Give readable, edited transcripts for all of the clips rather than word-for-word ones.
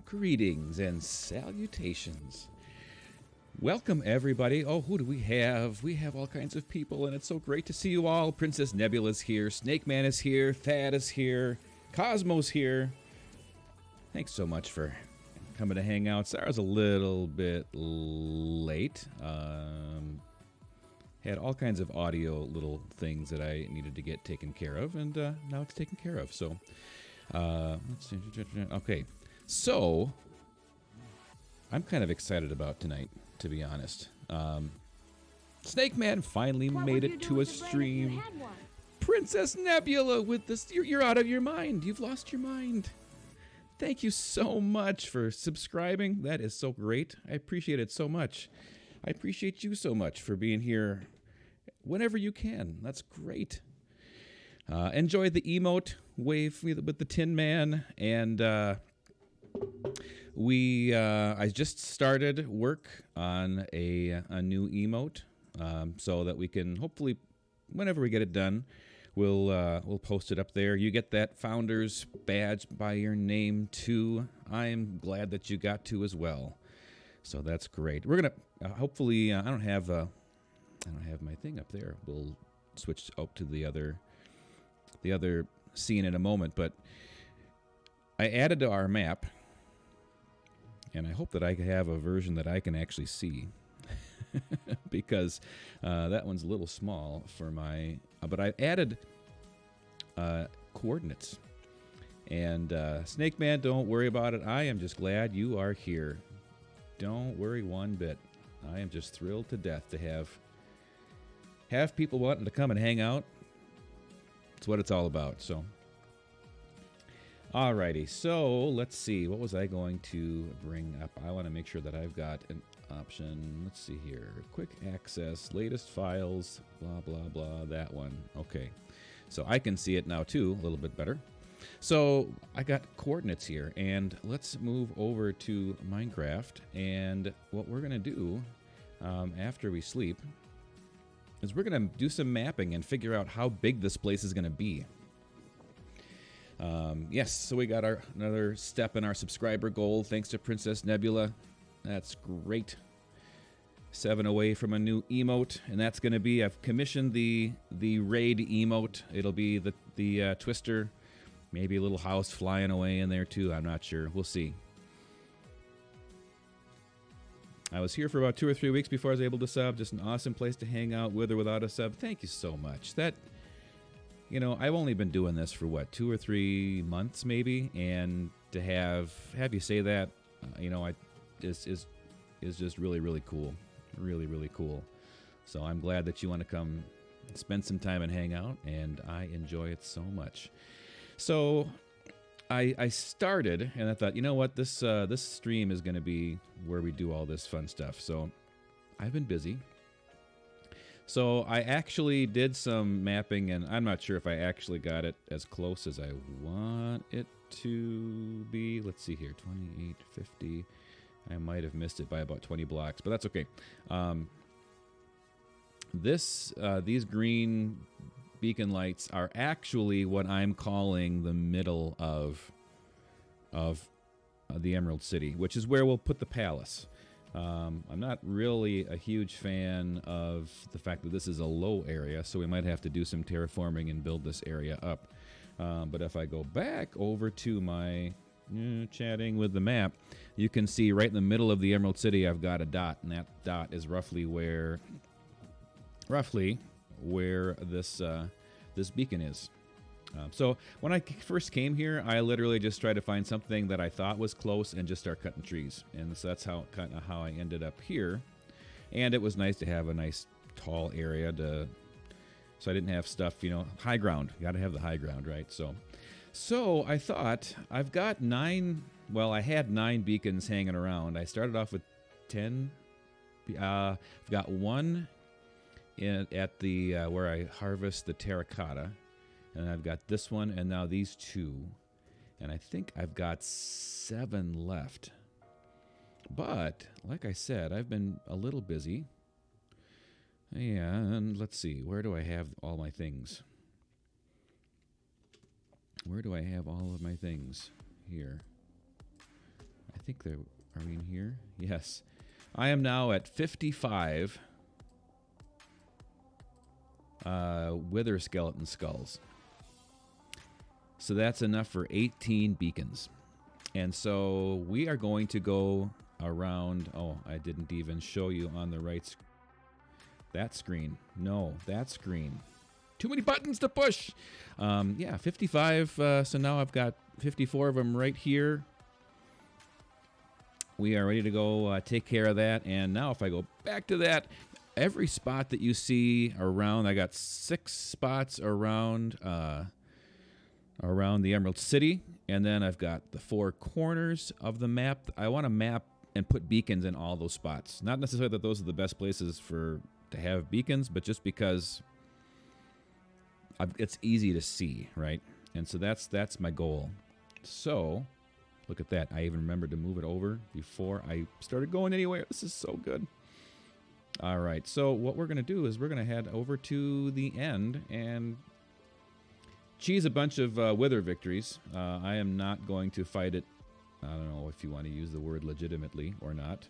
Greetings and salutations. Welcome, everybody. Oh, who do we have? We have all kinds of people, and it's so great to see you all. Princess Nebula's here. Snake Man is here. Thad is here. Cosmo's here. Thanks so much for coming to hang out. Sorry I was a little bit late. Had all kinds of audio little things that I needed to get taken care of, and now it's taken care of. So, let's see. Okay. So, I'm kind of excited about tonight, to be honest. Snake Man finally made it to a stream. Princess Nebula with this. You're out of your mind. You've lost your mind. Thank you so much for subscribing. That is so great. I appreciate it so much. I appreciate you so much for being here whenever you can. That's great. Enjoy the emote wave with the Tin Man, and I just started work on a new emote, so that we can hopefully, whenever we get it done, we'll post it up there. You get that founder's badge by your name too. I'm glad that you got to as well. So that's great. We're gonna hopefully. I don't have my thing up there. We'll switch up to the other scene in a moment. But I added to our map, and I hope that I have a version that I can actually see, because that one's a little small for my. But I added coordinates, and Snake Man, don't worry about it. I am just glad you are here. Don't worry one bit. I am just thrilled to death to have people wanting to come and hang out. It's what it's all about. So, alrighty. So let's see. What was I going to bring up? I want to make sure that I've got an option. Let's see here. Quick access, latest files, blah blah blah. That one. Okay. So I can see it now too, a little bit better. So I got coordinates here, and let's move over to Minecraft. And what we're gonna do after we sleep is we're gonna do some mapping and figure out how big this place is gonna be. Yes, so we got another step in our subscriber goal thanks to Princess Nebula. That's great. 7 away from a new emote, and that's gonna be, I've commissioned the raid emote. It'll be the Twister. Maybe a little house flying away in there too. I'm not sure. We'll see. I was here for about 2 or 3 weeks before I was able to sub. Just an awesome place to hang out with or without a sub. Thank you so much. That, you know, I've only been doing this for what, 2 or 3 months maybe, and to have you say that, you know, is just really, really cool. Really, really cool. So I'm glad that you want to come spend some time and hang out, and I enjoy it so much. So I started, and I thought, you know what, this stream is going to be where we do all this fun stuff. So I've been busy. So I actually did some mapping, and I'm not sure if I actually got it as close as I want it to be. Let's see here, 2850. I might have missed it by about 20 blocks, but that's okay. These green beacon lights are actually what I'm calling the middle of the Emerald City, which is where we'll put the palace. I'm not really a huge fan of the fact that this is a low area, so we might have to do some terraforming and build this area up. But if I go back over to my chatting with the map, you can see right in the middle of the Emerald City I've got a dot, and that dot is roughly where this beacon is. So when I first came here, I literally just tried to find something that I thought was close and just start cutting trees, and so that's kind of how I ended up here. And it was nice to have a nice tall area so I didn't have stuff, you know, high ground. You got to have the high ground, right? So I thought I've got 9. Well, I had 9 beacons hanging around. I started off with 10. I've got 1 at the where I harvest the terracotta, and I've got this one, and now these 2, and I think I've got 7 left. But like I said, I've been a little busy. And let's see, where do I have all my things? Where do I have all of my things? Here. think there. Are we in here? Yes. I am now at 55 wither skeleton skulls. So that's enough for 18 beacons. And so we are going to go around. Oh, I didn't even show you on the right that screen. No, that screen. Too many buttons to push. Yeah, 55. So now I've got 54 of them right here. We are ready to go take care of that. And now if I go back to that, every spot that you see around, I got 6 spots around around the Emerald City. And then I've got the 4 corners of the map. I want to map and put beacons in all those spots. Not necessarily that those are the best places to have beacons, but just because it's easy to see, right? And so that's my goal. So look at that. I even remembered to move it over before I started going anywhere. This is so good. All right. So what we're going to do is we're going to head over to the end and cheese a bunch of Wither victories. I am not going to fight it. I don't know if you want to use the word legitimately or not.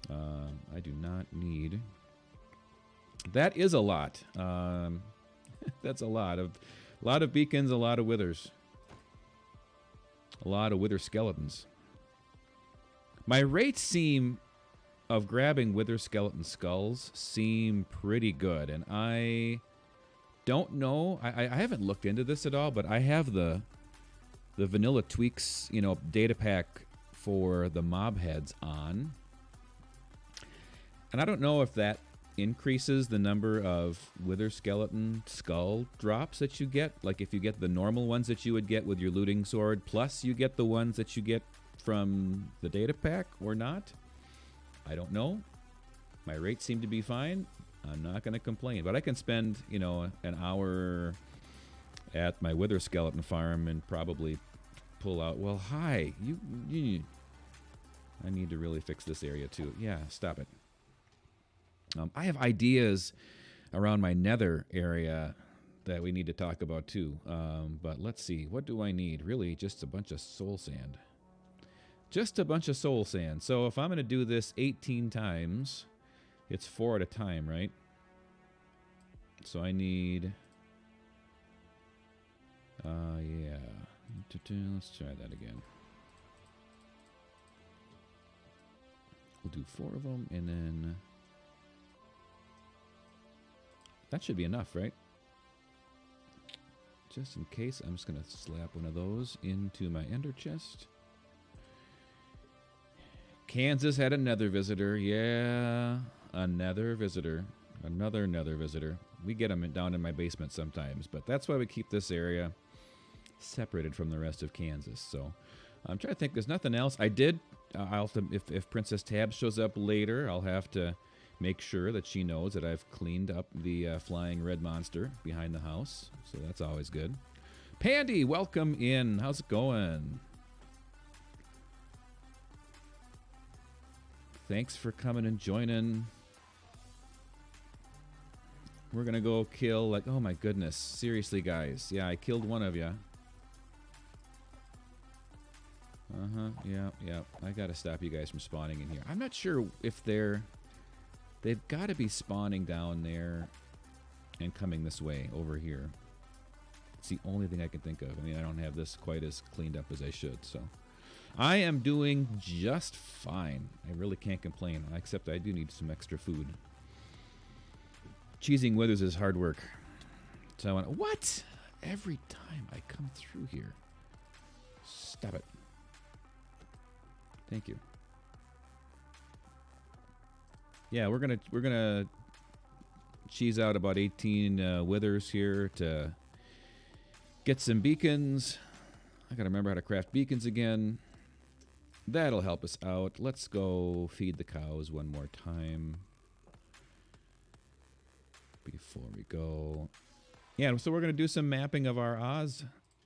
I do not need. That is a lot. That's a lot of beacons, a lot of withers. A lot of wither skeletons. My rates of grabbing wither skeleton skulls seem pretty good, and I don't know. I haven't looked into this at all, but I have the vanilla tweaks, data pack for the mob heads on, and I don't know if that increases the number of wither skeleton skull drops that you get. Like if you get the normal ones that you would get with your looting sword, plus you get the ones that you get from the data pack or not. I don't know. My rates seem to be fine. I'm not going to complain, but I can spend, an hour at my wither skeleton farm and probably pull out. Well, hi, you I need to really fix this area too. Yeah, stop it. I have ideas around my nether area that we need to talk about too. But let's see. What do I need? Really, just a bunch of soul sand. Just a bunch of soul sand. So if I'm going to do this 18 times, it's 4 at a time, right? So I need... yeah. Let's try that again. We'll do 4 of them, and then... That should be enough, right? Just in case, I'm just going to slap one of those into my ender chest. Kansas had a nether visitor. Yeah, a nether visitor. Another nether visitor. We get them down in my basement sometimes, but that's why we keep this area separated from the rest of Kansas. So I'm trying to think. There's nothing else. I did. I'll have to, if Princess Tab shows up later, I'll have to make sure that she knows that I've cleaned up the flying red monster behind the house. So that's always good. Pandy, welcome in. How's it going? Thanks for coming and joining. We're going to go kill, oh my goodness. Seriously, guys. Yeah, I killed one of you. Yeah. I got to stop you guys from spawning in here. I'm not sure if they've got to be spawning down there and coming this way over here. It's the only thing I can think of. I mean, I don't have this quite as cleaned up as I should, so. I am doing just fine. I really can't complain, except I do need some extra food. Cheesing withers is hard work. So I want what? Every time I come through here. Stop it. Thank you. Yeah, we're gonna cheese out about 18 withers here to get some beacons. I gotta remember how to craft beacons again. That'll help us out. Let's go feed the cows one more time before we go. Yeah, so we're gonna do some mapping of our Oz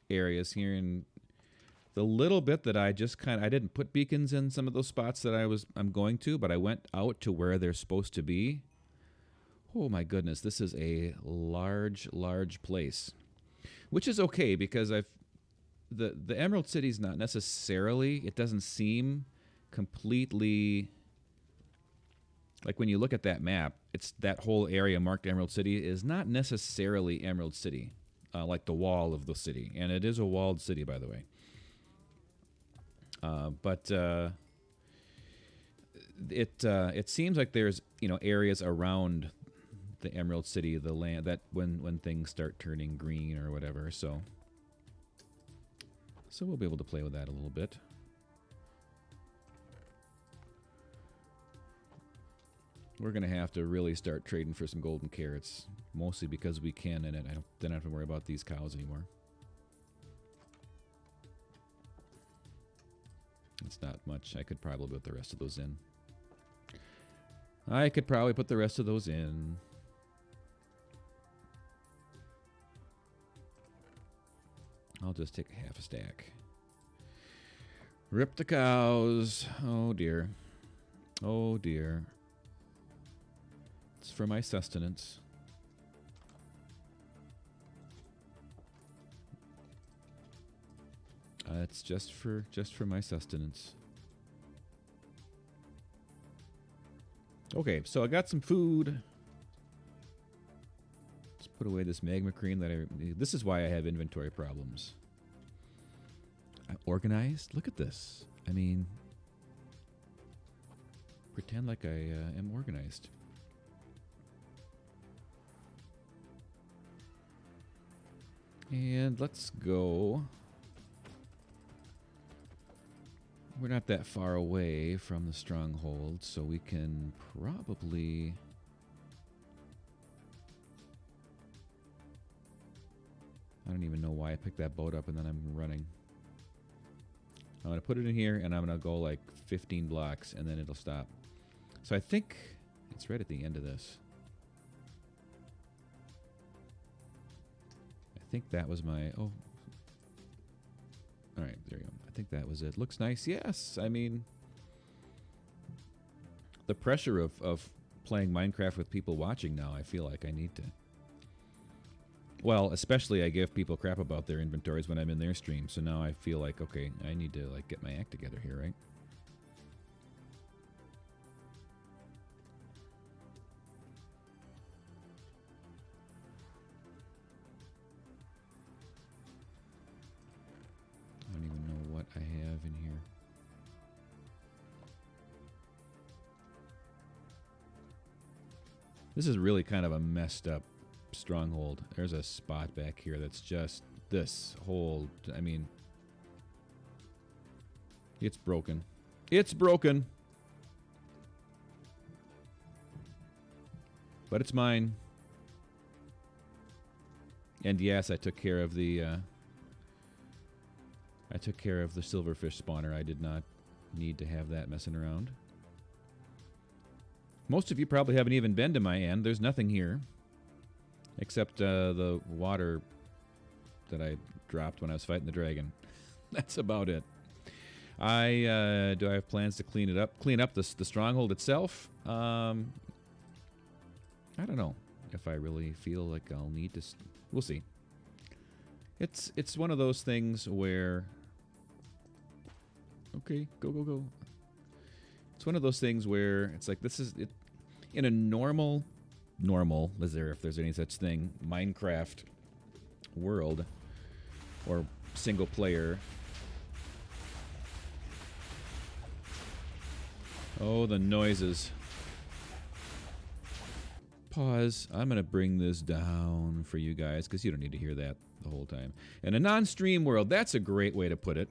areas here, and the little bit that I just I didn't put beacons in some of those spots that I'm going to, but I went out to where they're supposed to be. Oh my goodness, this is a large place, which is okay because the Emerald City is not necessarily. It doesn't seem completely like when you look at that map. It's that whole area marked Emerald City is not necessarily Emerald City, like the wall of the city, and it is a walled city, by the way. But it seems like there's areas around the Emerald City, the land that when things start turning green or whatever. So we'll be able to play with that a little bit. We're gonna have to really start trading for some golden carrots, mostly because we can, and I don't have to worry about these cows anymore. It's not much. I could probably put the rest of those in. I'll just take half a stack. Rip the cows. Oh dear. Oh dear. It's for my sustenance. It's just for my sustenance. Okay, so I got some food. Let's put away this magma cream this is why I have inventory problems. I'm organized. Look at this. I mean, pretend like I am organized. And let's go. We're not that far away from the stronghold, so we can probably... I don't even know why I picked that boat up and then I'm running. I'm going to put it in here and I'm going to go like 15 blocks and then it'll stop. So I think it's right at the end of this. I think that was my... Oh. All right, there you go. I think that was it. Looks nice. Yes, I mean... The pressure of playing Minecraft with people watching now, I feel like I need to... Well, especially I give people crap about their inventories when I'm in their stream, so now I feel like, okay, I need to like get my act together here, right? I don't even know what I have in here. This is really kind of a messed up stronghold. There's a spot back here that's just this whole... I mean... It's broken. It's broken! But it's mine. And yes, I took care of the... I took care of the silverfish spawner. I did not need to have that messing around. Most of you probably haven't even been to my end. There's nothing here. Except the water that I dropped when I was fighting the dragon. That's about it. Do I have plans to clean it up? Clean up the stronghold itself? I don't know if I really feel like I'll need to... We'll see. It's one of those things where... Okay, go. It's one of those things where it's like this is... In a normal, is there, if there's any such thing, Minecraft world or single player. Oh, the noises. Pause. I'm going to bring this down for you guys because you don't need to hear that the whole time. In a non-stream world, that's a great way to put it.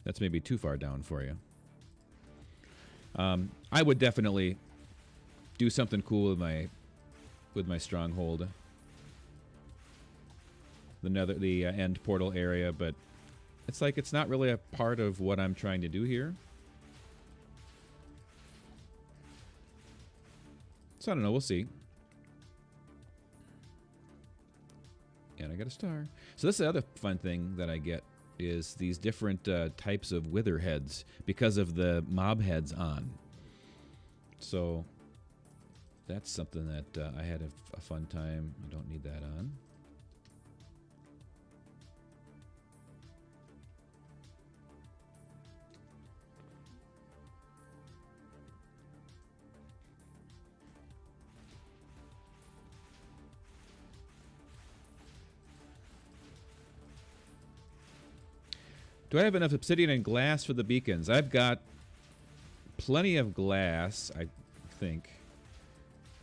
That's maybe too far down for you. I would definitely do something cool with my stronghold. The end portal area, but it's like it's not really a part of what I'm trying to do here. So I don't know, we'll see. And I got a star. So this is the other fun thing that I get is these different types of wither heads because of the mob heads on. So that's something that I had a fun time. I don't need that on. Do I have enough obsidian and glass for the beacons? I've got plenty of glass, I think.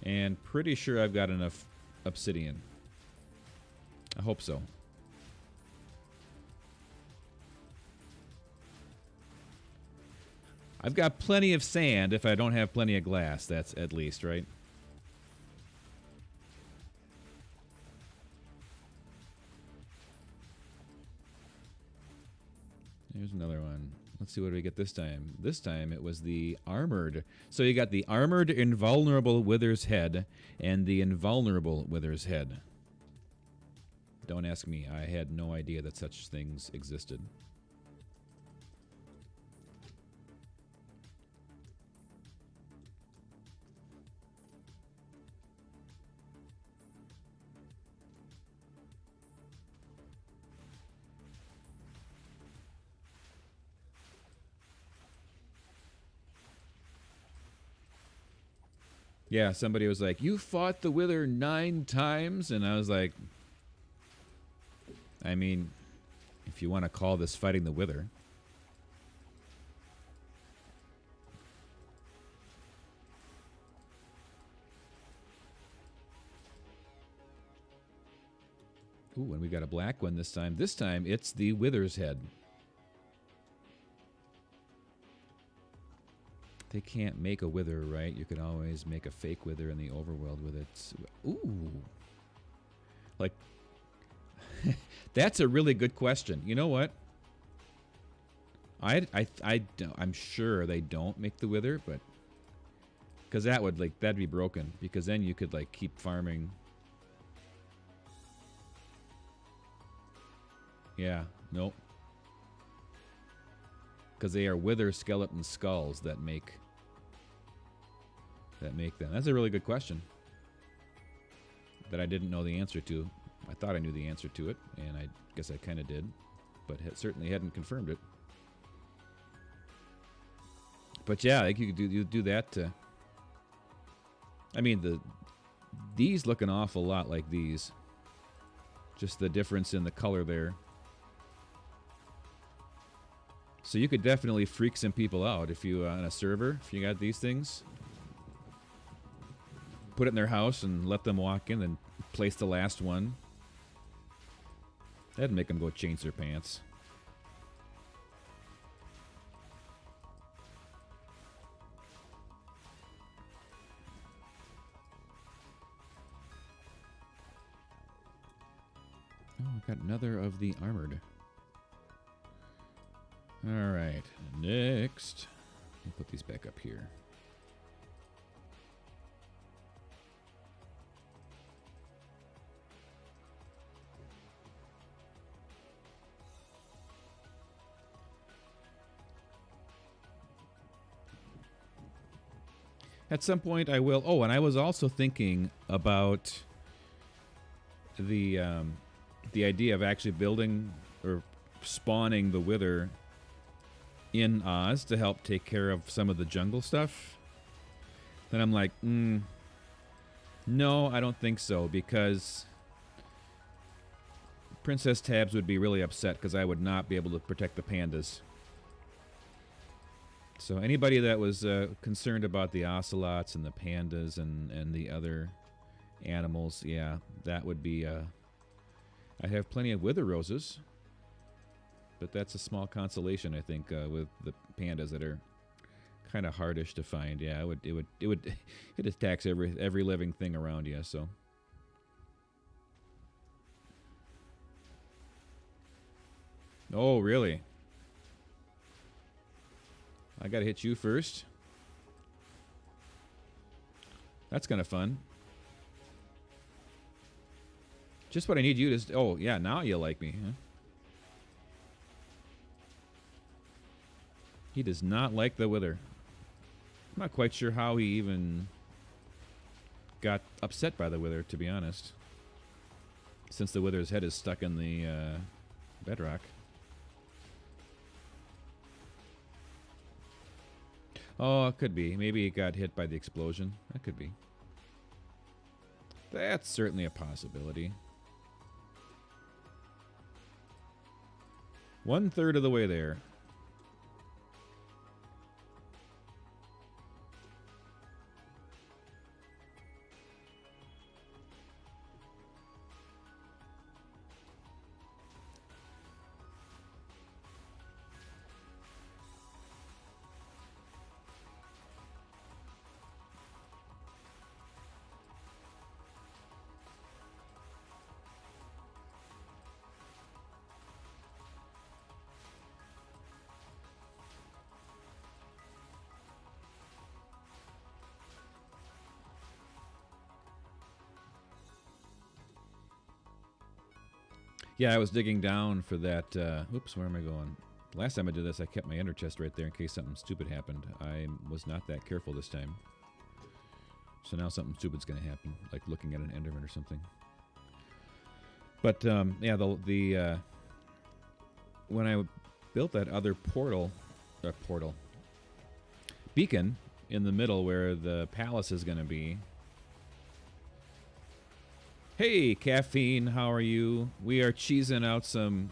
And pretty sure I've got enough obsidian. I hope so. I've got plenty of sand if I don't have plenty of glass. That's at least, right? Here's another one. Let's see what do we get this time. This time it was the armored. So you got the armored invulnerable Wither's head and the invulnerable Wither's head. Don't ask me. I had no idea that such things existed. Yeah, somebody was like, "You fought the Wither 9 times?" And I was like, I mean, if you want to call this fighting the Wither. Ooh, and we got a black one this time. This time, it's the Wither's head. They can't make a Wither, right? You can always make a fake Wither in the overworld with it. Ooh. Like, that's a really good question. You know what? I'm sure they don't make the Wither, but because that would that'd be broken. Because then you could keep farming. Yeah, nope. Because they are Wither skeleton skulls that make them. That's a really good question that I didn't know the answer to. I thought I knew the answer to it, and I guess I kind of did, but certainly hadn't confirmed it. But yeah, you could do that. I mean, these look an awful lot like these. Just the difference in the color there. So you could definitely freak some people out if you on a server, if you got these things. Put it in their house and let them walk in and place the last one. That'd make them go change their pants. Oh, I got another of the armored. All right, next. Let me put these back up here. At some point I will. Oh, and I was also thinking about the idea of actually building or spawning the Wither in Oz to help take care of some of the jungle stuff. Then I'm like, no, I don't think so, because Princess Tabs would be really upset because I would not be able to protect the pandas. So anybody that was concerned about the ocelots and the pandas and the other animals, yeah, that would be... I have plenty of Wither roses, but that's a small consolation, I think, with the pandas that are kind of hardish to find. Yeah, it attacks every living thing around you. So. Oh, really? I gotta hit you first. That's kind of fun. Just what I need you to... Oh, yeah, now you like me, huh? He does not like the Wither. I'm not quite sure how he even got upset by the Wither, to be honest. Since the Wither's head is stuck in the bedrock. Oh, it could be. Maybe he got hit by the explosion. That could be. That's certainly a possibility. 1/3 of the way there. Yeah, I was digging down for that. Oops, where am I going? Last time I did this, I kept my ender chest right there in case something stupid happened. I was not that careful this time. So now something stupid's going to happen, like looking at an enderman or something. But, yeah, when I built that other beacon in the middle where the palace is going to be. Hey, Caffeine, how are you? We are cheesing out some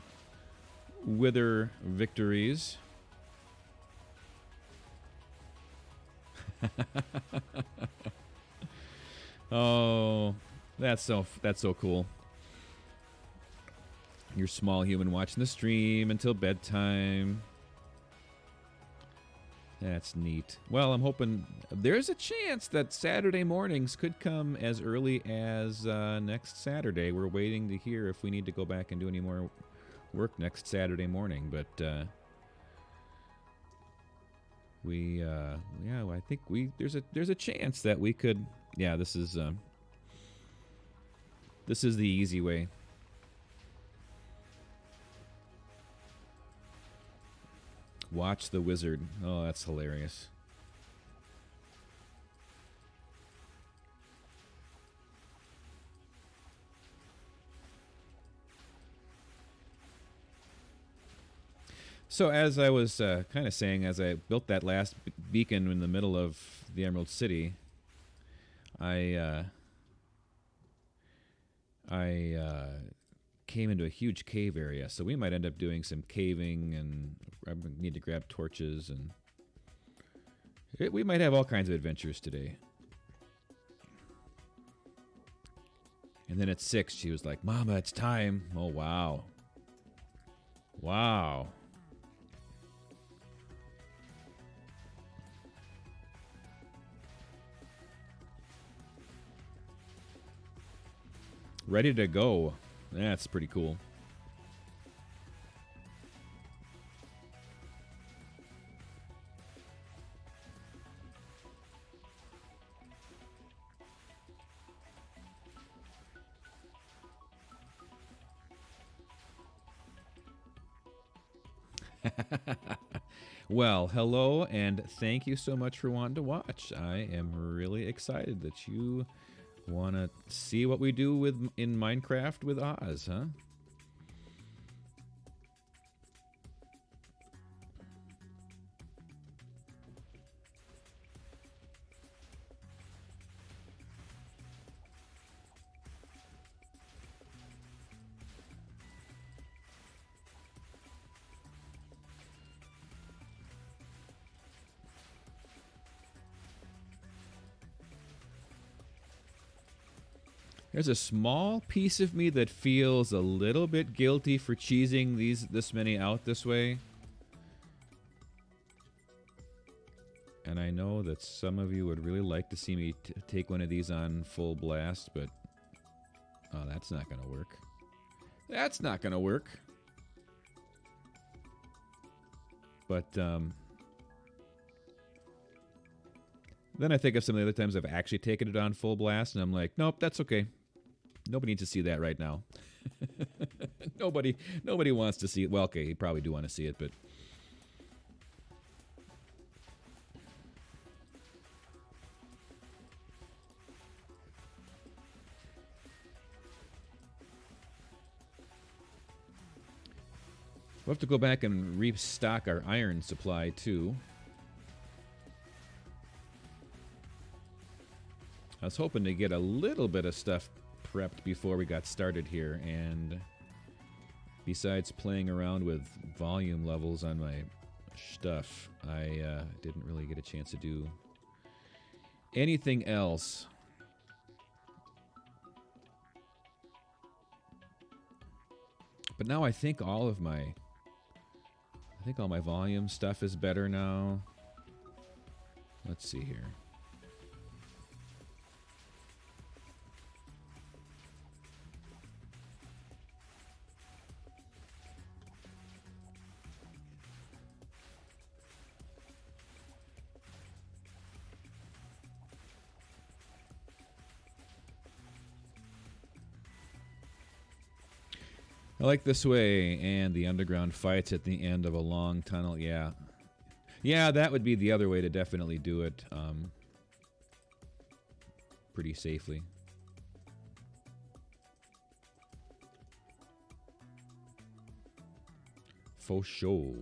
Wither victories. Oh, that's so cool. Your small human watching the stream until bedtime. That's neat. Well, I'm hoping there's a chance that Saturday mornings could come as early as next Saturday. We're waiting to hear if we need to go back and do any more work next Saturday morning. But yeah, I think there's a chance that we could. Yeah, this is the easy way. Watch the wizard. Oh, that's hilarious. So as I was kind of saying, as I built that last beacon in the middle of the Emerald City, I came into a huge cave area, so we might end up doing some caving, and I need to grab torches, and we might have all kinds of adventures today. And then at 6, she was like, "Mama, it's time." Oh, wow. Wow. Ready to go. That's pretty cool. Well, hello, and thank you so much for wanting to watch. I am really excited that you want to see what we do in Minecraft with Oz, huh? There's a small piece of me that feels a little bit guilty for cheesing this many out this way. And I know that some of you would really like to see me take one of these on full blast, but oh, that's not going to work. That's not going to work. But then I think of some of the other times I've actually taken it on full blast, and I'm like, nope, that's okay. Nobody needs to see that right now. Nobody wants to see it. Well, okay, you probably do want to see it, but we'll have to go back and restock our iron supply too. I was hoping to get a little bit of stuff prepped before we got started here, and Besides playing around with volume levels on my stuff, I didn't really get a chance to do anything else. But now I think all my volume stuff is better now. Let's see here. I like this way, and the underground fights at the end of a long tunnel. Yeah. Yeah, that would be the other way to definitely do it pretty safely. For sure.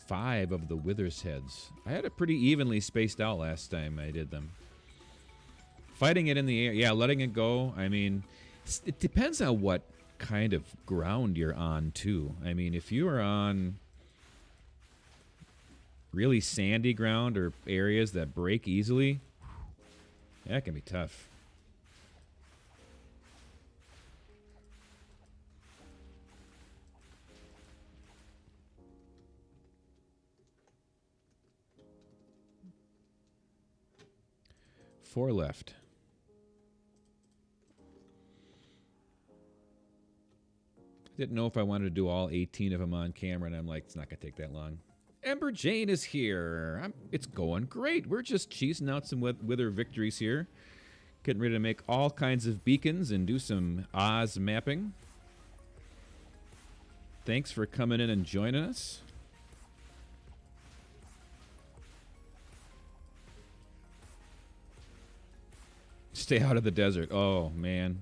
Five of the Withers heads. I had it pretty evenly spaced out last time I did them. Fighting it in the air, yeah, letting it go. I mean, it depends on what kind of ground you're on, too. I mean, if you are on really sandy ground or areas that break easily, that can be tough. Four left. Didn't know if I wanted to do all 18 of them on camera, and I'm like, it's not going to take that long. Ember Jane is here. It's going great. We're just cheesing out some Wither victories here. Getting ready to make all kinds of beacons and do some Oz mapping. Thanks for coming in and joining us. Stay out of the desert. Oh, man.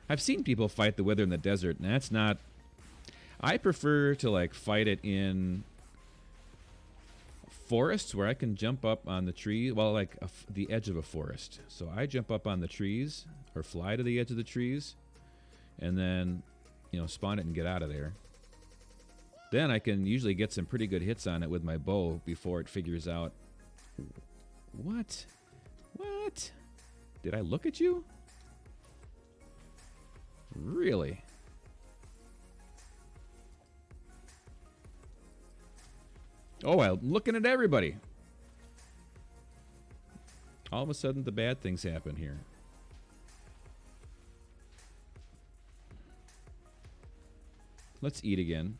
I've seen people fight the Wither in the desert, and that's not... I prefer to, like, fight it in forests where I can jump up on the tree. Well, like the edge of a forest. So I jump up on the trees or fly to the edge of the trees and then, you know, spawn it and get out of there. Then I can usually get some pretty good hits on it with my bow before it figures out... What? What? Did I look at you? Really? Oh, I'm looking at everybody. All of a sudden, the bad things happen here. Let's eat again.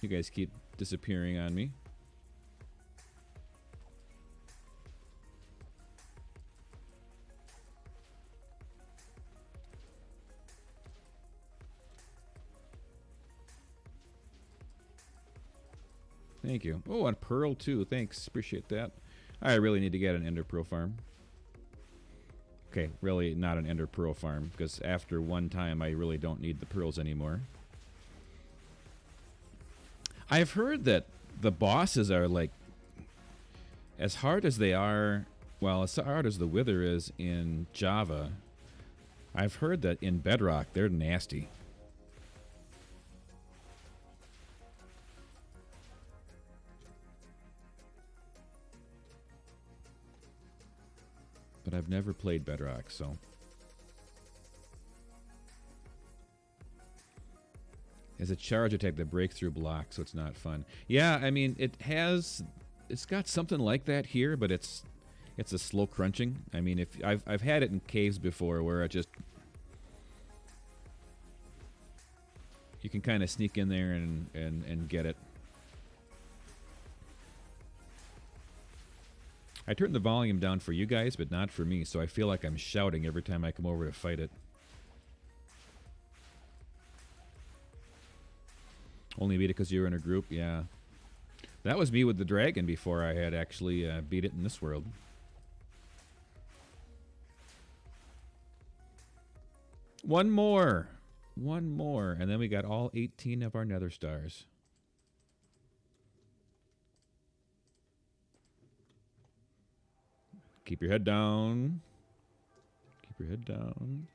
You guys keep disappearing on me. Thank you. Oh, and pearl too. Thanks. Appreciate that. I really need to get an ender pearl farm. Okay, really not an ender pearl farm, because after one time I really don't need the pearls anymore. I've heard that the bosses are like, as hard as they are, well, as hard as the Wither is in Java, I've heard that in Bedrock they're nasty. But I've never played Bedrock, so... As a charge attack, the breakthrough block, so it's not fun. Yeah, I mean, it's got something like that here, but it's a slow crunching. I mean, if I've had it in caves before where it just... You can kind of sneak in there and get it. I turned the volume down for you guys, but not for me, so I feel like I'm shouting every time I come over to fight it. Only beat it because you were in a group? Yeah. That was me with the dragon before I had actually beat it in this world. One more. One more. And then we got all 18 of our nether stars. Keep your head down. Keep your head down.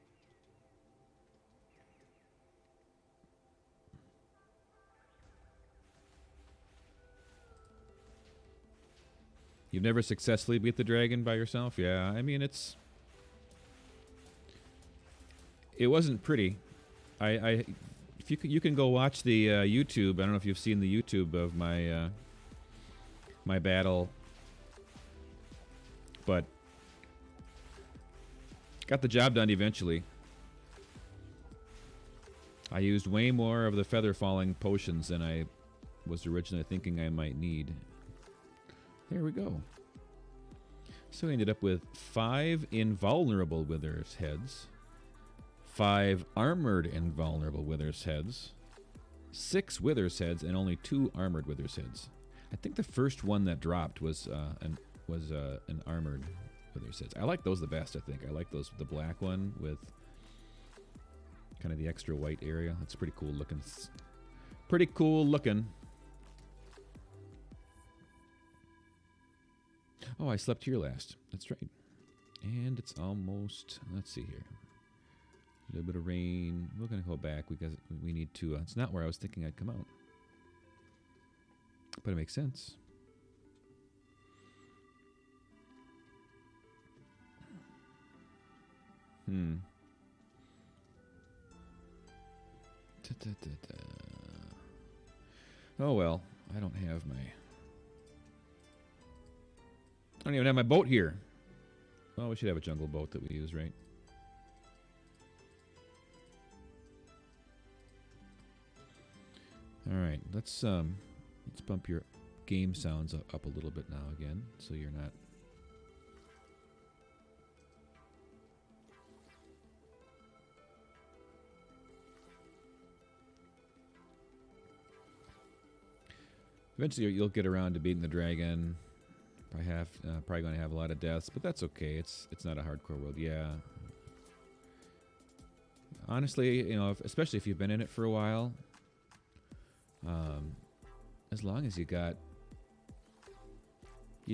You've never successfully beat the dragon by yourself? Yeah, I mean, it wasn't pretty. If you can go watch the YouTube. I don't know if you've seen the YouTube of my my battle, but got the job done eventually. I used way more of the feather falling potions than I was originally thinking I might need. There we go. So we ended up with 5 invulnerable Wither's heads, 5 armored invulnerable Wither's heads, 6 Wither's heads, and only 2 armored Wither's heads. I think the first one that dropped was an armored Wither's heads. I like those the best. I think I like those, the black one with kind of the extra white area. That's pretty cool looking. Pretty cool looking. Oh, I slept here last. That's right. And it's almost, let's see here. A little bit of rain. We're going to go back because we need to, it's not where I was thinking I'd come out. But it makes sense. Oh well, I don't have my... I don't even have my boat here. Well, we should have a jungle boat that we use, right? All right, let's bump your game sounds up a little bit now again, so you're not. Eventually, you'll get around to beating the dragon. Probably going to have a lot of deaths, but that's okay. It's not a hardcore world. Yeah. Honestly, you know, especially if you've been in it for a while, as long as you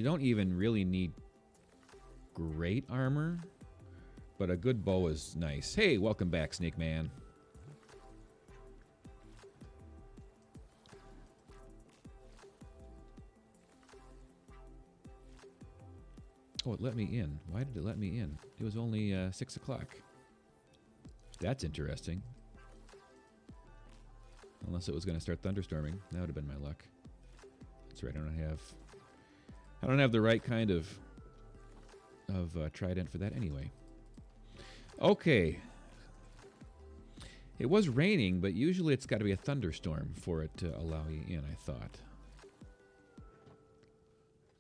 don't even really need great armor, but a good bow is nice. Hey, welcome back, Snake Man. Oh, it let me in. Why did it let me in? It was only 6 o'clock. That's interesting. Unless it was going to start thunderstorming. That would have been my luck. That's right. I don't have the right kind of trident for that anyway. Okay. It was raining, but usually it's got to be a thunderstorm for it to allow you in, I thought.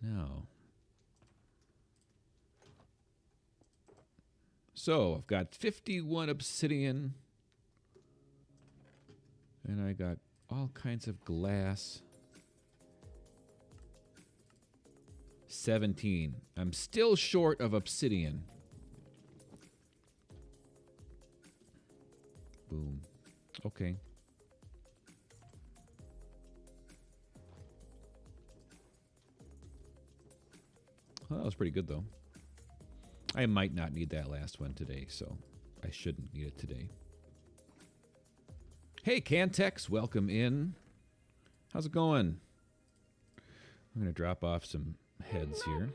No. So, I've got 51 obsidian. And I got all kinds of glass. 17. I'm still short of obsidian. Boom. Okay. Well, that was pretty good, though. I might not need that last one today, so I shouldn't need it today. Hey, Cantex, welcome in. How's it going? I'm going to drop off some heads here.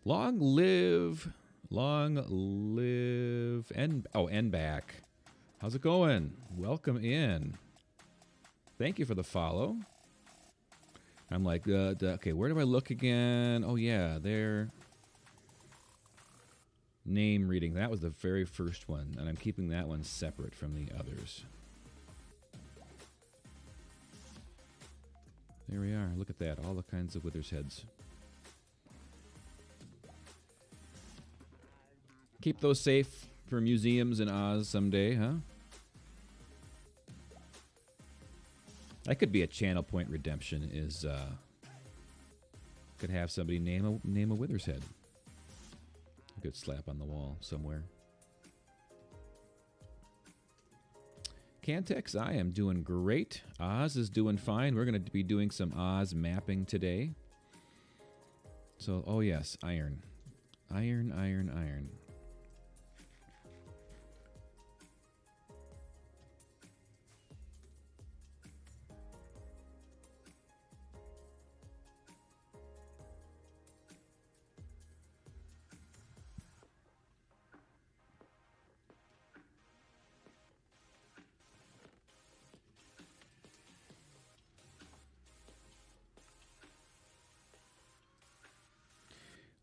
Long live, and back. How's it going? Welcome in. Thank you for the follow. I'm like, okay, where do I look again? Oh, yeah, there. Name reading. That was the very first one, and I'm keeping that one separate from the others. There we are. Look at that. All the kinds of Wither's heads. Keep those safe for museums in Oz someday, huh? That could be a channel point redemption. Is could have somebody name a Wither's head. A good slap on the wall somewhere. Cantex, I am doing great. Oz is doing fine. We're going to be doing some Oz mapping today. So, oh yes, iron. Iron, iron, iron.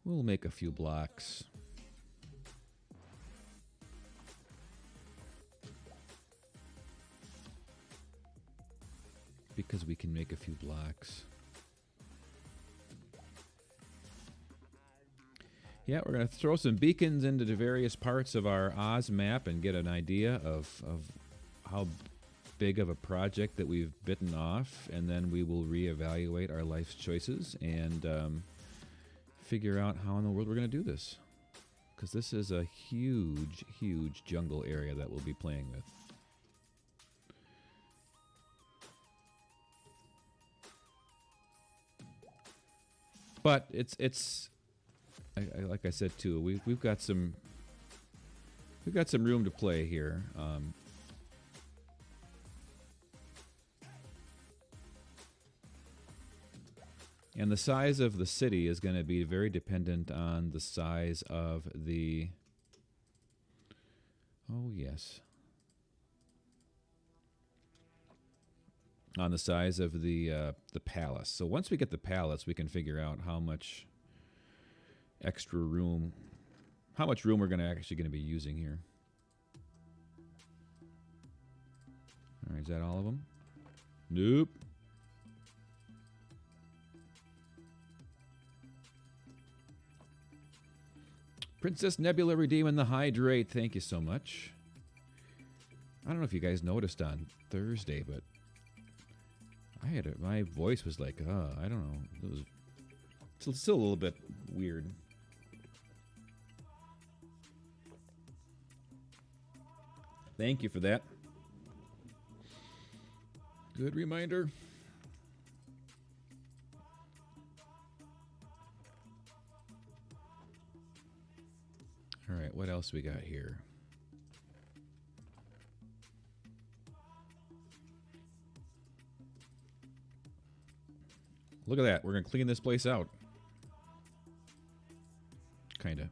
We'll make a few blocks. Because we can make a few blocks. Yeah, we're going to throw some beacons into the various parts of our Oz map and get an idea of how big of a project that we've bitten off, and then we will reevaluate our life's choices and figure out how in the world we're going to do this. Because this is a huge, huge jungle area that we'll be playing with. But it's like I said too, we've got some room to play here. And the size of the city is going to be very dependent on the size of the... Oh, yes. On the size of the palace. So once we get the palace, we can figure out how much extra room... How much room we're actually going to be using here. All right, is that all of them? Nope. Princess Nebula redeeming the hydrate. Thank you so much. I don't know if you guys noticed on Thursday, but I had my voice was like, I don't know. It was still a little bit weird. Thank you for that. Good reminder. All right, what else we got here? Look at that. We're going to clean this place out. Kinda.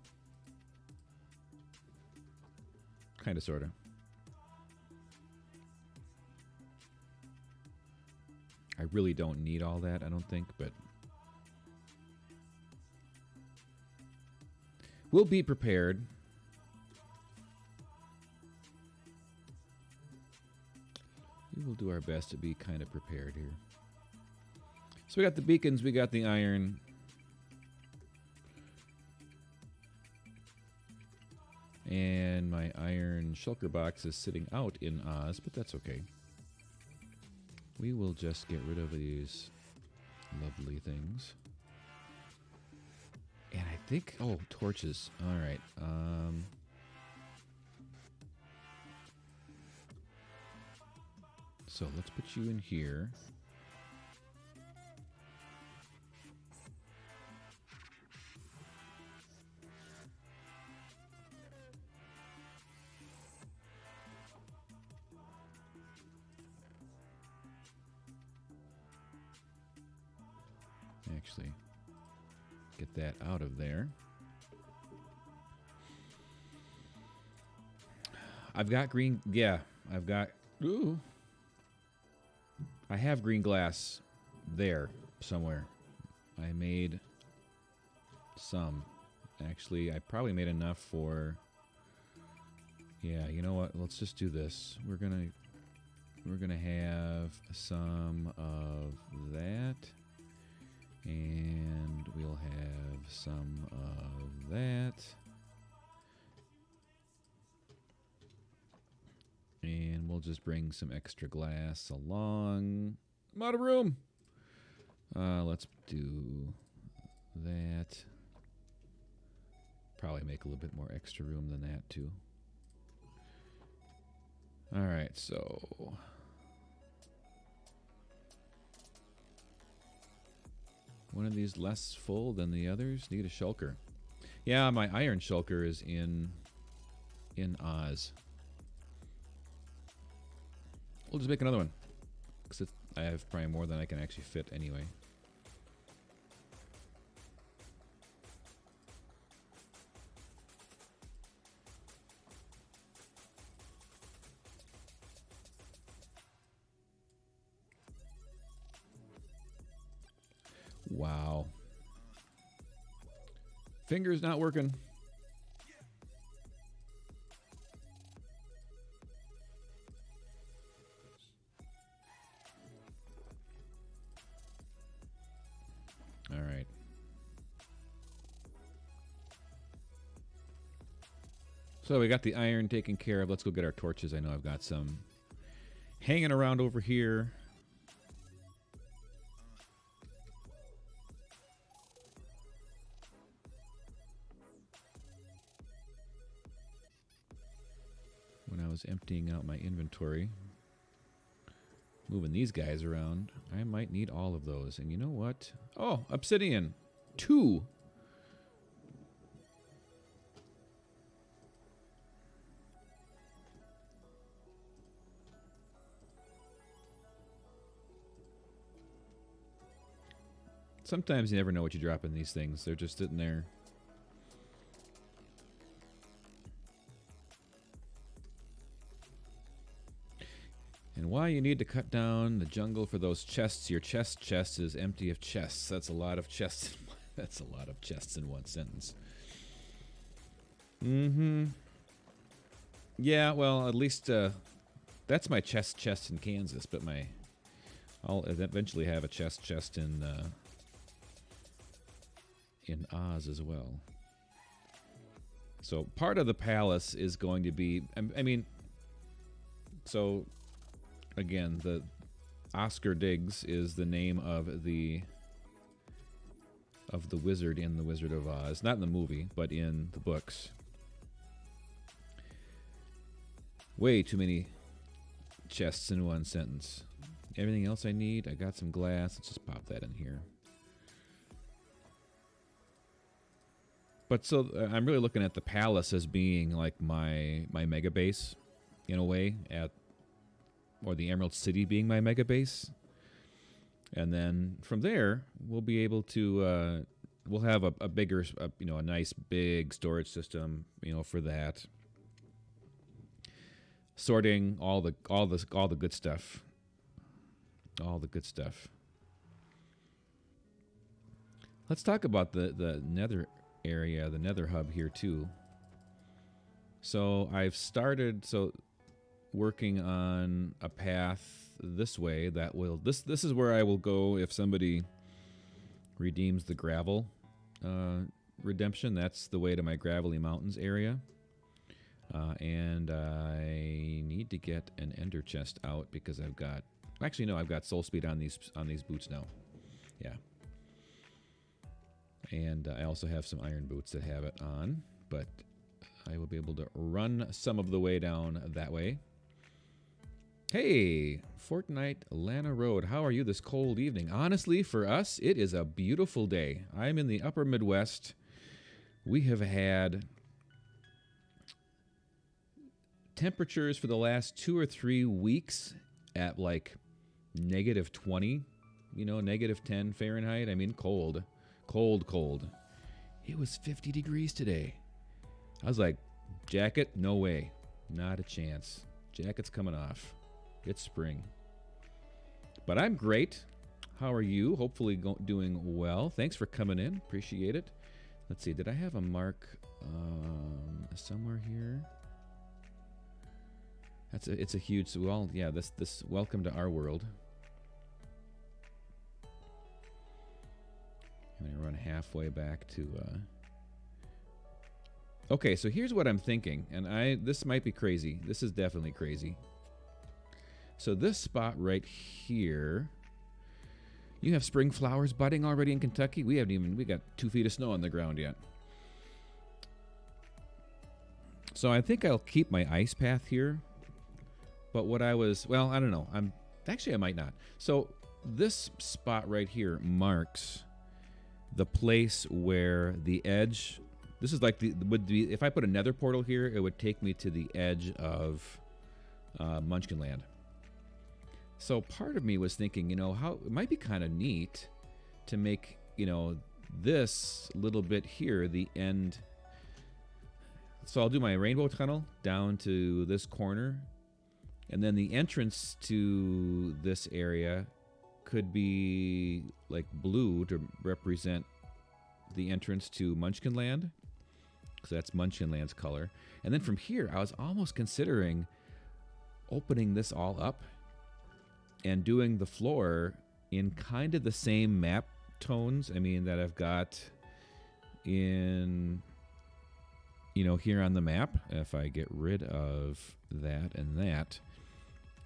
Kinda, sorta. I really don't need all that, I don't think, but... We'll be prepared. We will do our best to be kind of prepared here. So we got the beacons, we got the iron. And my iron shulker box is sitting out in Oz, but that's okay. We will just get rid of these lovely things. And I think, oh, torches. All right. So let's put you in here. Actually, get that out of there. I've got green, yeah, I've got, ooh. I have green glass there somewhere. I made some. Actually, I probably made enough for, yeah, you know what, let's just do this. We're gonna have some of that. And we'll have some of that. And we'll just bring some extra glass along. I'm out of room. Let's do that. Probably make a little bit more extra room than that too. All right, so... One of these less full than the others. Need a shulker. Yeah, my iron shulker is in Oz. We'll just make another one. Because I have probably more than I can actually fit anyway. Wow. Finger's not working. All right. So we got the iron taken care of. Let's go get our torches. I know I've got some hanging around over here. When I was emptying out my inventory, moving these guys around, I might need all of those. And you know what? Oh, obsidian. 2. Sometimes you never know what you drop in these things. They're just sitting there. And why you need to cut down the jungle for those chests. Your chest is empty of chests. That's a lot of chests. That's a lot of chests in one sentence. Mm-hmm. Yeah, well, at least that's my chest in Kansas, but I'll eventually have a chest in Oz as well. So part of the palace is going to be, I mean, so again, the Oscar Diggs is the name of the wizard in The Wizard of Oz. Not in the movie, but in the books. Way too many chests in one sentence. Everything else I need, I got some glass. Let's just pop that in here. But so I'm really looking at the palace as being like my mega base, in a way, or the Emerald City being my mega base. And then from there, we'll be able to we'll have a bigger, a nice big storage system, for that. Sorting all the good stuff. All the good stuff. Let's talk about the nether area, the nether hub here too. So I've started working on a path this way that will this is where I will go if somebody redeems the gravel redemption. That's the way to my Gravelly Mountains area. And I need to get an ender chest out because I've got soul speed on these boots now. Yeah. And I also have some iron boots that have it on, but I will be able to run some of the way down that way. Hey, Fortnite Lana Road, how are you this cold evening? Honestly, for us, it is a beautiful day. I'm in the upper Midwest. We have had temperatures for the last 2 or 3 weeks at like -20, -10 Fahrenheit. I mean, cold. It was 50 degrees today. I was like, jacket? No way. Not a chance. Jacket's coming off. It's spring. But I'm great. How are you? Hopefully doing well. Thanks for coming in. Appreciate it. Let's see. Did I have a mark somewhere here? It's a huge. Well, yeah. This. Welcome to our world. I'm gonna run halfway back to. Okay, so here's what I'm thinking, and this might be crazy. This is definitely crazy. So this spot right here, you have spring flowers budding already in Kentucky. We got 2 feet of snow on the ground yet. So I think I'll keep my ice path here. But I don't know. I might not. So this spot right here marks the place where the edge. This is like would be if I put a nether portal here, it would take me to the edge of Munchkin Land. So part of me was thinking, how it might be kind of neat to make, this little bit here the end. So I'll do my rainbow tunnel down to this corner, and then the entrance to this area could be like blue to represent the entrance to Munchkin Land, because that's Munchkin Land's color. And then from here, I was almost considering opening this all up and doing the floor in kind of the same map tones, that I've got in, here on the map. If I get rid of that and that.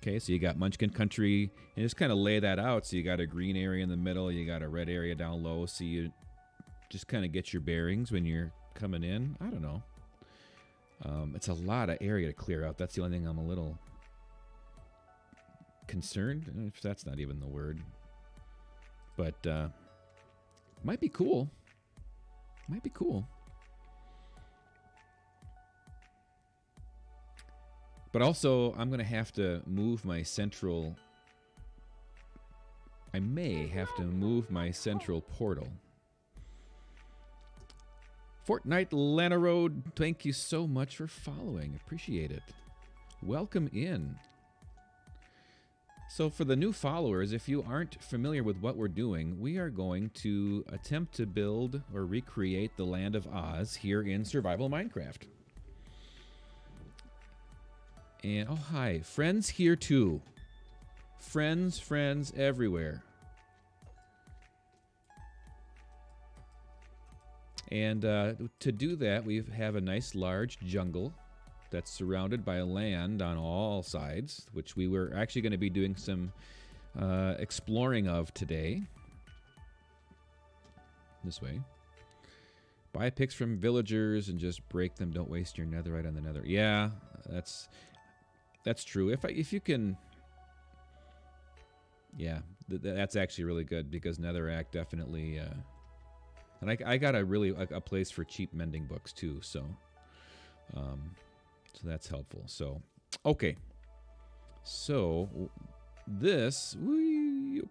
Okay, so you got Munchkin Country, and just kind of lay that out. So you got a green area in the middle, you got a red area down low, so you just kind of get your bearings when you're coming in. I don't know. It's a lot of area to clear out. That's the only thing I'm a little concerned, if that's not even the word. But might be cool. Might be cool. But also, I'm going to have to move my central... I may have to move my central portal. Fortnite Lana Road, thank you so much for following. Appreciate it. Welcome in. So for the new followers, if you aren't familiar with what we're doing, we are going to attempt to build or recreate the Land of Oz here in Survival Minecraft. And, oh, hi. Friends here, too. Friends everywhere. And to do that, we have a nice large jungle that's surrounded by land on all sides, which we were actually going to be doing some exploring of today. This way. Buy picks from villagers and just break them. Don't waste your netherite on the nether. Yeah, that's true. If you can, yeah, that's actually really good, because netherrack definitely. And I got a place for cheap mending books too, so that's helpful. So okay, so this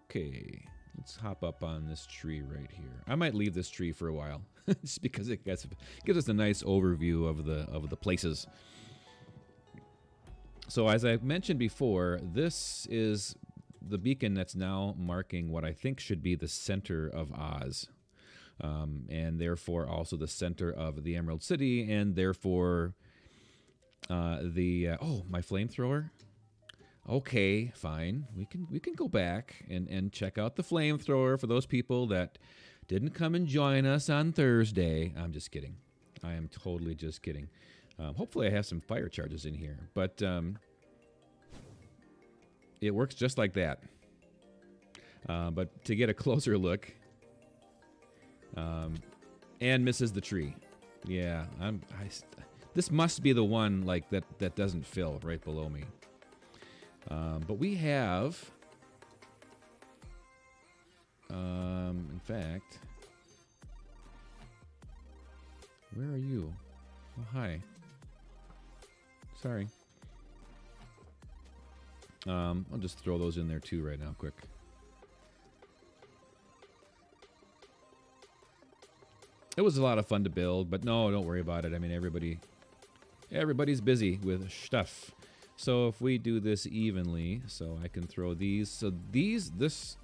okay. Let's hop up on this tree right here. I might leave this tree for a while, just because it gives us a nice overview of the places. So as I mentioned before, this is the beacon that's now marking what I think should be the center of Oz. And therefore also the center of the Emerald City, and therefore my flamethrower. Okay, fine. We can go back and check out the flamethrower for those people that didn't come and join us on Thursday. I'm just kidding. I am totally just kidding. Hopefully I have some fire charges in here, but it works just like that. But to get a closer look, and misses the tree. Yeah, this must be the one like that doesn't fill right below me. But we have, in fact, where are you? Oh, hi. Sorry. I'll just throw those in there too right now, quick. It was a lot of fun to build, but no, don't worry about it. I mean, everybody's busy with stuff. So if we do this evenly, so I can throw these. So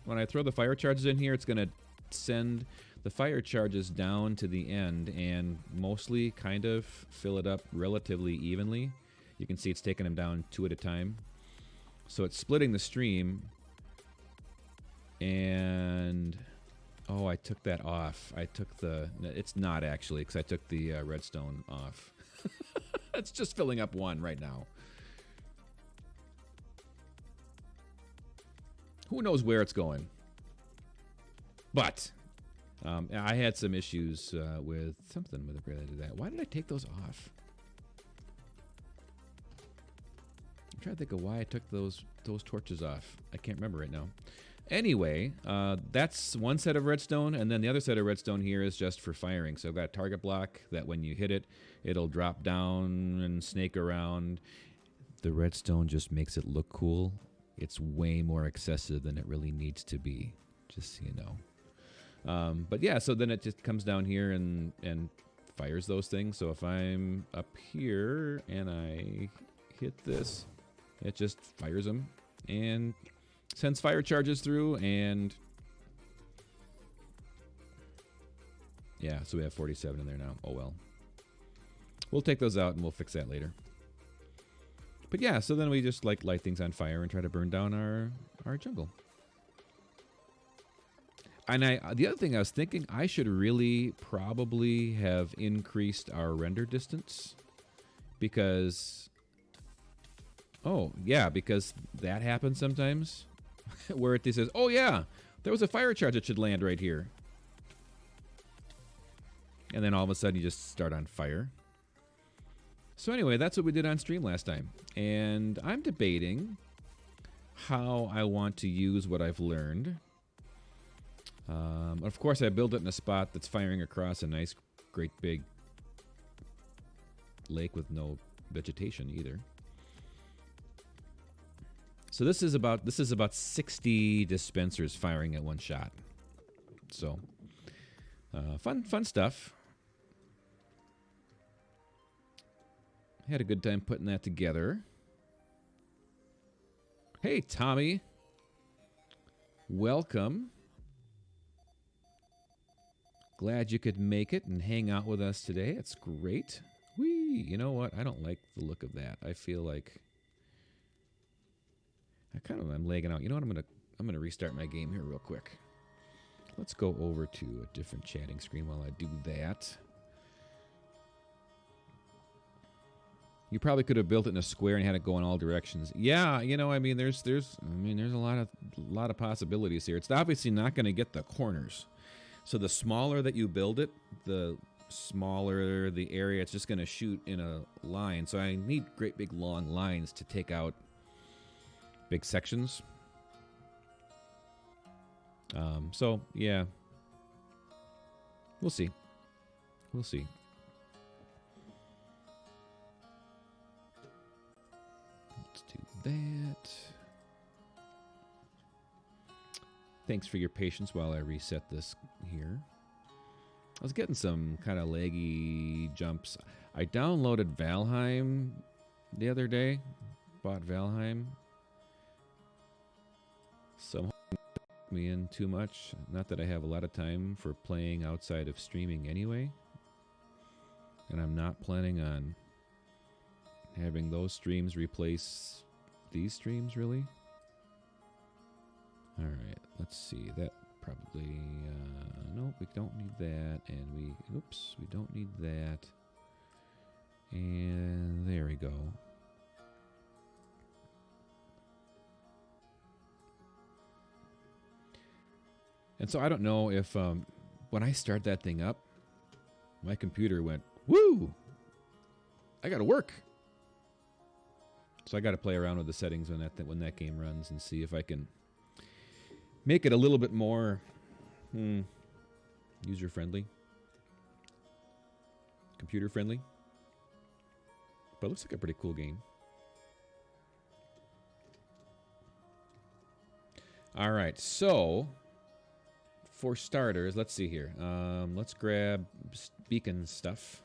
when I throw the fire charges in here, it's going to send the fire charges down to the end and mostly kind of fill it up relatively evenly. You can see it's taking them down 2 at a time. So it's splitting the stream. And oh, I took that off. It's not actually, because I took the redstone off. It's just filling up 1 right now. Who knows where it's going? But I had some issues with something related to that. Why did I take those off? I'm trying to think of why I took those torches off. I can't remember right now. Anyway, that's one set of redstone, and then the other set of redstone here is just for firing. So I've got a target block that when you hit it, it'll drop down and snake around. The redstone just makes it look cool. It's way more excessive than it really needs to be, just so you know. But yeah, so then it just comes down here and fires those things. So if I'm up here and I hit this, it just fires them and sends fire charges through. And yeah, so we have 47 in there now. Oh well. We'll take those out and we'll fix that later. But yeah, so then we just like light things on fire and try to burn down our jungle. And the other thing I was thinking, I should really probably have increased our render distance because, oh yeah, because that happens sometimes where it says, oh yeah, there was a fire charge that should land right here. And then all of a sudden you just start on fire. So anyway, that's what we did on stream last time. And I'm debating how I want to use what I've learned. Of course, I built it in a spot that's firing across a nice, great big lake with no vegetation either. So this is about 60 dispensers firing at one shot. So fun stuff. Had a good time putting that together. Hey, Tommy. Welcome. Glad you could make it and hang out with us today. It's great. Whee! You know what? I don't like the look of that. I feel like I'm lagging out. You know what? I'm gonna restart my game here real quick. Let's go over to a different chatting screen while I do that. You probably could have built it in a square and had it go in all directions. Yeah, you know, I mean, there's a lot of possibilities here. It's obviously not going to get the corners. So the smaller that you build it, the smaller the area. It's just going to shoot in a line. So I need great big long lines to take out big sections. So yeah, we'll see. We'll see. That. Thanks for your patience while I reset this here. I was getting some kind of laggy jumps. I downloaded Valheim the other day. Bought Valheim. Somehow took me in too much. Not that I have a lot of time for playing outside of streaming anyway. And I'm not planning on having those streams replace these streams, really? All right, let's see. That probably... nope, we don't need that. And we... Oops, we don't need that. And there we go. And so I don't know if... when I start that thing up, my computer went, woo! I gotta work! So I got to play around with the settings when that game runs and see if I can make it a little bit more user-friendly, computer-friendly. But it looks like a pretty cool game. All right, so for starters, let's see here. Let's grab beacon stuff.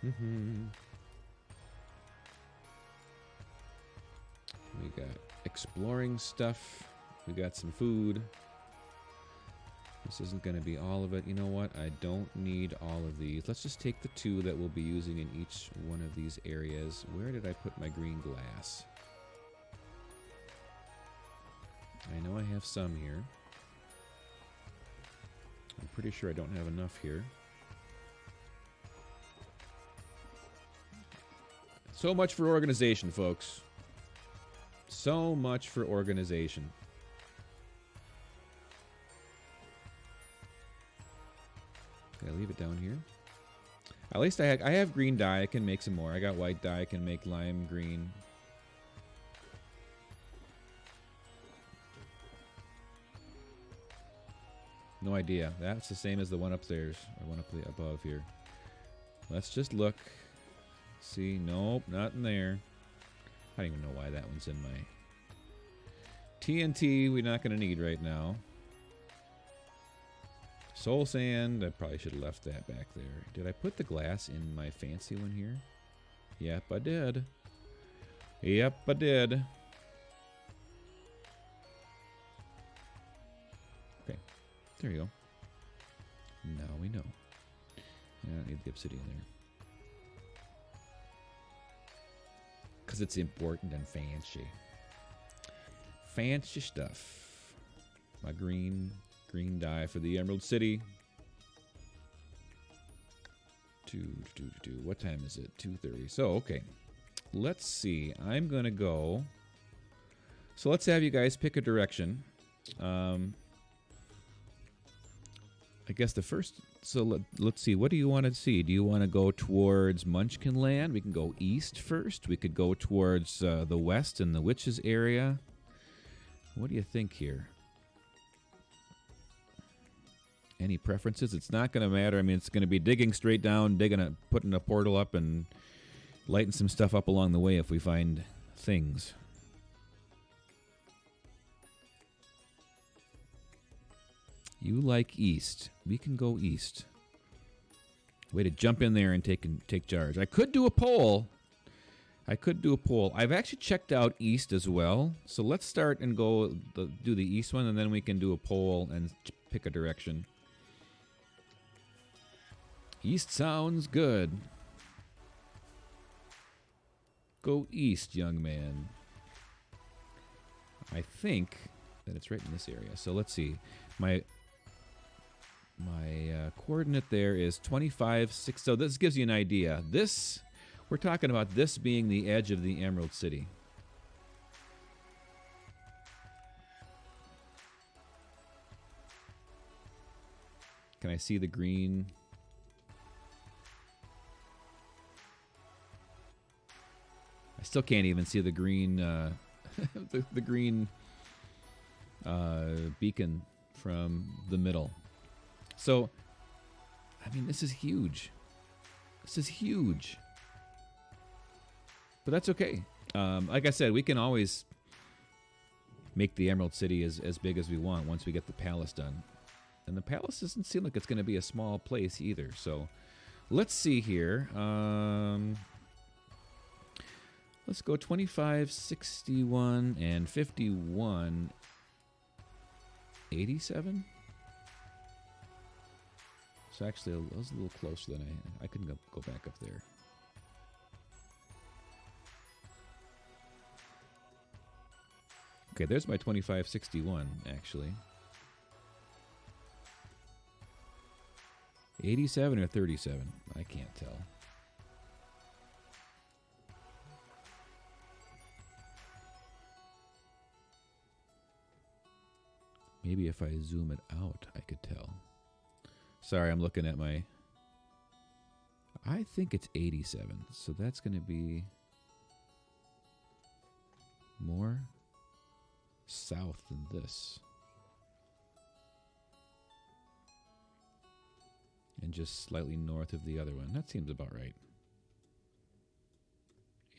We got exploring stuff. We got some food. This isn't going to be all of it. You know what? I don't need all of these. Let's just take the 2 that we'll be using in each one of these areas. Where did I put my green glass? I know I have some here. I'm pretty sure I don't have enough here. So much for organization, folks. So much for organization. Okay, leave it down here. At least I have green dye. I can make some more. I got white dye. I can make lime green. No idea. That's the same as the one upstairs, or one up above here. Let's just look. See, nope, not in there. I don't even know why that one's in my TNT. We're not going to need right now. Soul sand. I probably should have left that back there. Did I put the glass in my fancy one here? Yep, I did. Yep, I did. Okay, there you go. Now we know. I don't need the obsidian there. Because it's important and fancy. Fancy stuff. My green dye for the Emerald City. What time is it? 2:30. So, okay. Let's see. I'm going to go. So let's have you guys pick a direction. I guess the first... So let's see. What do you want to see? Do you want to go towards Munchkin Land? We can go east first. We could go towards the west in the Witches area. What do you think here? Any preferences? It's not going to matter. I mean, it's going to be digging straight down, putting a portal up, and lighting some stuff up along the way if we find things. You like east. We can go east. Way to jump in there and take charge. I could do a poll. I've actually checked out east as well. So let's start and do the east one, and then we can do a poll and pick a direction. East sounds good. Go east, young man. I think that it's right in this area. So let's see. My coordinate there is 25.6. So this gives you an idea. We're talking about this being the edge of the Emerald City. Can I see the green? I still can't even see the green, the green beacon from the middle. So, I mean, this is huge. This is huge. But that's okay. Like I said, we can always make the Emerald City as big as we want once we get the palace done. And the palace doesn't seem like it's going to be a small place either. So, let's see here. Let's go 25, 61, and 51. 87? So actually, I was a little closer than I couldn't go back up there. Okay, there's my 2561, actually. 87 or 37? I can't tell. Maybe if I zoom it out, I could tell. Sorry, I'm looking at my... I think it's 87, so that's going to be more south than this. And just slightly north of the other one. That seems about right.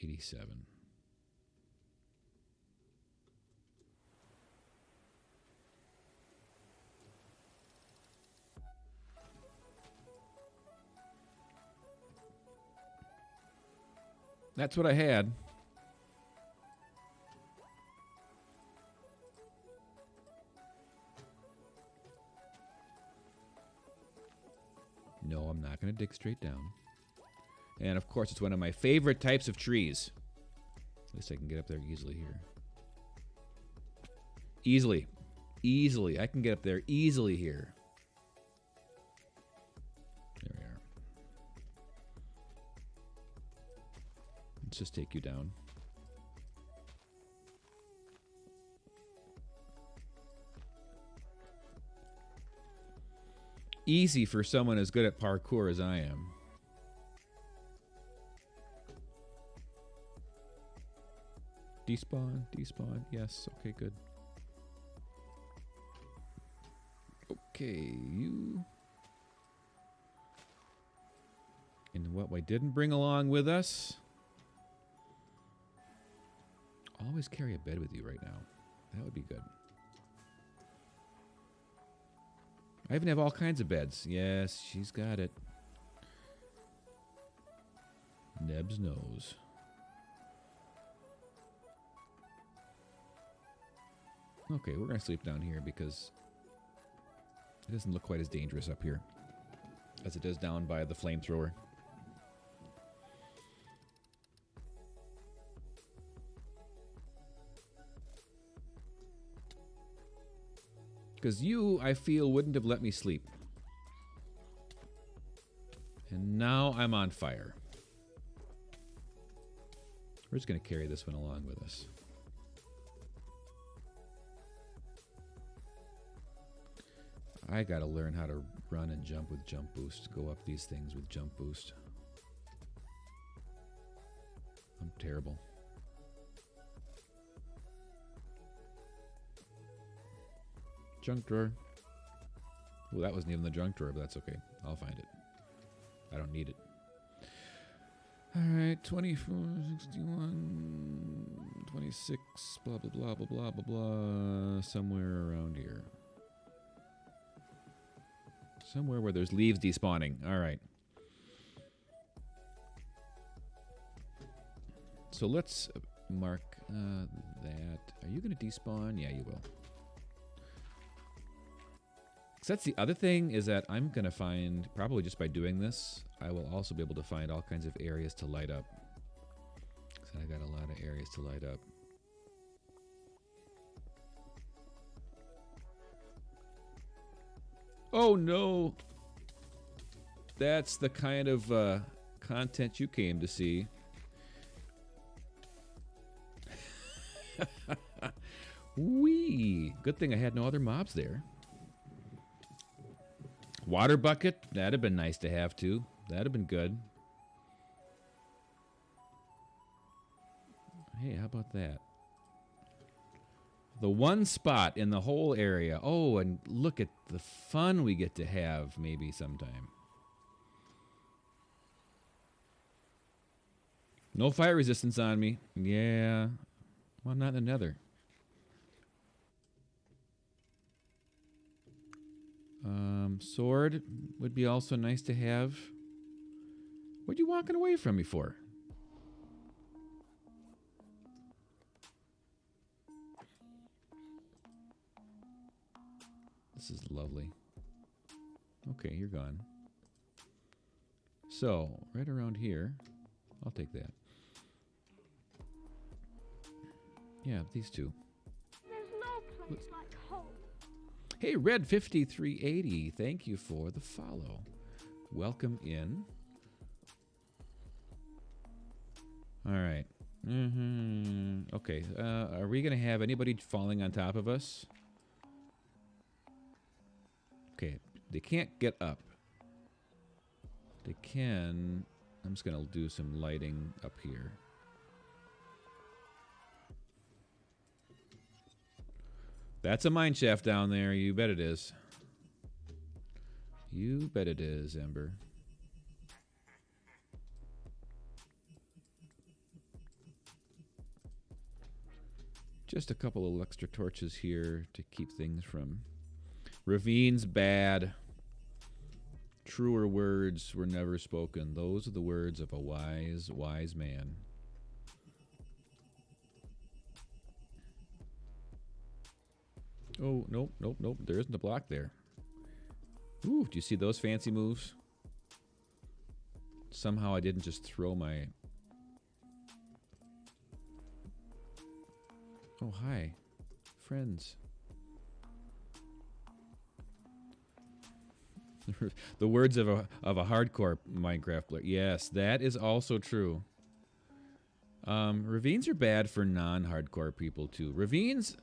87. That's what I had. No, I'm not going to dig straight down. And of course, it's one of my favorite types of trees. At least I can get up there easily here. Easily. Easily. I can get up there easily here. There we are. Let's just take you down. Easy for someone as good at parkour as I am. Despawn, despawn. Yes, okay, good. Okay, you. And what we didn't bring along with us. Always carry a bed with you right now. That would be good. I even have all kinds of beds. Yes, she's got it. Neb's knows. Okay, we're going to sleep down here because it doesn't look quite as dangerous up here as it does down by the flamethrower. Because you, I feel, wouldn't have let me sleep. And now I'm on fire. We're just going to carry this one along with us. I got to learn how to run and jump with jump boost. Go up these things with jump boost. I'm terrible. Junk drawer. Well, that wasn't even the junk drawer, but that's okay. I'll find it. I don't need it. Alright, 24, 61, 26, blah, blah, blah, blah, blah, blah, blah. Somewhere around here. Somewhere where there's leaves despawning. Alright. So let's mark that. Are you going to despawn? Yeah, you will. So that's the other thing, is that I'm going to find, probably just by doing this, I will also be able to find all kinds of areas to light up. So I got a lot of areas to light up. Oh no! That's the kind of content you came to see. Wee! Good thing I had no other mobs there. Water bucket, that'd have been nice to have too. That'd have been good. Hey, how about that? The one spot in the whole area. Oh, and look at the fun we get to have maybe sometime. No fire resistance on me. Yeah. Well, not in the nether. Sword would be also nice to have. What are you walking away from me for? This is lovely. Okay, you're gone. So, right around here, I'll take that. Yeah, these two. There's no place like home. Hey, Red5380, thank you for the follow. Welcome in. All right. Okay, are we going to have anybody falling on top of us? Okay, they can't get up. They can... I'm just going to do some lighting up here. That's a mine shaft down there. You bet it is. You bet it is, Ember. Just a couple of extra torches here to keep things from... Ravines bad. Truer words were never spoken. Those are the words of a wise, wise man. Oh, nope, nope, nope. There isn't a block there. Ooh, do you see those fancy moves? Somehow I didn't just throw my... Oh, hi. Friends. The words of a hardcore Minecraft player. Yes, that is also true. Ravines are bad for non-hardcore people too. Ravines,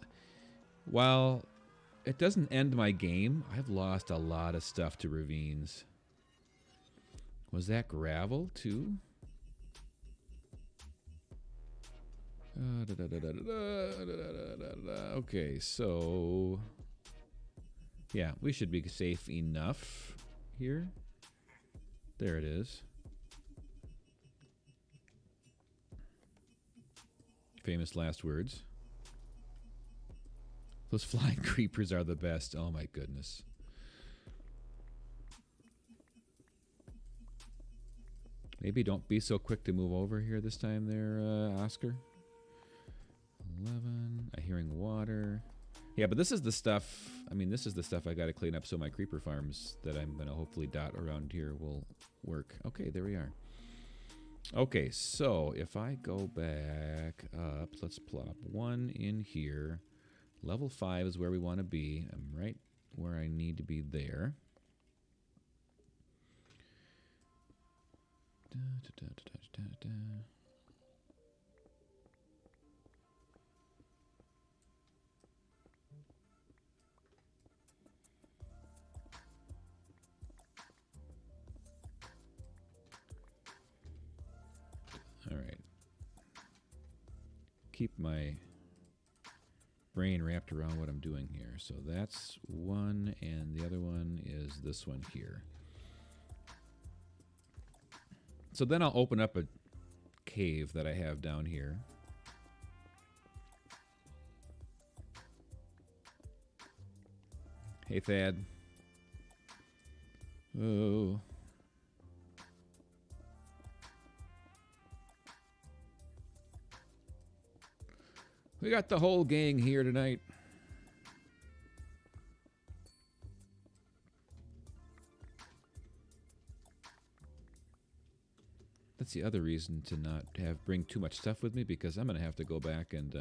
while it doesn't end my game, I've lost a lot of stuff to ravines. Was that gravel too? Okay, so yeah, we should be safe enough here. There it is. Famous last words. Those flying creepers are the best. Oh my goodness. Maybe don't be so quick to move over here this time there, Oscar. 11. I'm hearing water. Yeah, but this is the stuff. I mean, this is the stuff I got to clean up so my creeper farms that I'm going to hopefully dot around here will work. Okay, there we are. Okay, so if I go back up, let's plop one in here. Level 5 is where we want to be. I'm right where I need to be there. All right. Keep my brain wrapped around what I'm doing here. So that's one, and the other one is this one here. So then I'll open up a cave that I have down here. Hey, Thad. Oh. We got the whole gang here tonight. That's the other reason to not bring too much stuff with me, because I'm going to have to go back and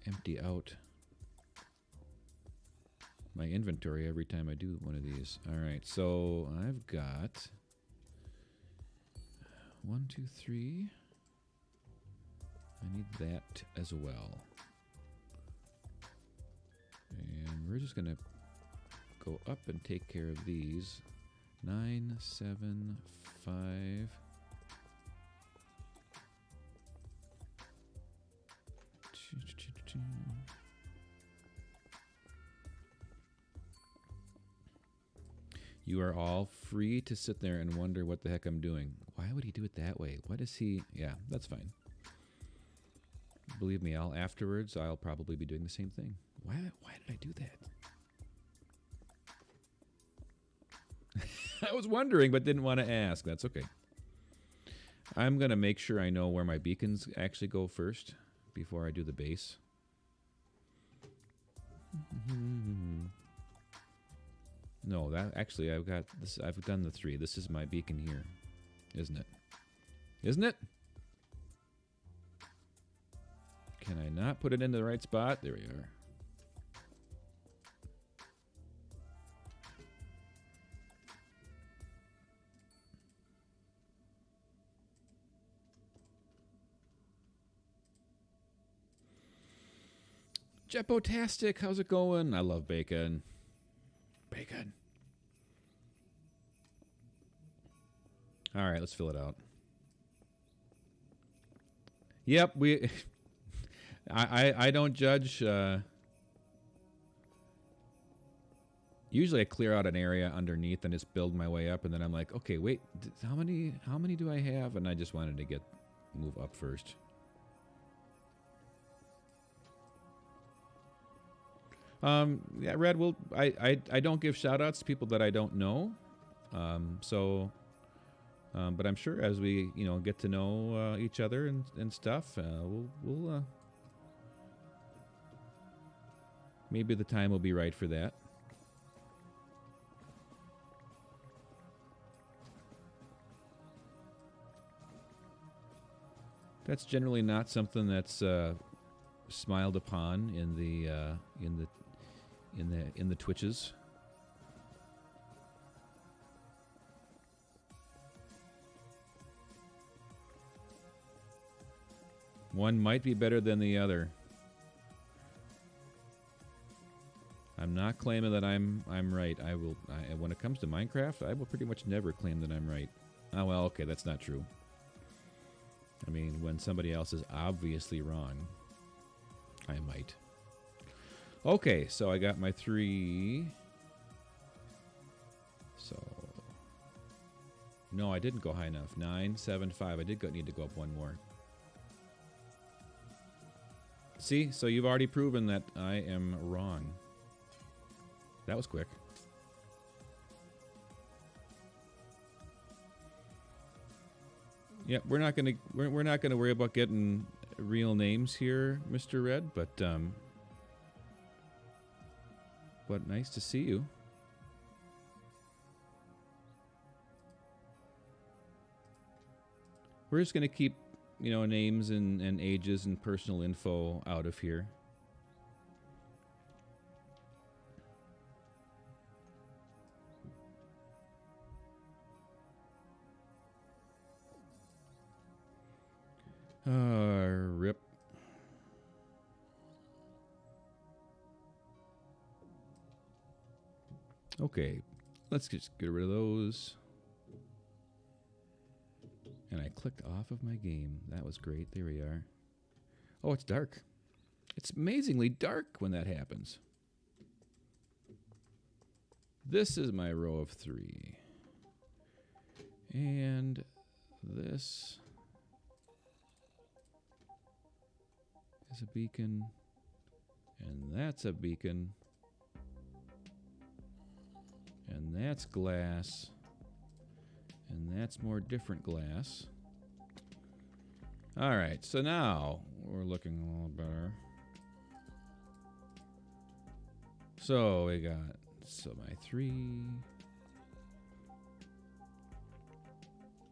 empty out my inventory every time I do one of these. All right, so I've got 1, 2, 3. I need that as well. And we're just going to go up and take care of these. 9, 7, 5. You are all free to sit there and wonder what the heck I'm doing. Why would he do it that way? What is he? Yeah, that's fine. Believe me, afterwards, I'll probably be doing the same thing. Why did I do that? I was wondering, but didn't want to ask. That's okay. I'm going to make sure I know where my beacons actually go first before I do the base. No, that actually, I've got this. I've done the 3. This is my beacon here, isn't it? Isn't it? Can I not put it into the right spot? There we are. Jepotastic, how's it going? I love bacon. Bacon. All right, let's fill it out. Yep, we... I don't judge. Usually I clear out an area underneath and just build my way up, and then I'm like, okay, wait, how many do I have? And I just wanted to move up first. Yeah, Red. Well, I don't give shout outs to people that I don't know. But I'm sure as we get to know each other and stuff, we'll maybe the time will be right for that. That's generally not something that's smiled upon in the Twitches. One might be better than the other. I'm not claiming that I'm right. When it comes to Minecraft, I will pretty much never claim that I'm right. Oh well, okay, that's not true. I mean, when somebody else is obviously wrong, I might. Okay, so I got my 3. So, no, I didn't go high enough. 9, 7, 5. I did need to go up one more. See, so you've already proven that I am wrong. That was quick. Yeah, we're not gonna worry about getting real names here, Mr. Red, but nice to see you. We're just gonna keep, names and ages and personal info out of here. Rip. Okay, let's just get rid of those. And I clicked off of my game. That was great. There we are. Oh, it's dark. It's amazingly dark when that happens. This is my row of 3. And this is a beacon. And that's a beacon. And that's glass. And that's more different glass. All right, so now we're looking a little better. So we got, my 3.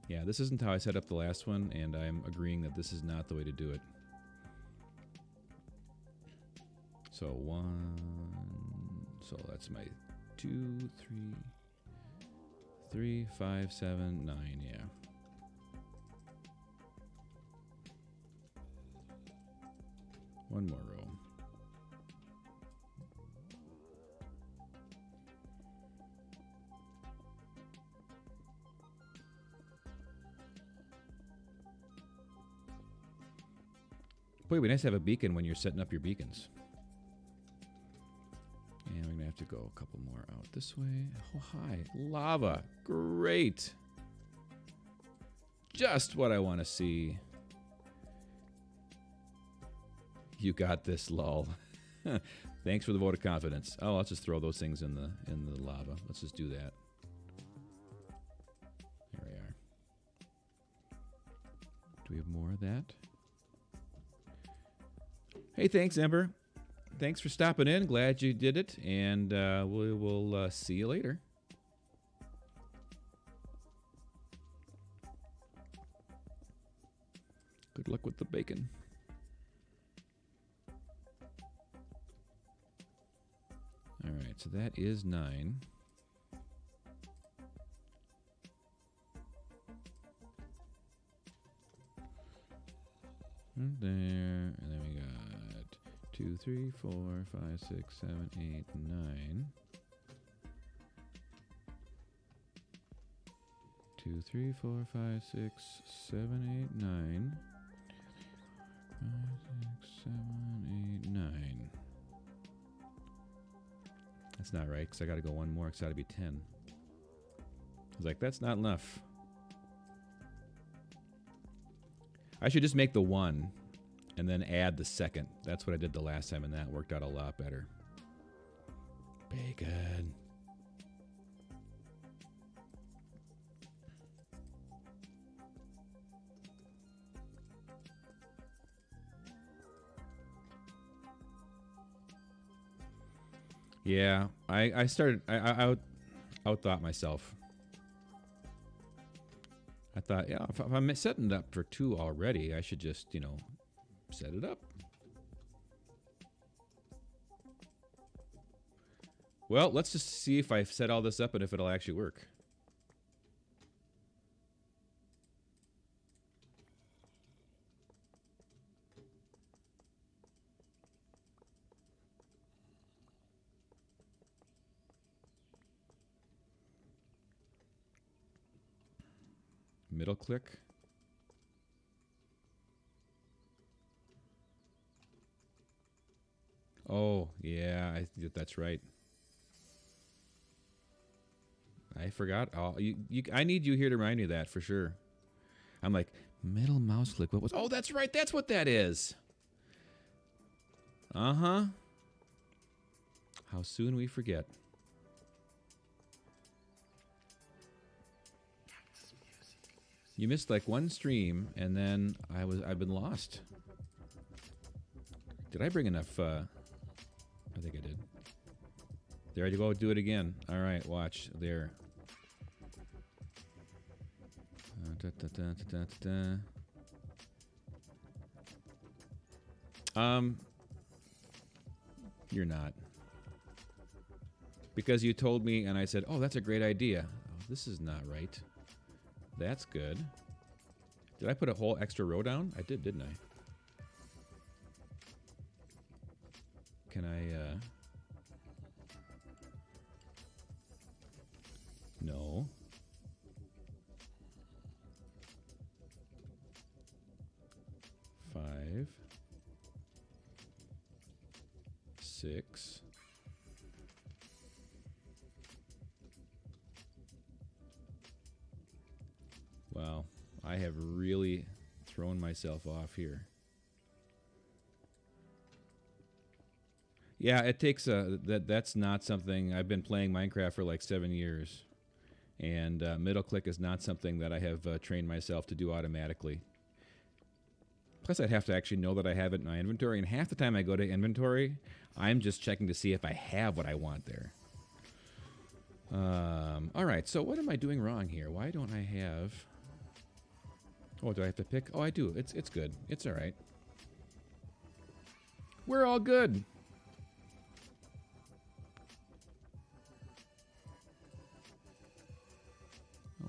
Yeah, this isn't how I set up the last one, and I'm agreeing that this is not the way to do it. So 1, so that's my 2, 3, 3, 5, 7, 9, yeah. One more row. Boy, it'd be nice to have a beacon when you're setting up your beacons. And we're going to have to go a couple more out this way. Oh, hi. Lava. Great. Just what I want to see. You got this, lol. Thanks for the vote of confidence. Oh, let's just throw those things in the lava. Let's just do that. There we are. Do we have more of that? Hey, thanks, Ember. Thanks for stopping in. Glad you did it, and we will see you later. Good luck with the bacon. All right, so that is 9. And there, and then we got 2, 3, 4, 5, 6, 7, 8, 9. 2, 3, 4, 5, 6, 7, 8, 9. 5, 6, 7, 8, 9. That's not right, because I got to go one more, because it got to be 10. I was like, that's not enough. I should just make the 1 and then add the second. That's what I did the last time, and that worked out a lot better. Bacon. Yeah, I outthought myself. I thought, yeah, if I'm setting it up for 2 already, I should just, set it up. Well, let's just see if I've set all this up and if it'll actually work. Middle click. Oh, yeah, that's right. I forgot. Oh, I need you here to remind me of that for sure. I'm like, middle mouse click. What was? Oh, that's right. That's what that is. Uh-huh. How soon we forget. You missed like one stream, and then I've been lost. Did I bring enough? I think I did. There I go. Do it again. All right, watch there. You're not. Because you told me, and I said, "Oh, that's a great idea." Oh, this is not right. That's good. Did I put a whole extra row down? I did, didn't I? Can I, No. Five. 6. Wow, I have really thrown myself off here. Yeah, it takes that's not something. I've been playing Minecraft for like 7 years, and middle click is not something that I have trained myself to do automatically. Plus, I'd have to actually know that I have it in my inventory, and half the time I go to inventory, I'm just checking to see if I have what I want there. All right, so what am I doing wrong here? Why don't I have... Oh, do I have to pick? Oh, I do. It's good. It's all right. We're all good.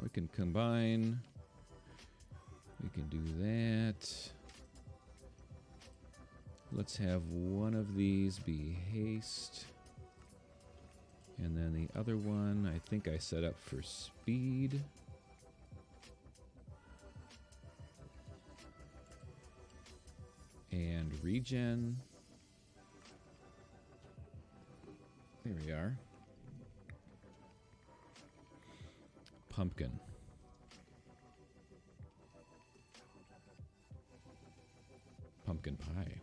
We can combine. We can do that. Let's have one of these be haste. And then the other one, I think I set up for speed. And regen. There we are. Pumpkin. Pumpkin pie.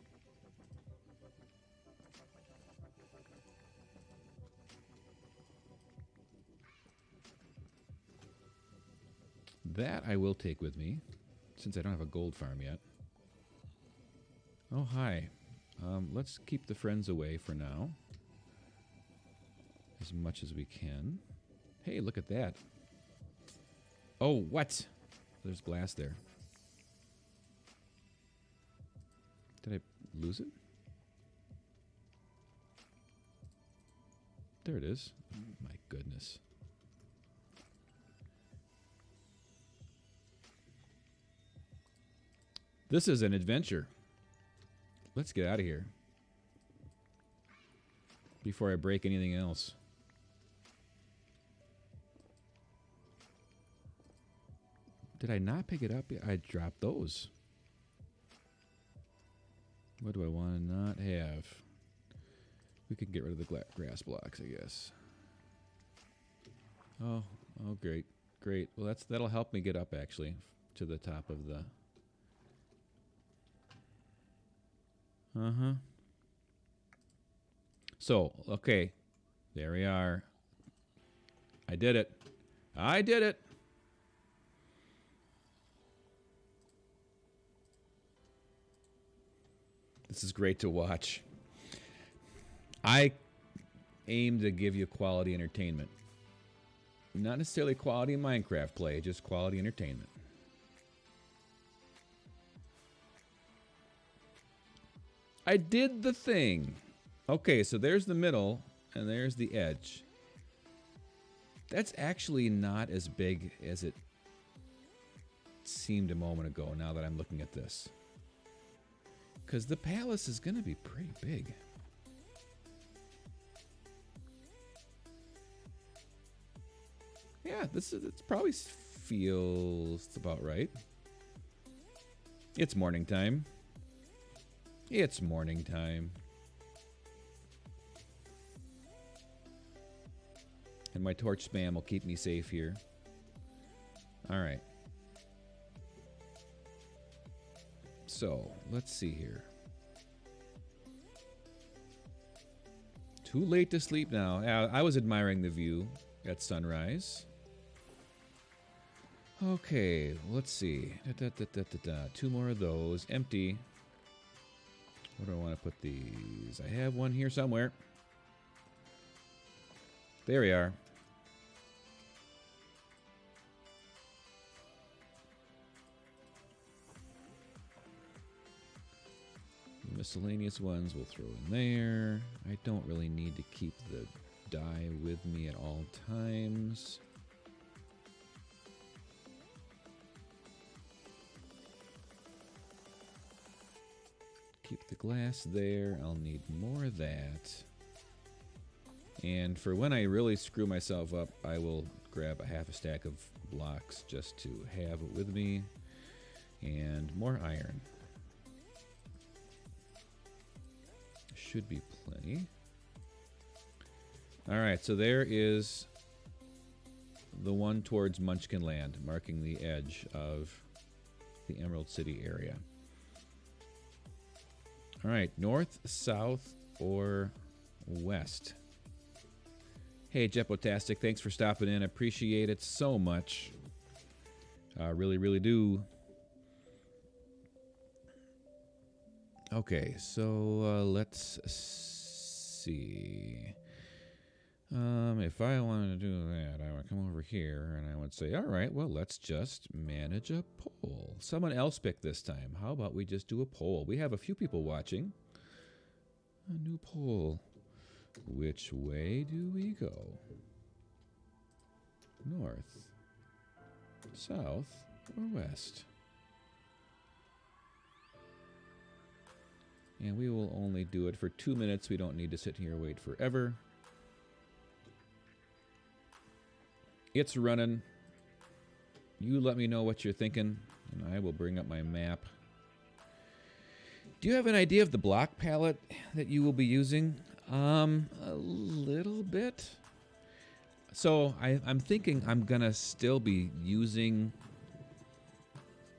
That I will take with me, since I don't have a gold farm yet. Oh, hi. Let's keep the friends away for now. As much as we can. Hey, look at that. Oh, what? There's glass there. Did I lose it? There it is. Oh, my goodness. This is an adventure. Let's get out of here before I break anything else. Did I not pick it up yet? I dropped those. What do I want to not have? We could get rid of the grass blocks, I guess. Oh, great, great. Well, that'll help me get up actually to the top of the. So, okay, there we are. I did it. I did it. This is great to watch. I aim to give you quality entertainment. Not necessarily quality Minecraft play, just quality entertainment. I did the thing. Okay, so there's the middle, and there's the edge. That's actually not as big as it seemed a moment ago, now that I'm looking at this. Because the palace is going to be pretty big. Yeah, it probably feels about right. It's morning time. It's morning time. And my torch spam will keep me safe here. All right. So, let's see here. Too late to sleep now. I was admiring the view at sunrise. Okay, let's see. Two more of those. Empty. Where do I want to put these? I have one here somewhere. There we are. Miscellaneous ones we'll throw in there. I don't really need to keep the dye with me at all times. Keep the glass there. I'll need more of that. And for when I really screw myself up, I will grab a half a stack of blocks just to have it with me. And more iron. Should be plenty. All right, so there is the one towards Munchkin Land, marking the edge of the Emerald City area. All right, north, south, or west? Hey, Jepotastic, thanks for stopping in. I appreciate it so much. Really, really do. Okay, so let's see. If I wanted to do that, I would come over here and I would say, all right, well, let's just manage a poll. Someone else picked this time. How about we just do a poll? We have a few people watching. A new poll. Which way do we go? North, south, or west? And we will only do it for 2 minutes. We don't need to sit here and wait forever. It's running. You let me know what you're thinking, and I will bring up my map. Do you have an idea of the block palette that you will be using? A little bit. So I'm thinking I'm gonna still be using.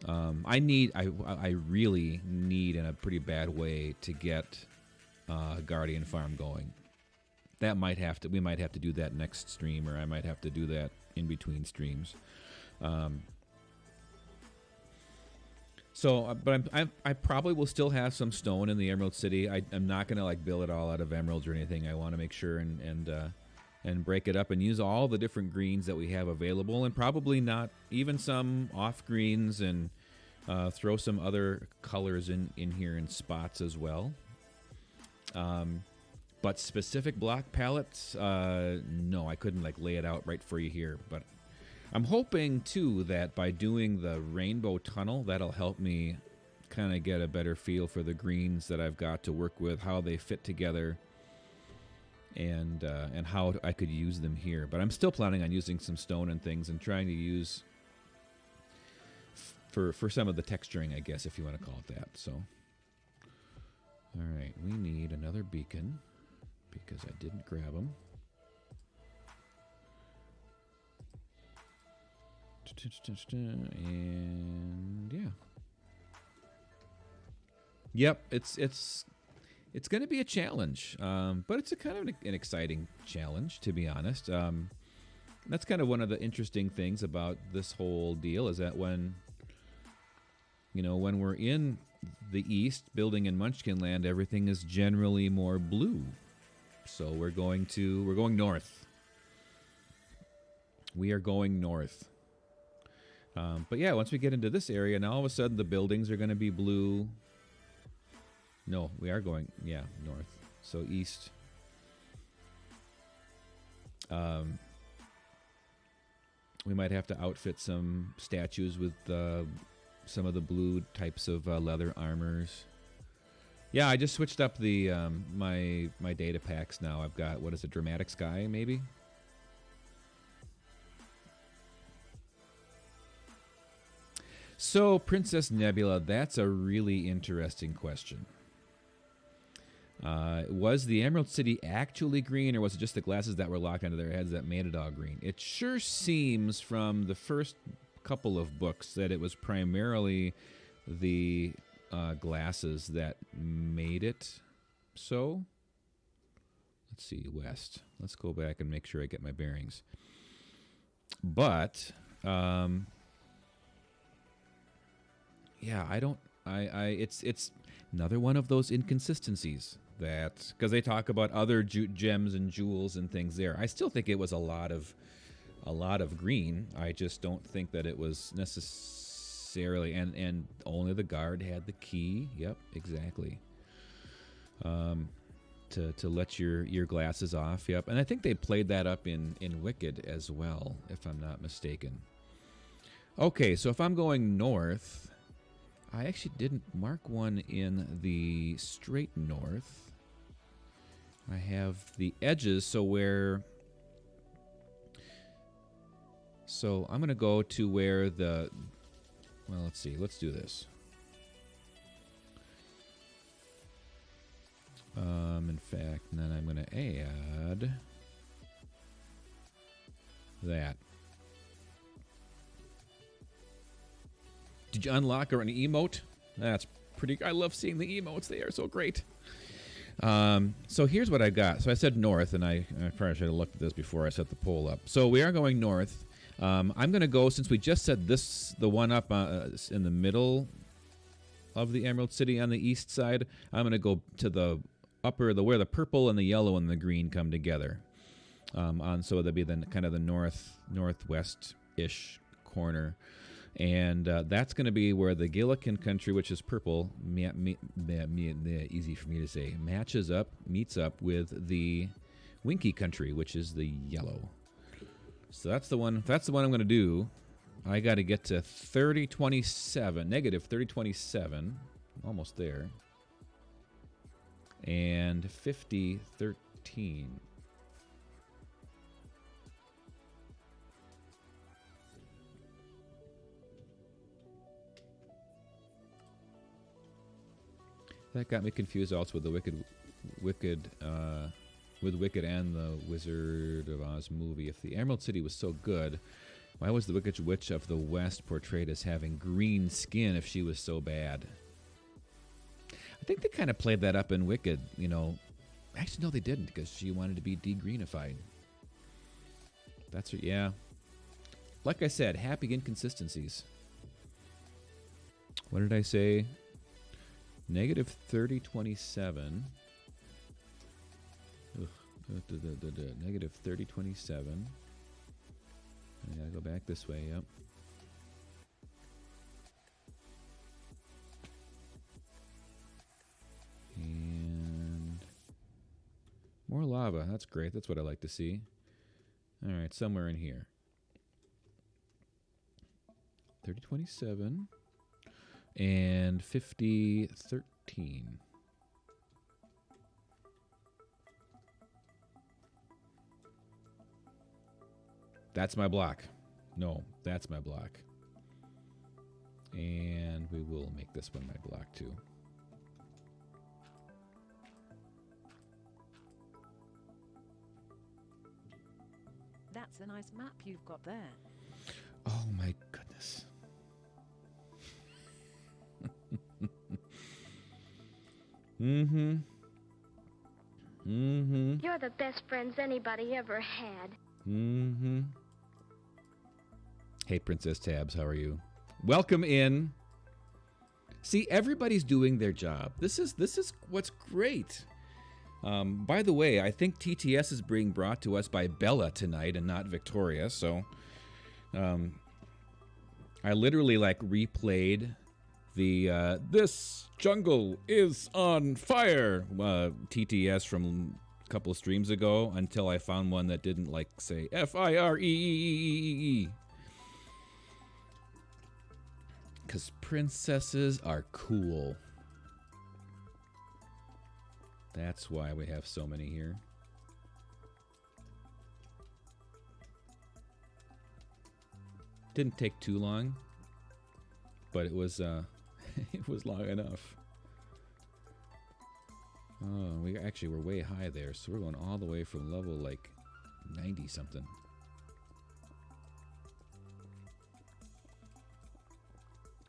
I really need in a pretty bad way to get Guardian Farm going. We might have to do that next stream, or I might have to do that in between streams. But I probably will still have some stone in the Emerald City. I'm not gonna like build it all out of emeralds or anything. I want to make sure and break it up and use all the different greens that we have available, and probably not even some off greens, and throw some other colors in here in spots as well. But specific block palettes, no, I couldn't like lay it out right for you here. But I'm hoping too that by doing the rainbow tunnel, that'll help me kind of get a better feel for the greens that I've got to work with, how they fit together, and how I could use them here. But I'm still planning on using some stone and things, and trying to use for some of the texturing, I guess, if you want to call it that. So, all right, we need another beacon because I didn't grab them. And yeah, yep, it's going to be a challenge, but it's a kind of an exciting challenge, to be honest. That's kind of one of the interesting things about this whole deal, is that when we're in the east, building in Munchkin Land, everything is generally more blue. So we're going north. We are going north. But yeah, once we get into this area, now all of a sudden the buildings are going to be blue. No, we are going, yeah, north. So east. We might have to outfit some statues with some of the blue types of leather armors. Yeah, I just switched up the my data packs now. I've got, what is it, Dramatic Sky, maybe? So, Princess Nebula, that's a really interesting question. Was the Emerald City actually green, or was it just the glasses that were locked onto their heads that made it all green? It sure seems from the first couple of books that it was primarily the glasses that made it so. Let's see, west. Let's go back and make sure I get my bearings. But, yeah, it's another one of those inconsistencies that, because they talk about other gems and jewels and things there. I still think it was a lot of green. I just don't think that it was necessarily, and only the guard had the key. Yep, exactly. To let your glasses off. Yep. And I think they played that up in Wicked as well, if I'm not mistaken. Okay, so if I'm going north, I actually didn't mark one in the straight north. I have the edges, so I'm going to go to where well, let's see. Let's do this. In fact, and then I'm going to add that. Did you unlock an emote? That's pretty. I love seeing the emotes. They are so great. So here's what I got. So I said north, and I probably should have looked at this before I set the poll up. So we are going north. I'm going to go, since we just said this, the one up in the middle of the Emerald City on the east side. I'm going to go to the upper, where the purple and the yellow and the green come together. So that'd be the kind of the northwest-ish corner. And that's going to be where the Gillikin country, which is purple, easy for me to say, meets up with the Winky country, which is the yellow. So that's the one I'm going to do. I got to get to negative 3027, almost there, and 5013. That got me confused also with the Wicked and the Wizard of Oz movie. If the Emerald City was so good, why was the Wicked Witch of the West portrayed as having green skin if she was so bad? I think they kind of played that up in Wicked, Actually, no, they didn't, because she wanted to be de-greenified. That's her, yeah. Like I said, happy inconsistencies. What did I say? Negative 3027. Negative 3027. I gotta go back this way, yep. And more lava. That's great. That's what I like to see. All right, somewhere in here. 3027 and 5013. That's my block. No, that's my block. And we will make this one my block too. That's a nice map you've got there. Oh my goodness. You're the best friends anybody ever had. Hey, Princess Tabs, how are you? Welcome in. See, everybody's doing their job. This is what's great. By the way, I think TTS is being brought to us by Bella tonight and not Victoria. So, I literally replayed the "This jungle is on fire" TTS from a couple of streams ago until I found one that didn't say FIREEEE. Because princesses are cool. That's why we have so many here. Didn't take too long, but it was it was long enough. Oh, we're way high there, so we're going all the way from level like 90 something.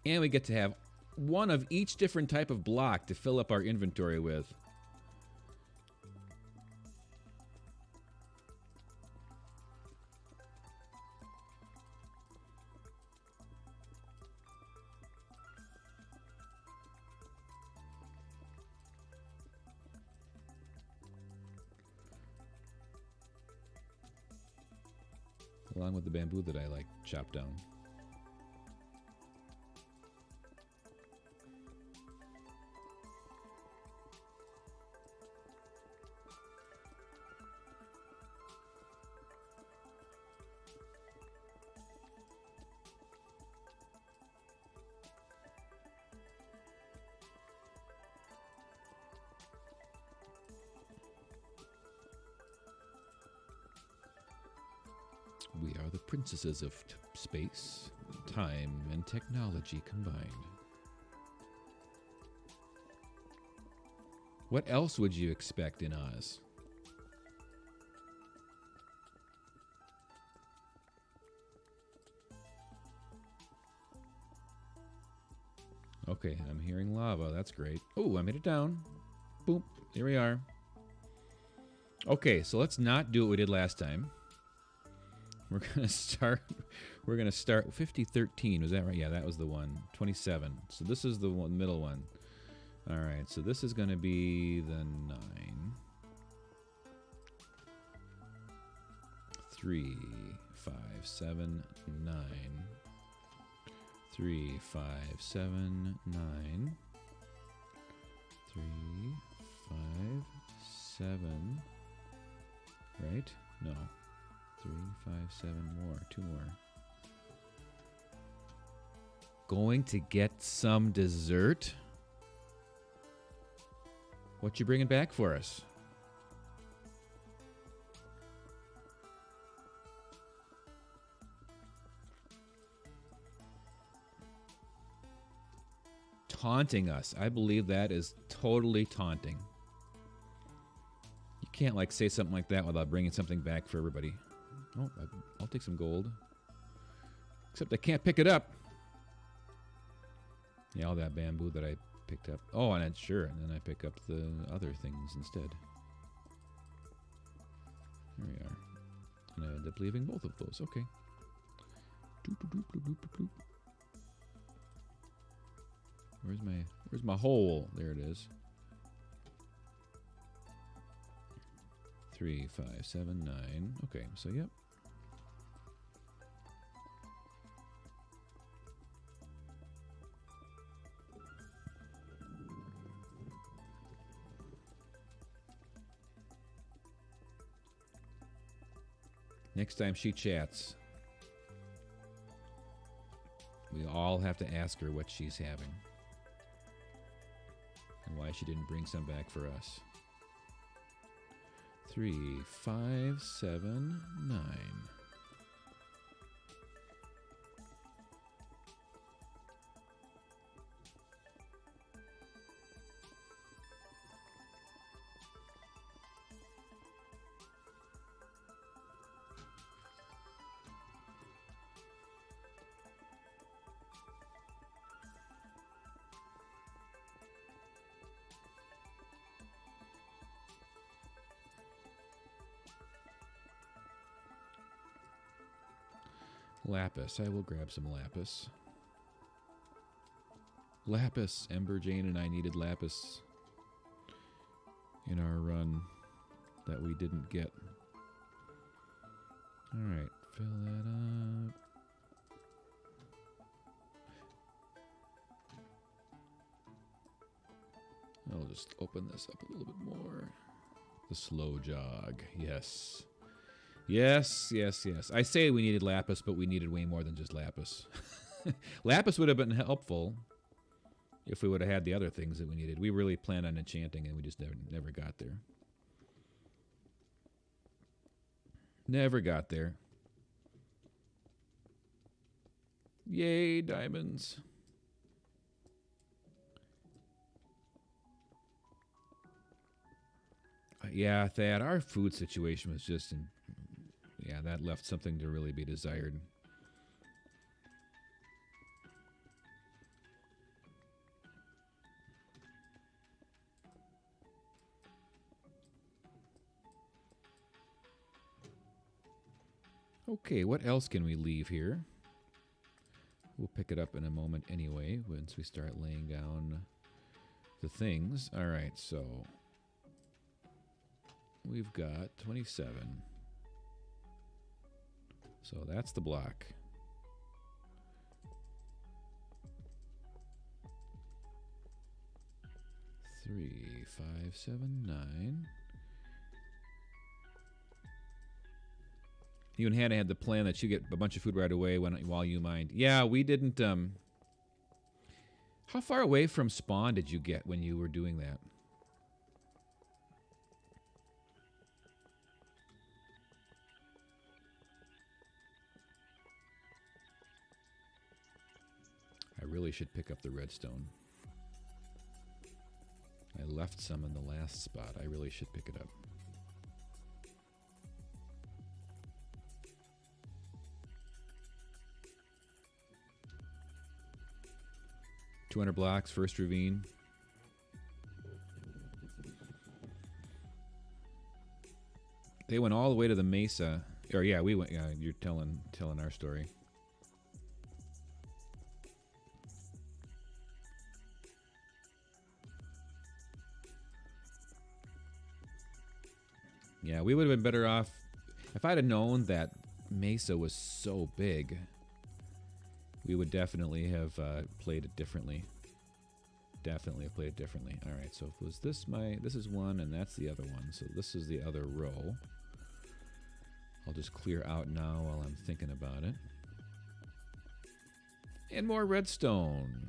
And we get to have one of each different type of block to fill up our inventory with. Along with the bamboo that I like chopped down. We are the princesses of space, time, and technology combined. What else would you expect in Oz? Okay, I'm hearing lava. That's great. Oh, I made it down. Boop. Here we are. Okay, so let's not do what we did last time. We're gonna start 5013. Was that right? Yeah, that was the one. 27. So this is the one, middle one. All right. So this is gonna be the 9. 3, 5, 7, 9. 3, 5, 7, 9. 3, 5, 7. Right? No. 3, 5, 7 more. 2 more. Going to get some dessert? What you bringing back for us? Taunting us. I believe that is totally taunting. You can't like say something like that without bringing something back for everybody. Oh, I'll take some gold. Except I can't pick it up. Yeah, all that bamboo that I picked up. Oh, and sure, and then I pick up the other things instead. Here we are. And I end up leaving both of those. Okay. Where's my hole? There it is. 3, 5, 7, 9. Okay, so yep. Next time she chats, we all have to ask her what she's having and why she didn't bring some back for us. 3, 5, 7, 9. Lapis. I will grab some lapis. Lapis. Ember, Jane, and I needed lapis in our run that we didn't get. Alright, fill that up. I'll just open this up a little bit more. The slow jog. Yes. Yes, yes, yes. I say we needed lapis, but we needed way more than just lapis. Lapis would have been helpful if we would have had the other things that we needed. We really planned on enchanting, and we just never got there. Never got there. Yay, diamonds. Yeah, Thad, our food situation was just, yeah, that left something to really be desired. Okay, what else can we leave here? We'll pick it up in a moment anyway, once we start laying down the things. All right, so we've got 27. So that's the block. Three, 5, 7, 9. You and Hannah had the plan that you get a bunch of food right away while you mined. Yeah, we didn't. How far away from spawn did you get when you were doing that? I really should pick up the redstone. I left some in the last spot. I really should pick it up. $200 blocks, first ravine. They went all the way to the mesa. Or yeah, we went. Yeah, you're telling our story. Yeah, we would have been better off if I'd have known that mesa was so big. We would definitely have played it differently. Definitely have played it differently. All right, so if it was this is one, and that's the other one. So this is the other row. I'll just clear out now while I'm thinking about it. And more redstone.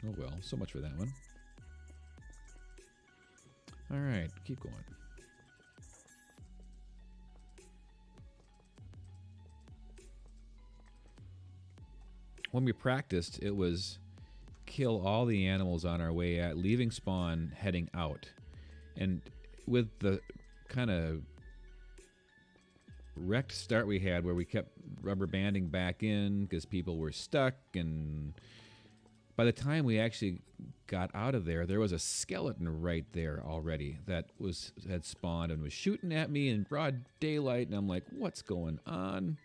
Oh well, so much for that one. All right, keep going. When we practiced, it was kill all the animals on our way at, leaving spawn, heading out. And with the kind of wrecked start we had where we kept rubber banding back in because people were stuck, and by the time we actually got out of there, there was a skeleton right there already that had spawned and was shooting at me in broad daylight, and I'm like, what's going on?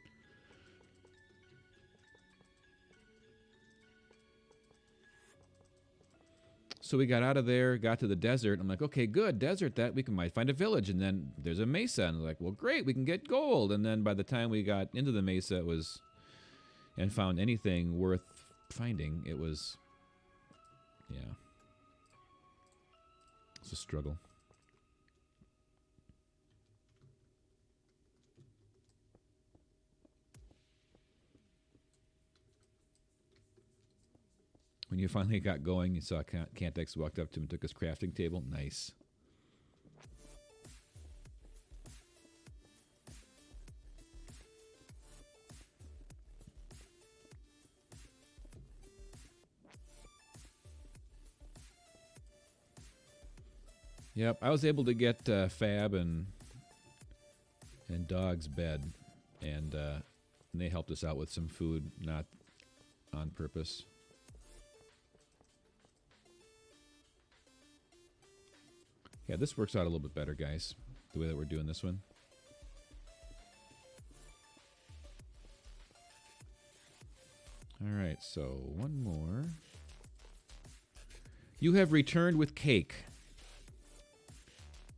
So we got out of there, got to the desert. I'm like, okay, good, desert, that we might find a village. And then there's a mesa. And I'm like, well, great, we can get gold. And then by the time we got into the mesa, and found anything worth finding, it was, yeah, it's a struggle. When you finally got going, you saw Cantex walked up to him and took his crafting table. Nice. Yep, I was able to get Fab and Dog's bed, and they helped us out with some food, not on purpose. Yeah, this works out a little bit better, guys, the way that we're doing this one. All right, so one more. You have returned with cake.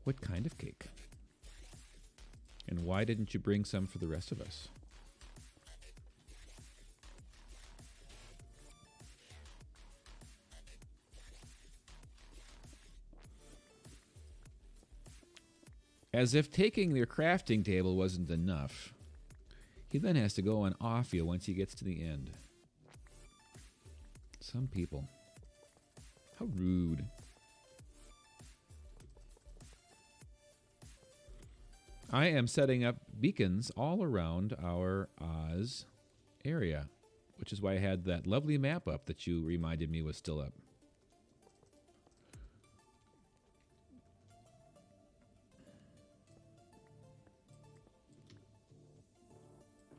What kind of cake? And why didn't you bring some for the rest of us? As if taking their crafting table wasn't enough, he then has to go and off you once he gets to the end. Some people. How rude. I am setting up beacons all around our Oz area, which is why I had that lovely map up that you reminded me was still up.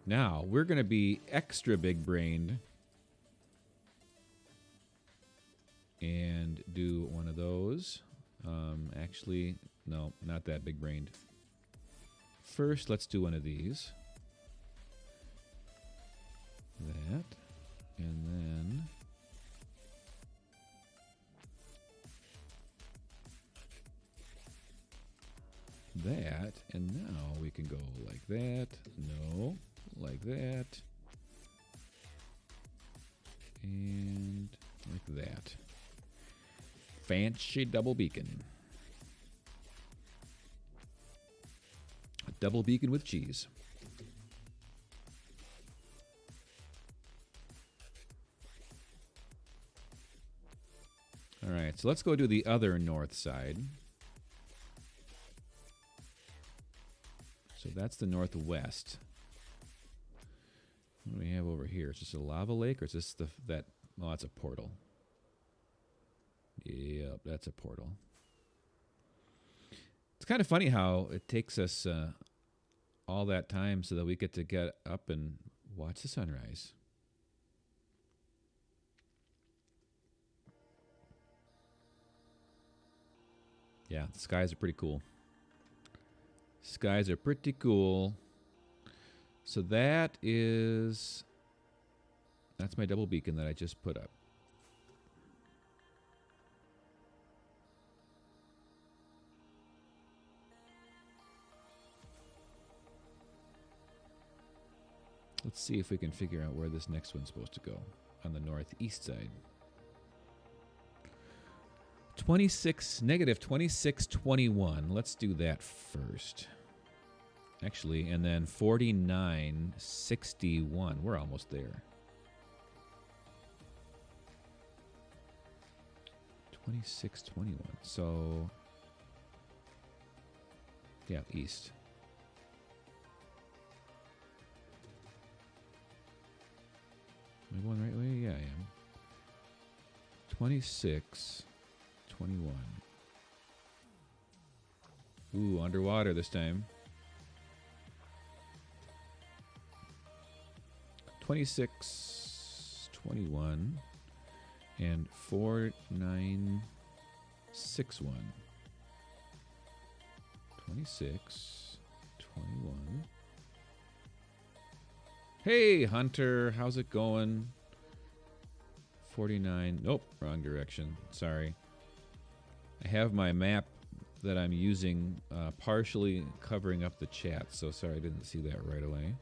Now, we're going to be extra big-brained and do one of those. Actually, no, not that big-brained. First, let's do one of these. That. And then... that. And now we can go like that. No. Like that. And like that. Fancy double beacon. A double beacon with cheese. All right, so let's go do the other north side. So that's the northwest. What do we have over here? Is this a lava lake, or is this that? Oh, that's a portal. Yep, that's a portal. It's kind of funny how it takes us all that time so that we get to get up and watch the sunrise. Yeah, the skies are pretty cool. Skies are pretty cool. So that's my double beacon that I just put up. Let's see if we can figure out where this next one's supposed to go on the northeast side. Negative 2621. Let's do that first. Actually, and then 4961. We're almost there. 2621. So, yeah, east. Am I going the right way? Yeah, I am. 2621. Ooh, underwater this time. 2621 and 4961. 2621. Hey, Hunter, how's it going? 49. Nope, wrong direction. Sorry. I have my map that I'm using partially covering up the chat, so sorry I didn't see that right away.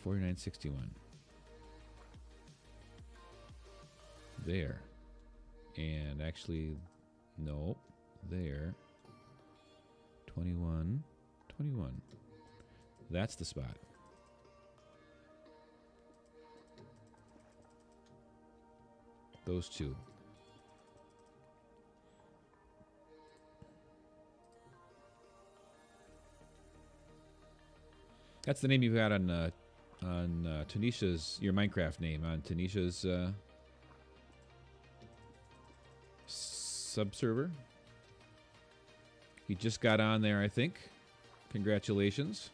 4961. There. And actually, nope. There. 21. 21. That's the spot. Those two. That's the name you got on Tanisha's, your Minecraft name on Tanisha's subserver. He just got on there, I think. Congratulations.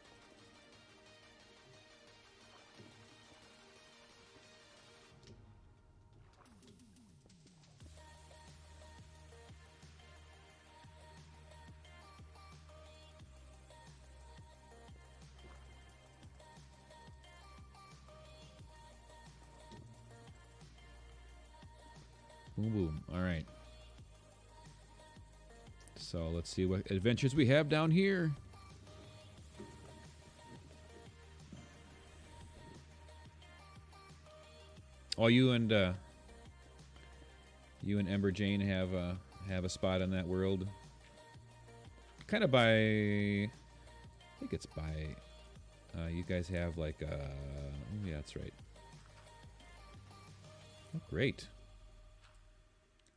Boom, boom. All right. So let's see what adventures we have down here. Oh, you and Ember Jane have a spot in that world. Kind of by, I think it's by. You guys have like oh yeah, that's right. Oh, great.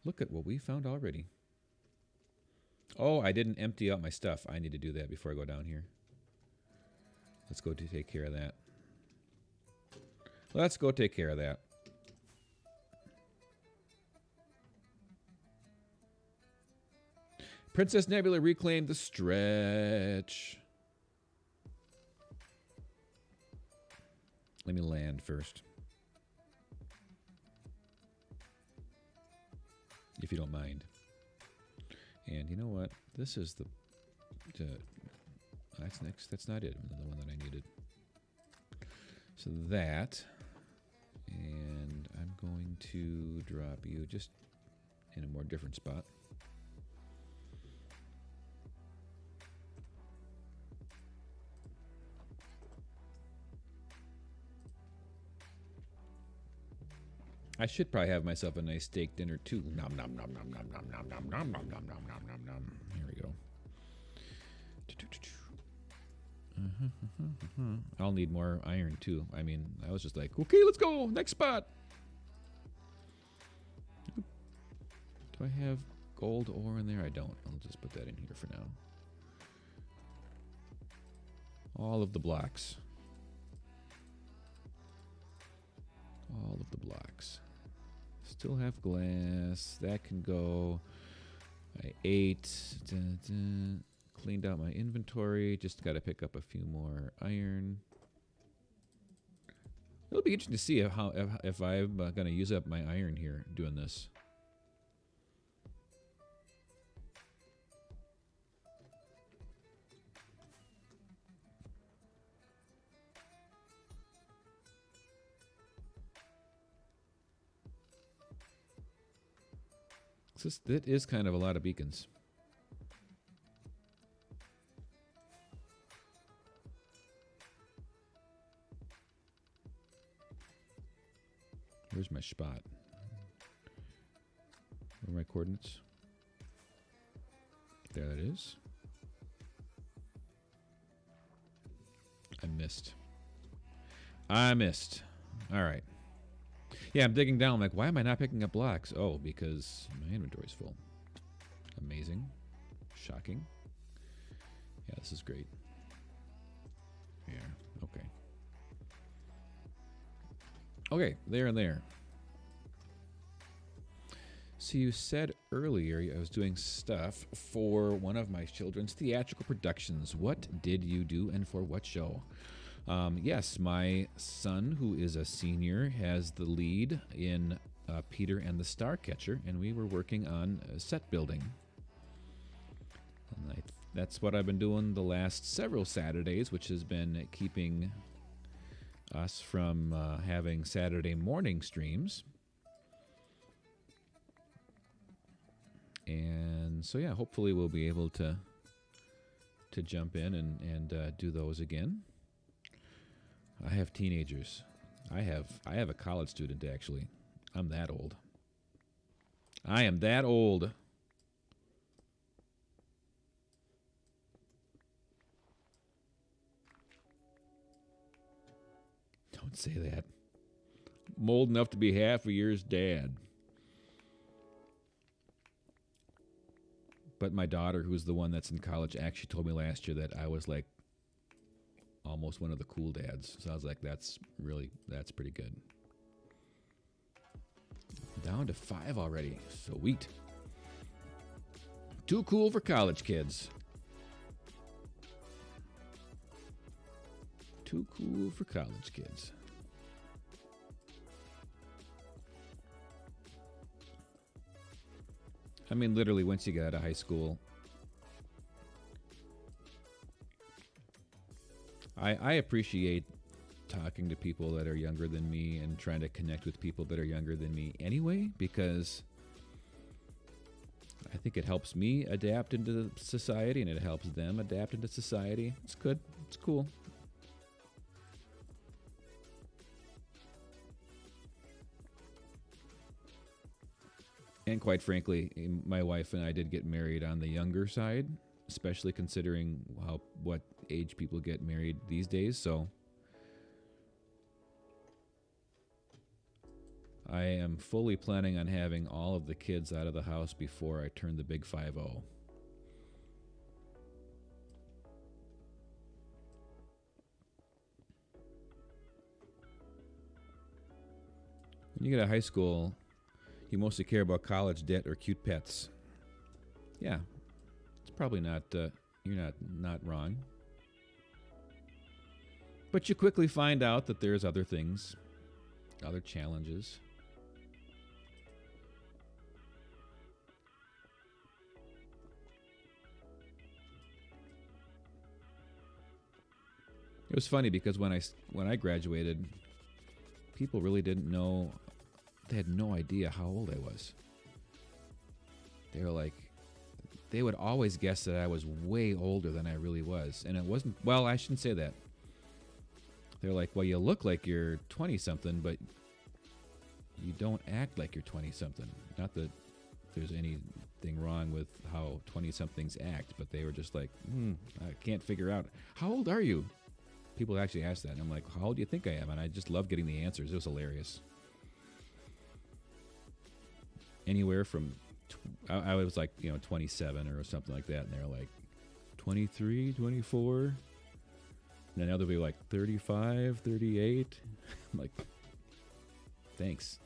Look at what we found already. Oh, I didn't empty out my stuff. I need to do that before I go down here. Let's go to take care of that. Let's go take care of that. Princess Nebula reclaimed the stretch. Let me land first. If you don't mind. And you know what? This is the that's next. That's not it. The one that I needed. So that. And I'm going to drop you just in a more different spot. I should probably have myself a nice steak dinner too. Nom nom nom nom nom nom nom nom nom nom nom nom nom nom nom. Here we go. I'll need more iron too. I mean, I was just like, okay, let's go. Next spot. Do I have gold ore in there? I don't. I'll just put that in here for now. All of the blocks. All of the blocks. Still have glass. That can go. I ate. Cleaned out my inventory. Just got to pick up a few more iron. It'll be interesting to see if I'm going to use up my iron here doing this. That is kind of a lot of beacons. Where's my spot? Where are my coordinates? There that is. I missed. I missed. All right. Yeah, I'm digging down. I'm like, why am I not picking up blocks? Oh, because my inventory's full. Amazing. Shocking. Yeah, this is great. Yeah, okay. Okay, there and there. So you said earlier I was doing stuff for one of my children's theatrical productions. What did you do and for what show? Yes, my son, who is a senior, has the lead in Peter and the Starcatcher, and we were working on set building. And that's what I've been doing the last several Saturdays, which has been keeping us from having Saturday morning streams. And so, yeah, hopefully we'll be able to jump in and do those again. I have teenagers. I have a college student, actually. I'm that old. I am that old. Don't say that. I'm old enough to be half a year's dad. But my daughter, who's the one that's in college, actually told me last year that I was like almost one of the cool dads. So I was like, that's pretty good. Down to 5 already. Sweet. Too cool for college kids. Too cool for college kids. I mean, literally, once you get out of high school, I appreciate talking to people that are younger than me and trying to connect with people that are younger than me anyway, because I think it helps me adapt into society and it helps them adapt into society. It's good. It's cool. And quite frankly, my wife and I did get married on the younger side, especially considering what age people get married these days. So I am fully planning on having all of the kids out of the house before I turn the big 5-0. When you get out of high school, you mostly care about college debt or cute pets. Yeah, it's probably not. You're not wrong. But you quickly find out that there's other things, other challenges. It was funny because when I graduated, people really didn't know. They had no idea how old I was. They were like, they would always guess that I was way older than I really was, and it wasn't. Well, I shouldn't say that. They're like, well, you look like you're 20-something, but you don't act like you're 20-something. Not that there's anything wrong with how 20-somethings act, but they were just like, I can't figure out. How old are you? People actually ask that, and I'm like, how old do you think I am? And I just love getting the answers. It was hilarious. Anywhere from, I was like, 27 or something like that, and they're like, 23, 24. And now they'll be like 35, 38. I'm like, thanks.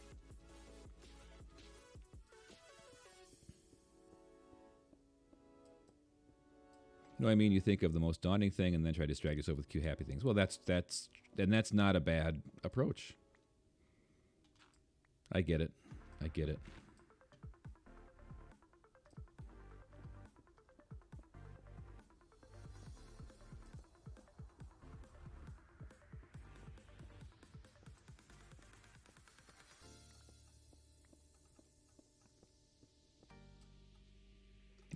No, I mean, you think of the most daunting thing and then try to distract yourself with cute, happy things. Well, that's not a bad approach. I get it.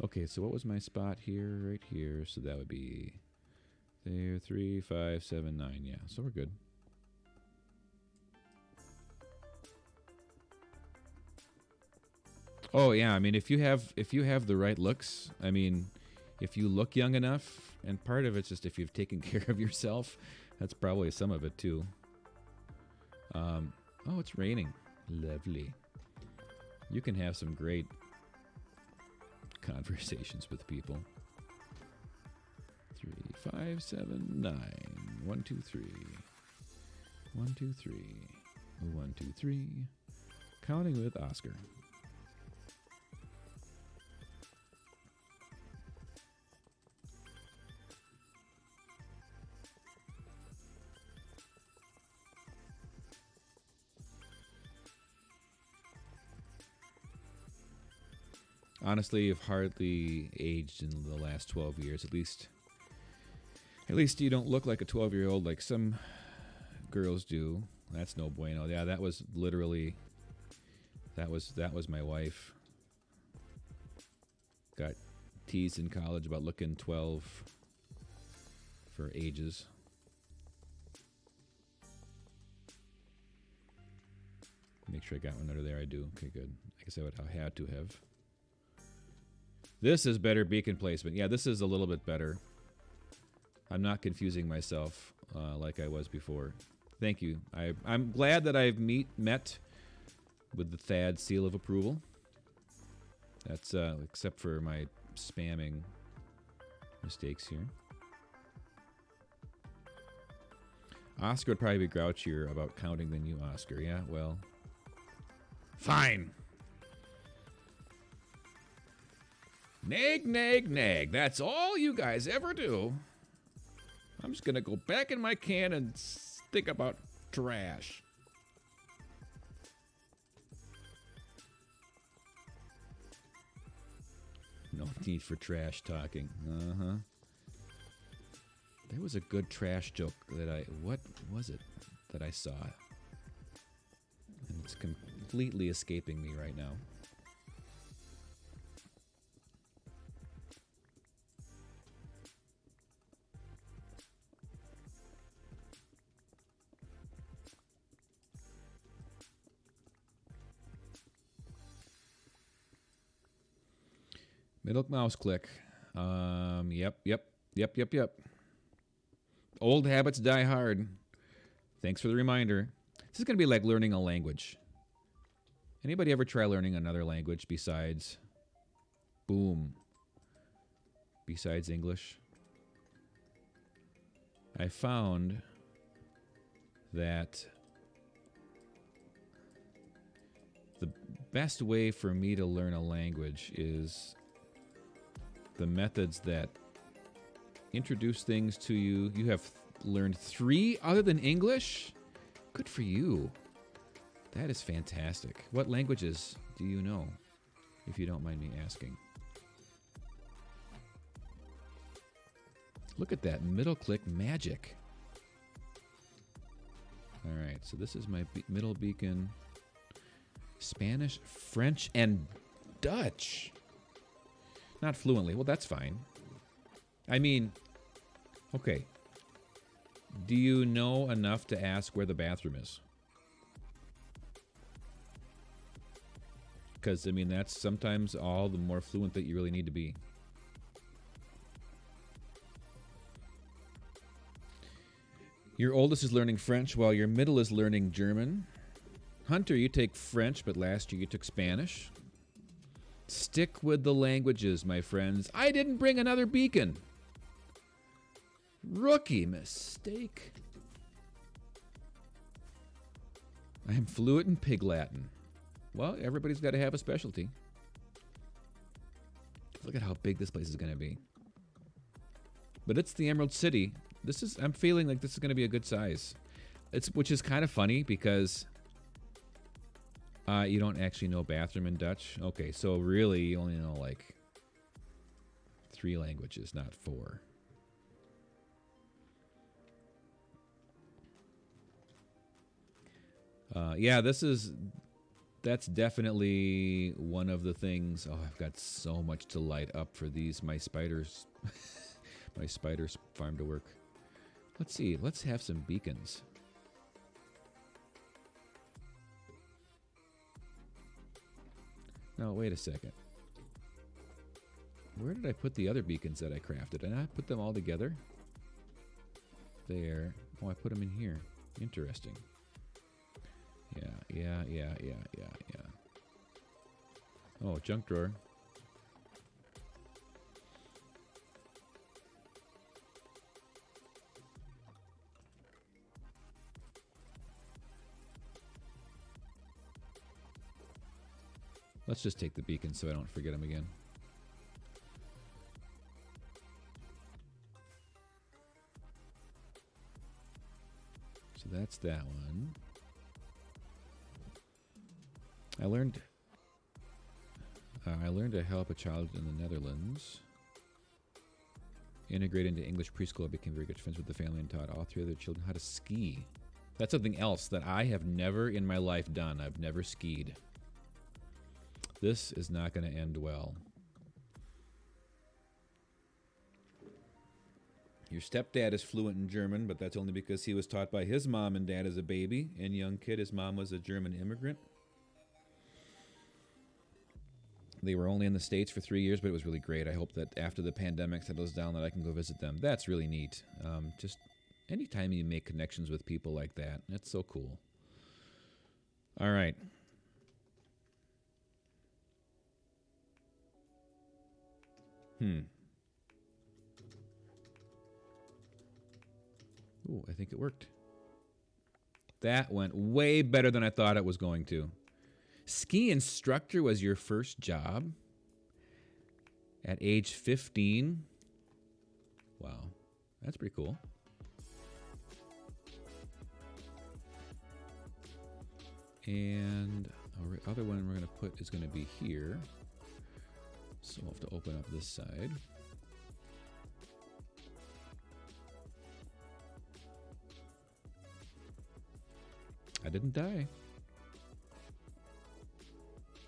Okay, so what was my spot here? Right here. So that would be there, 3, 5, 7, 9. Yeah, so we're good. Oh yeah, I mean, if you have the right looks, I mean, if you look young enough, and part of it's just if you've taken care of yourself, that's probably some of it too. Oh, it's raining. Lovely. You can have some great conversations with people. 3, 5, 7, 9. 1, 2, 3. 1, 2, 3. 1, 2, 3. Counting with Oscar. Honestly, you've hardly aged in the last 12 years. At least you don't look like a 12-year-old like some girls do. That's no bueno. Yeah, that was literally that was my wife. Got teased in college about looking 12 for ages. Make sure I got one under there. I do. Okay, good. I guess I had to have. This is better beacon placement. Yeah, this is a little bit better. I'm not confusing myself like I was before. Thank you. I'm glad that I've met with the Thad seal of approval. That's except for my spamming mistakes here. Oscar would probably be grouchier about counting than you, Oscar. Yeah, well, fine. Nag, nag, nag. That's all you guys ever do. I'm just going to go back in my can and think about trash. No need for trash talking. Uh-huh. There was a good trash joke that what was it that I saw? And it's completely escaping me right now. Middle mouse click. Yep. Old habits die hard. Thanks for the reminder. This is going to be like learning a language. Anybody ever try learning another language besides English? I found that best way for me to learn a language is the methods that introduce things to you. You have learned 3 other than English? Good for you. That is fantastic. What languages do you know, if you don't mind me asking? Look at that middle click magic. All right, so this is my middle beacon. Spanish, French, and Dutch. Not fluently. Well, that's fine. I mean, okay. Do you know enough to ask where the bathroom is? Because, I mean, that's sometimes all the more fluent that you really need to be. Your oldest is learning French while your middle is learning German. Hunter, you take French, but last year you took Spanish. Stick with the languages, my friends. I didn't bring another beacon. Rookie mistake. I am fluent in Pig Latin. Well, everybody's got to have a specialty. Look at how big this place is going to be. But it's the Emerald City. I'm feeling like this is going to be a good size. Which is kind of funny because you don't actually know bathroom in Dutch. Okay, so really you only know like 3 languages, not 4. Yeah, that's definitely one of the things. Oh, I've got so much to light up for these, my spiders. My spiders farm to work. Let's see, let's have some beacons. No, wait a second. Where did I put the other beacons that I crafted? Did I not put them all together? There. Oh, I put them in here. Interesting. Yeah. Oh, junk drawer. Let's just take the beacons so I don't forget them again. So that's that one. I learned to help a child in the Netherlands. Integrate into English preschool. I became very good friends with the family and taught all 3 of their children how to ski. That's something else that I have never in my life done. I've never skied. This is not going to end well. Your stepdad is fluent in German, but that's only because he was taught by his mom and dad as a baby. And young kid, his mom was a German immigrant. They were only in the States for 3 years, but it was really great. I hope that after the pandemic settles down that I can go visit them. That's really neat. Just anytime you make connections with people like that, that's so cool. All right. Ooh, I think it worked. That went way better than I thought it was going to. Ski instructor was your first job at age 15. Wow, that's pretty cool. And our other one we're going to put is going to be here. So we'll have to open up this side. I didn't die.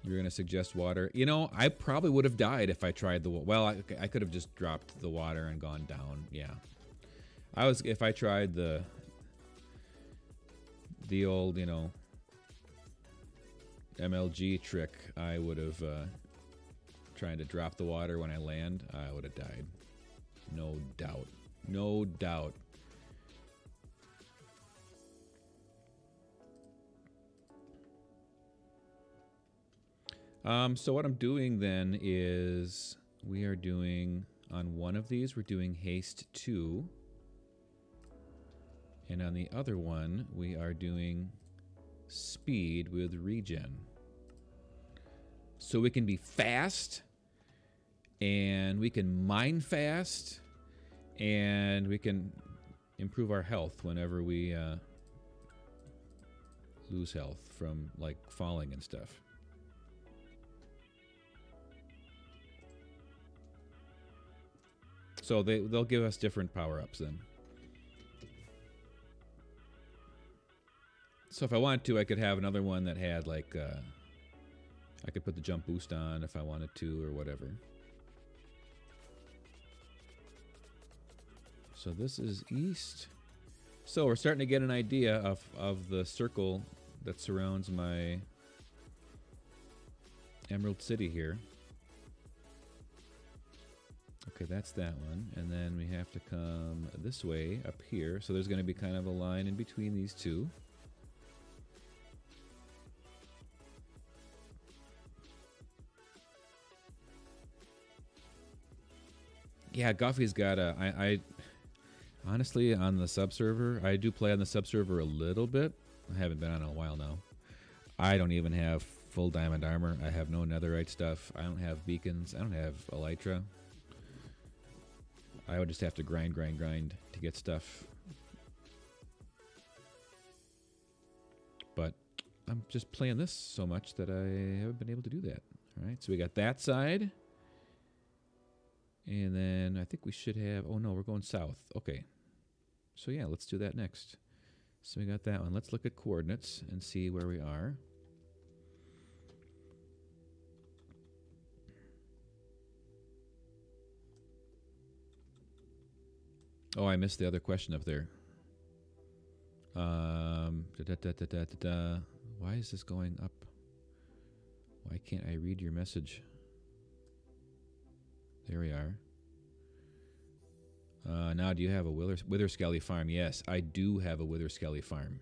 You're going to suggest water. You know, I probably would have died if I tried the... Well, I could have just dropped the water and gone down. Yeah. If I tried the old, you know, MLG trick, I would have... trying to drop the water when I land, I would have died. No doubt. No doubt. So what I'm doing then is we are doing, on one of these, we're doing haste 2. And on the other one, we are doing speed with regen. so we can be fast, and we can mine fast, and we can improve our health whenever we lose health from like falling and stuff. So they'll give us different power-ups then. So if I wanted to, I could have another one that had like I could put the jump boost on if I wanted to or whatever. So this is east. So we're starting to get an idea of the circle that surrounds my Emerald City here. Okay, that's that one. And then we have to come this way up here. So there's going to be kind of a line in between these two. Yeah, Guffey's got a... I honestly, on the subserver, I do play on the subserver a little bit. I haven't been on in a while now. I don't even have full diamond armor. I have no netherite stuff. I don't have beacons. I don't have elytra. I would just have to grind to get stuff. But I'm just playing this so much that I haven't been able to do that. All right, so we got that side. And then I think we should have... Oh, no, we're going south. Okay. So, yeah, let's do that next. So we got that one. Let's look at coordinates and see where we are. Oh, I missed the other question up there. Why is this going up? Why can't I read your message? There we are. Now, do you have a Witherskelly farm? Yes, I do have a Witherskelly farm.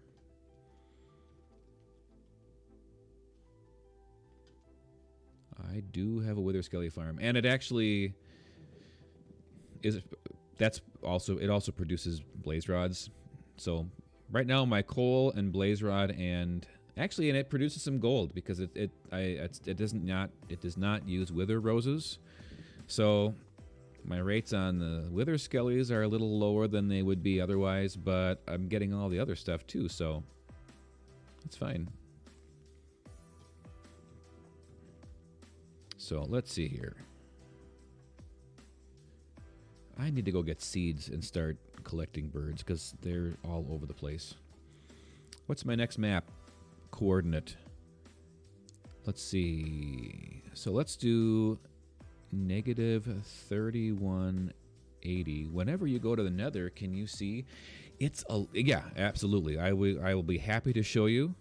I do have a Witherskelly farm, and it actually is. That's also, it also produces blaze rods. So right now my coal and blaze rod, and actually, and it produces some gold because it does not use wither roses. So my rates on the wither skellies are a little lower than they would be otherwise, but I'm getting all the other stuff too, so it's fine. So let's see here. I need to go get seeds and start collecting birds because they're all over the place. What's my next map coordinate? Let's see. So let's do negative 3180. Whenever you go to the Nether, can you see? It's a... Yeah, absolutely. I will be happy to show you.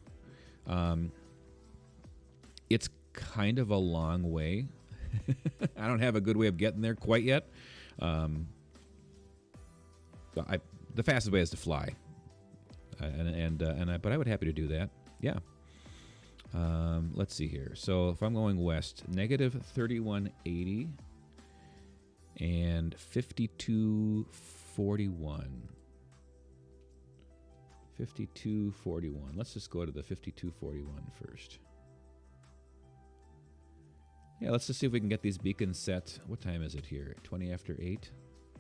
It's kind of a long way. I don't have a good way of getting there quite yet. But the fastest way is to fly, but I would happy to do that. Yeah. Let's see here. So if I'm going west, negative 3180 and 5241. 5241. Let's just go to the 5241 first. Yeah, let's just see if we can get these beacons set. What time is it here? 20 after 8.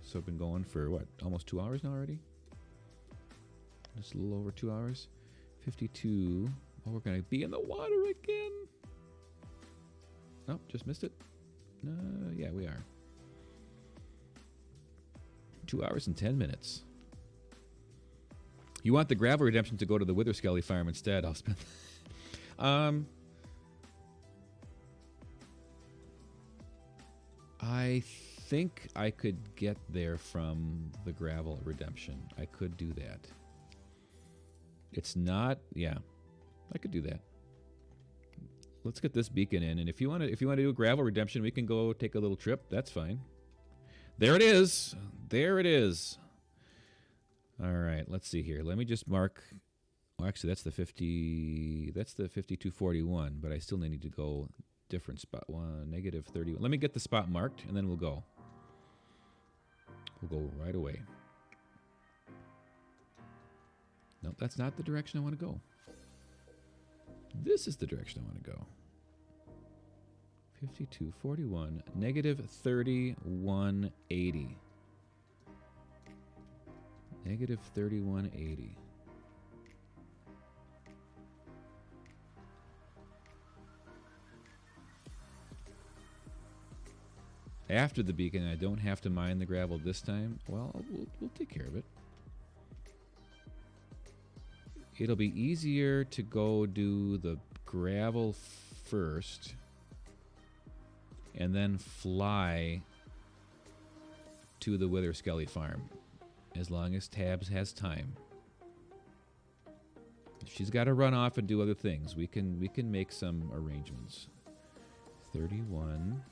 So I've been going for, what, almost 2 hours now already? Just a little over 2 hours. 52. Oh, we're going to be in the water again. Oh, just missed it. Yeah, we are. 2 hours and 10 minutes. You want the gravel redemption to go to the Witherskelly farm instead. I'll spend... I think I could get there from the gravel redemption. I could do that. It's not... Yeah, I could do that. Let's get this beacon in, and if you want to do a gravel redemption, we can go take a little trip. That's fine. There it is. There it is. All right, let's see here. Let me just mark. Well, actually, that's the 50. That's the 5241, but I still need to go different spot. Negative 31. Let me get the spot marked, and then we'll go. We'll go right away. No, that's not the direction I want to go. This is the direction I want to go. 5241. Negative 3180. Negative 3180. After the beacon, I don't have to mine the gravel this time. Well, we'll take care of it. It'll be easier to go do the gravel first and then fly to the Wither Skelly farm, as long as Tabs has time. If she's got to run off and do other things, we can make some arrangements. 31,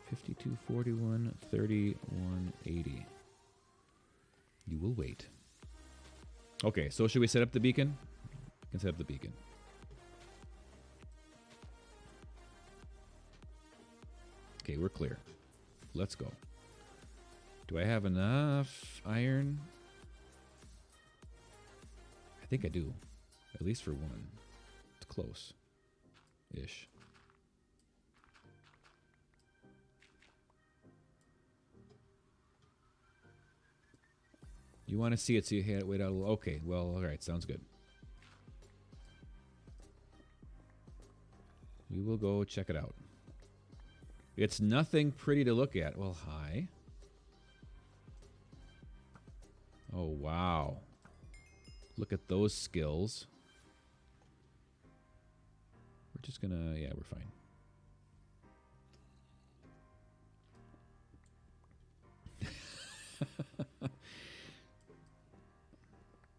52, 41, 31, 80. You will wait. Okay, so should we set up the beacon? We can set up the beacon. Okay, we're clear. Let's go. Do I have enough iron? I think I do. At least for one. It's close-ish. You want to see it so you had it wait out a little. Okay, well, all right, sounds good. We will go check it out. It's nothing pretty to look at. Well, hi. Oh, wow. Look at those skills. We're just gonna, yeah, we're fine.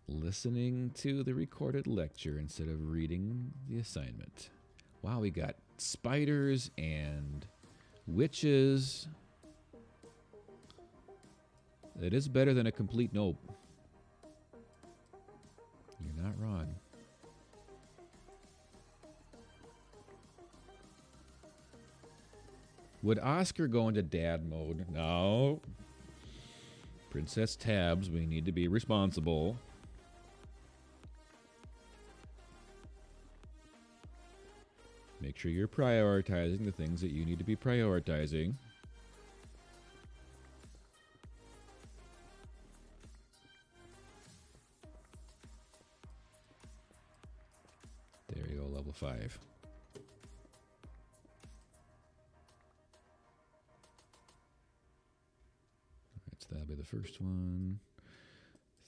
Listening to the recorded lecture instead of reading the assignment. Wow, we got spiders and witches. It is better than a complete nope. You're not wrong. Would Oscar go into dad mode? No. Princess Tabs, we need to be responsible. Make sure you're prioritizing the things that you need to be prioritizing. There you go, level 5. Alright, so that'll be the first one.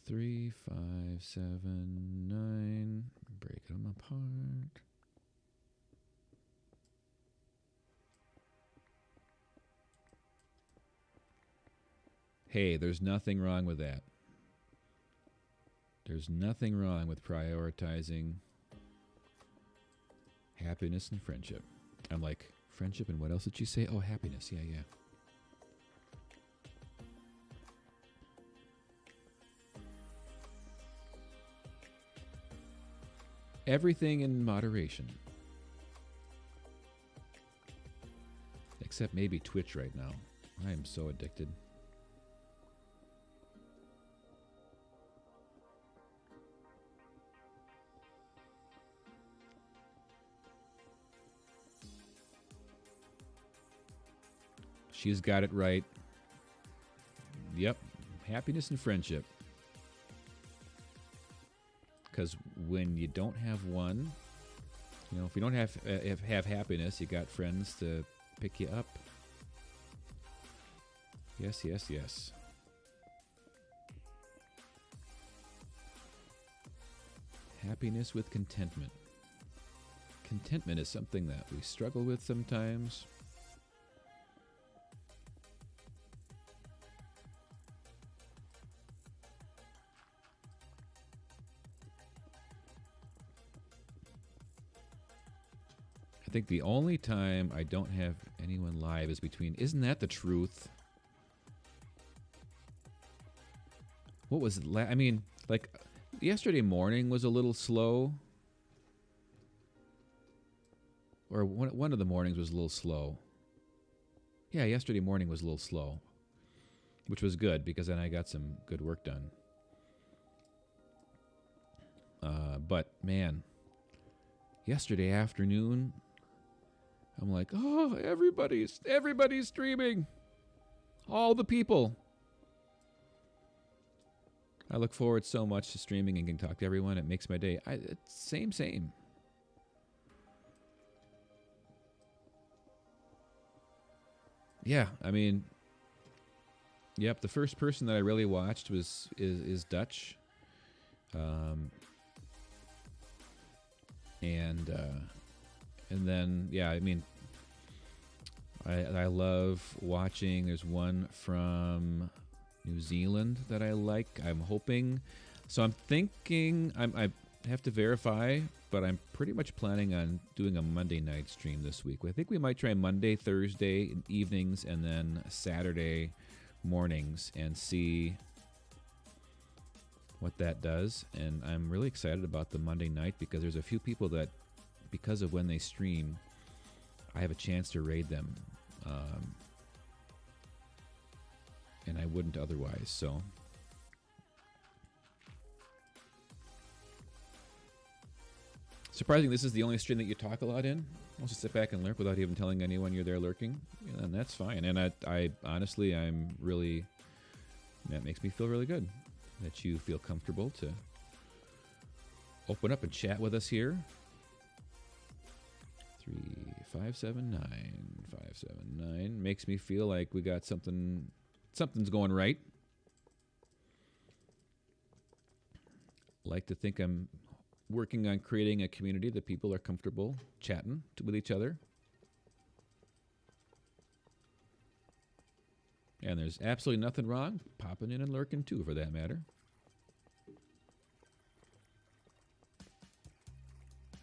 3, 5, 7, 9. Break them apart. Hey, there's nothing wrong with that. There's nothing wrong with prioritizing happiness and friendship. I'm like, friendship and what else did she say? Oh, happiness. Yeah, yeah. Everything in moderation. Except maybe Twitch right now. I am so addicted. She's got it right. Yep. Happiness and friendship. Because when you don't have one, you know, if you don't have happiness, you got friends to pick you up. Yes, yes, yes. Happiness with contentment. Contentment is something that we struggle with sometimes. I think the only time I don't have anyone live is between... Isn't that the truth? What was it? I mean, like, yesterday morning was a little slow. Or one of the mornings was a little slow. Yeah, yesterday morning was a little slow. Which was good, because then I got some good work done. But, man, yesterday afternoon... I'm like, oh, everybody's streaming. All the people. I look forward so much to streaming and getting to talk to everyone. It makes my day. It's same. Yeah, I mean, yep. The first person that I really watched is Dutch, and then yeah, I mean, I love watching. There's one from New Zealand that I like. I'm hoping. So I'm thinking. I have to verify, but I'm pretty much planning on doing a Monday night stream this week. I think we might try Monday, Thursday evenings, and then Saturday mornings and see what that does. And I'm really excited about the Monday night because there's a few people that, because of when they stream, I have a chance to raid them. And I wouldn't otherwise, so. Surprising, this is the only stream that you talk a lot in. I'll just sit back and lurk without even telling anyone you're there lurking. Yeah, and that's fine. And I honestly, I'm really, that makes me feel really good that you feel comfortable to open up and chat with us here. 579 makes me feel like we got something's going right. Like to think I'm working on creating a community that people are comfortable chatting with each other. And there's absolutely nothing wrong popping in and lurking too, for that matter.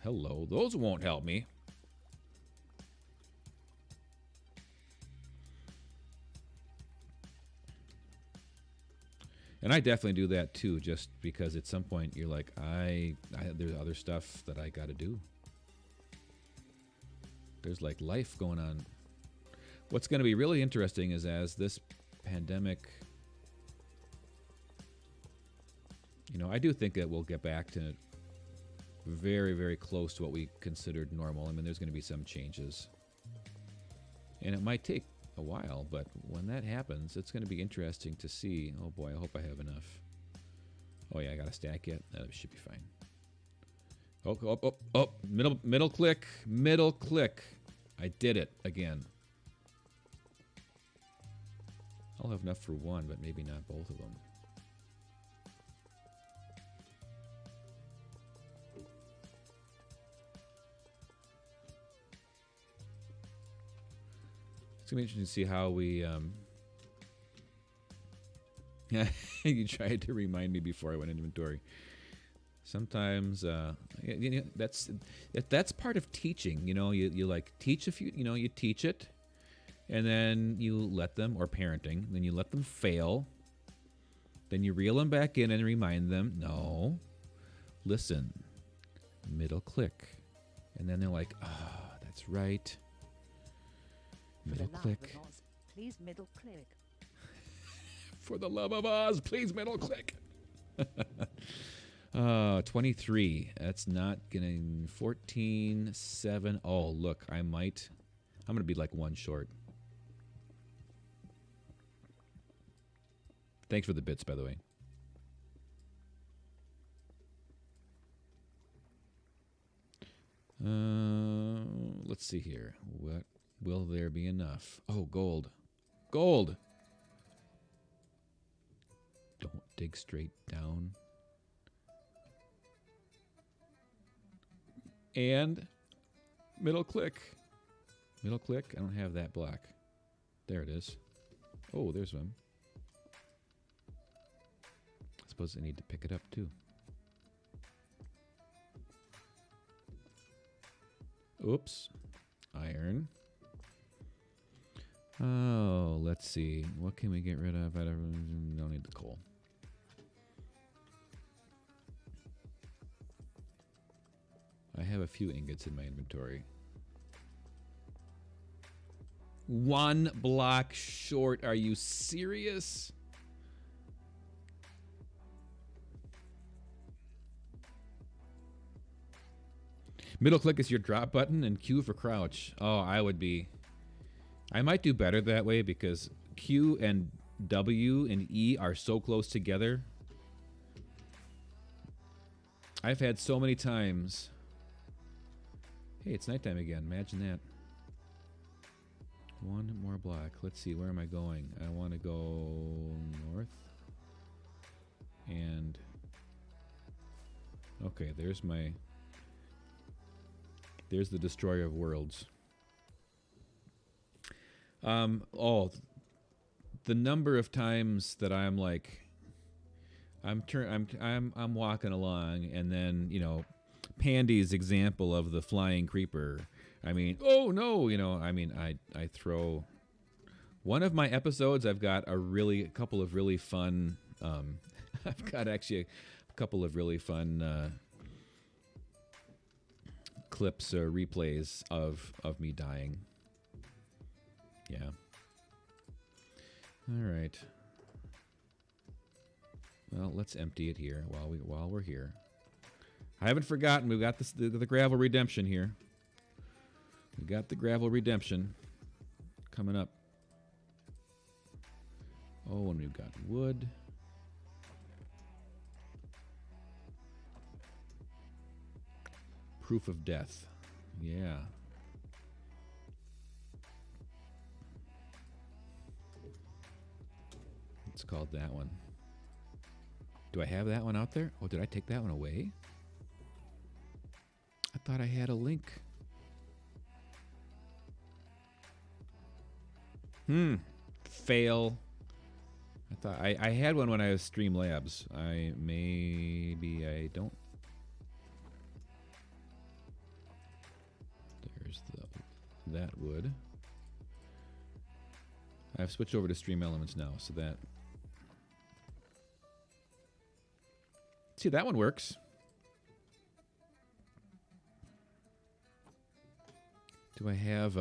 Hello, those won't help me. And I definitely do that too, just because at some point you're like, there's other stuff that I got to do. There's like life going on. What's going to be really interesting is as this pandemic, I do think that we'll get back to very, very close to what we considered normal. I mean, there's going to be some changes. And it might take a while, but when that happens, it's going to be interesting to see. Oh boy, I hope I have enough. Oh yeah, I got a stack yet. That should be fine. Oh, middle click. I did it again. I'll have enough for one, but maybe not both of them. It's going to be interesting to see how we... You tried to remind me before I went into inventory. Sometimes that's part of teaching. You like teach a few. You teach it, and then you let them, or parenting. Then you let them fail. Then you reel them back in and remind them, no, listen, middle click, and then they're like, that's right. Middle click. Please middle click. For the love of Oz, please middle click. 23. That's not getting 14, 7. Oh, look, I'm going to be like one short. Thanks for the bits, by the way. Let's see here. What will there be enough? Oh, gold. Gold! Don't dig straight down. And middle click. Middle click. I don't have that black. There it is. Oh, there's one. I suppose I need to pick it up too. Oops. Iron. Oh, let's see. What can we get rid of? I don't need the coal. I have a few ingots in my inventory. One block short. Are you serious? Middle click is your drop button and Q for crouch. Oh, I might do better that way because Q and W and E are so close together. I've had so many times. Hey, it's nighttime again. Imagine that. One more block. Let's see. Where am I going? I want to go north. And... okay, there's the Destroyer of Worlds. The number of times that I'm like, I'm walking along, and then, you know, Pandy's example of the flying creeper. I mean, oh no, you know, I mean, I throw one of my episodes. I've got a couple of really fun. I've got actually a couple of really fun clips or replays of me dying. Yeah. All right. Well, let's empty it here while we're here. I haven't forgotten. We've got the gravel redemption here. We got the gravel redemption coming up. Oh, and we've got wood. Proof of death. Yeah. It's called that one. Do I have that one out there? Oh, did I take that one away? I thought I had a link. Fail. I thought I had one when I was Streamlabs. I don't. There's that wood. I've switched over to Stream Elements now, so that. See, that one works. Do I have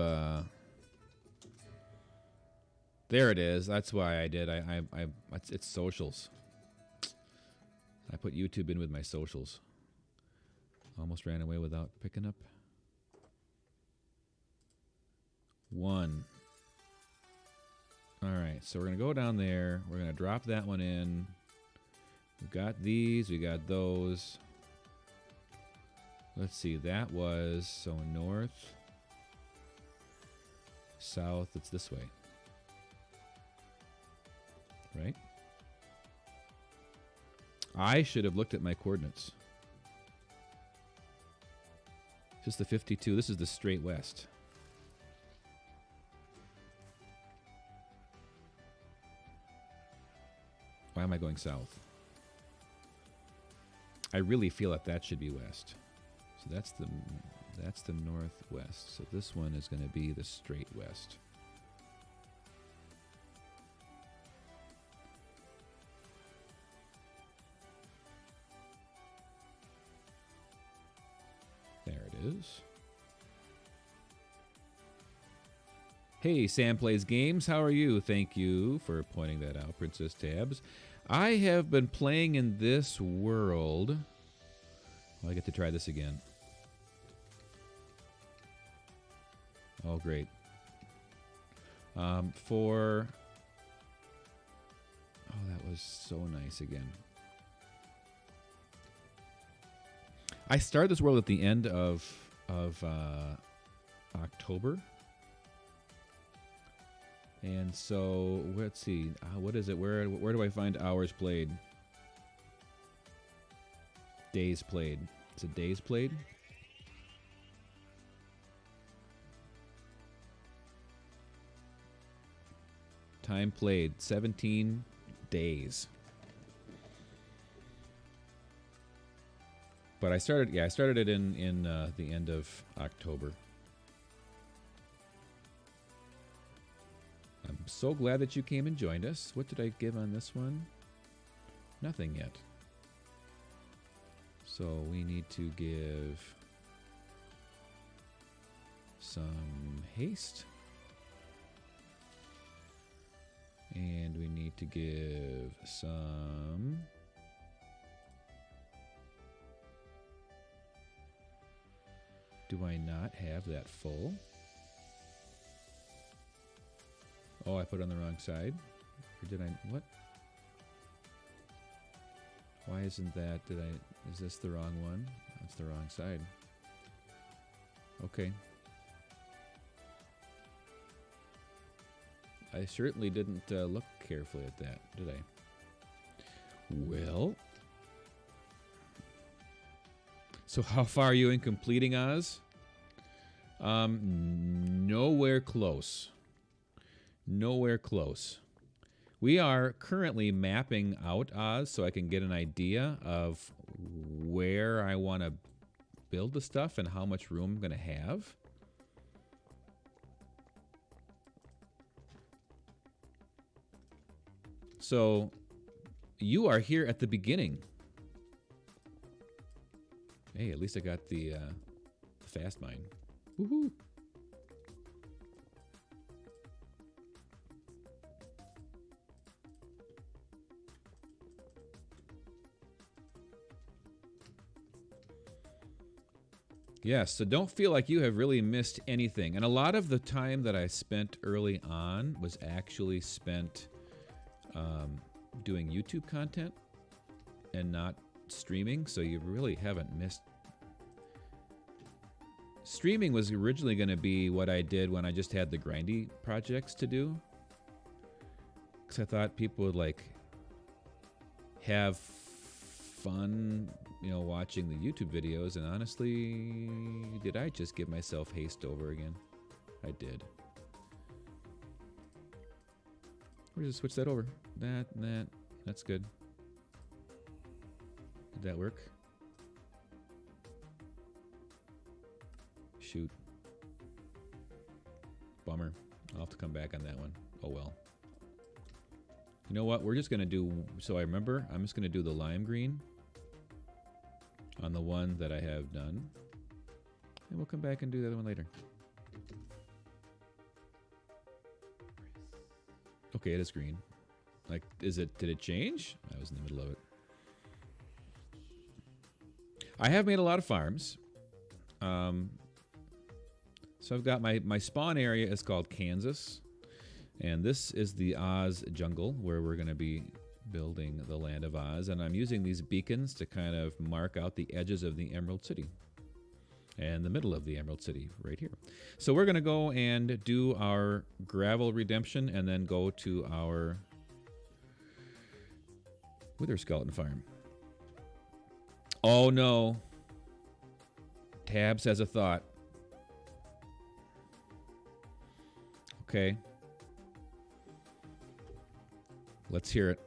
there it is. That's why I did. It's socials. I put YouTube in with my socials. Almost ran away without picking up. One. All right, so we're going to go down there. We're going to drop that one in. We've got these. We got those. Let's see. That was, so north. South. It's this way. Right? I should have looked at my coordinates. Just the 52. This is the straight west. Why am I going south? I really feel like that should be west. So that's the northwest. So this one is going to be the straight west. There it is. Hey, Sam Plays Games, how are you? Thank you for pointing that out, Princess Tabs. I have been playing in this world. Well, I get to try this again. Oh, great. Oh, that was so nice again. I started this world at the end of October. And so, let's see. What is it? Where do I find hours played? Days played. It's a days played? Time played. 17 days. But I started it in the end of October. I'm so glad that you came and joined us. What did I give on this one? Nothing yet. So we need to give some haste. And we need to give some Do I not have that full? Oh, I put it on the wrong side. Or did I? What? Why isn't that? Is this the wrong one? That's the wrong side. Okay. I certainly didn't look carefully at that, did I? Well. So how far are you in completing Oz? Nowhere close. Nowhere close. We are currently mapping out Oz so I can get an idea of where I want to build the stuff and how much room I'm going to have. So you are here at the beginning. Hey, at least I got the fast mine. Woohoo! Yes, so don't feel like you have really missed anything. And a lot of the time that I spent early on was actually spent doing YouTube content and not streaming, so you really haven't missed. Streaming was originally going to be what I did when I just had the grindy projects to do, because I thought people would like have fun, you know, watching the YouTube videos. And honestly, did I just give myself haste over again? I did. We're just switch that over. That's good. Did that work? Shoot. Bummer. I'll have to come back on that one. Oh well. You know what? We're just going to do... So I remember, I'm just going to do the lime green on the one that I have done. And we'll come back and do the other one later. Okay, it is green. Like, did it change? I was in the middle of it. I have made a lot of farms. So I've got my spawn area is called Kansas. And this is the Oz jungle where we're going to be building the land of Oz. And I'm using these beacons to kind of mark out the edges of the Emerald City. And the middle of the Emerald City right here. So we're going to go and do our gravel redemption and then go to our Wither Skeleton farm. Oh no. Tabs has a thought. Okay. Let's hear it.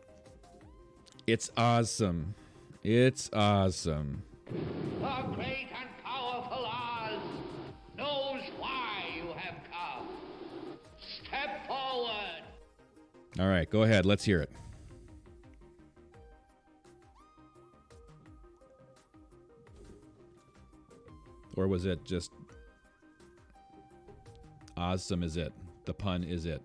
It's awesome. It's awesome. The great and powerful Oz knows why you have come. Step forward. All right, go ahead. Let's hear it. Or was it just awesome is it? The pun is it?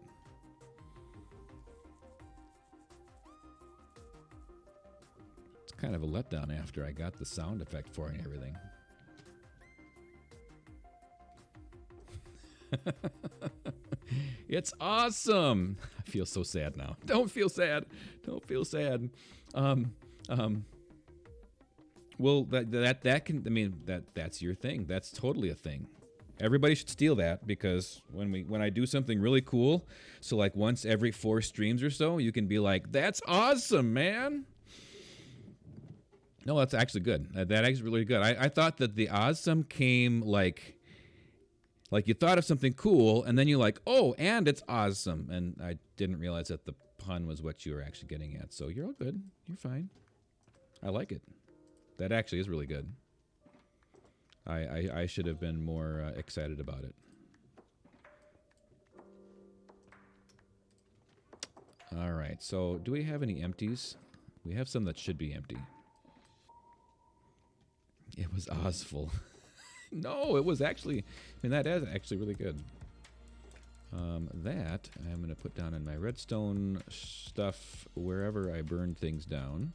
It's kind of a letdown after I got the sound effect for it and everything. It's awesome. I feel so sad now. Don't feel sad. Don't feel sad. Well, that can, I mean, that's your thing. That's totally a thing. Everybody should steal that, because when I do something really cool, so like once every 4 streams or so, you can be like, "That's awesome, man." No, that's actually good. That actually really good. I thought that the awesome came like you thought of something cool, and then you're like, "Oh, and it's awesome," and I didn't realize that the pun was what you were actually getting at. So you're all good. You're fine. I like it. That actually is really good. I should have been more excited about it. All right, so do we have any empties? We have some that should be empty. It was Ozful. No, it was actually, I mean, that is actually really good. That I'm going to put down in my redstone stuff wherever I burn things down.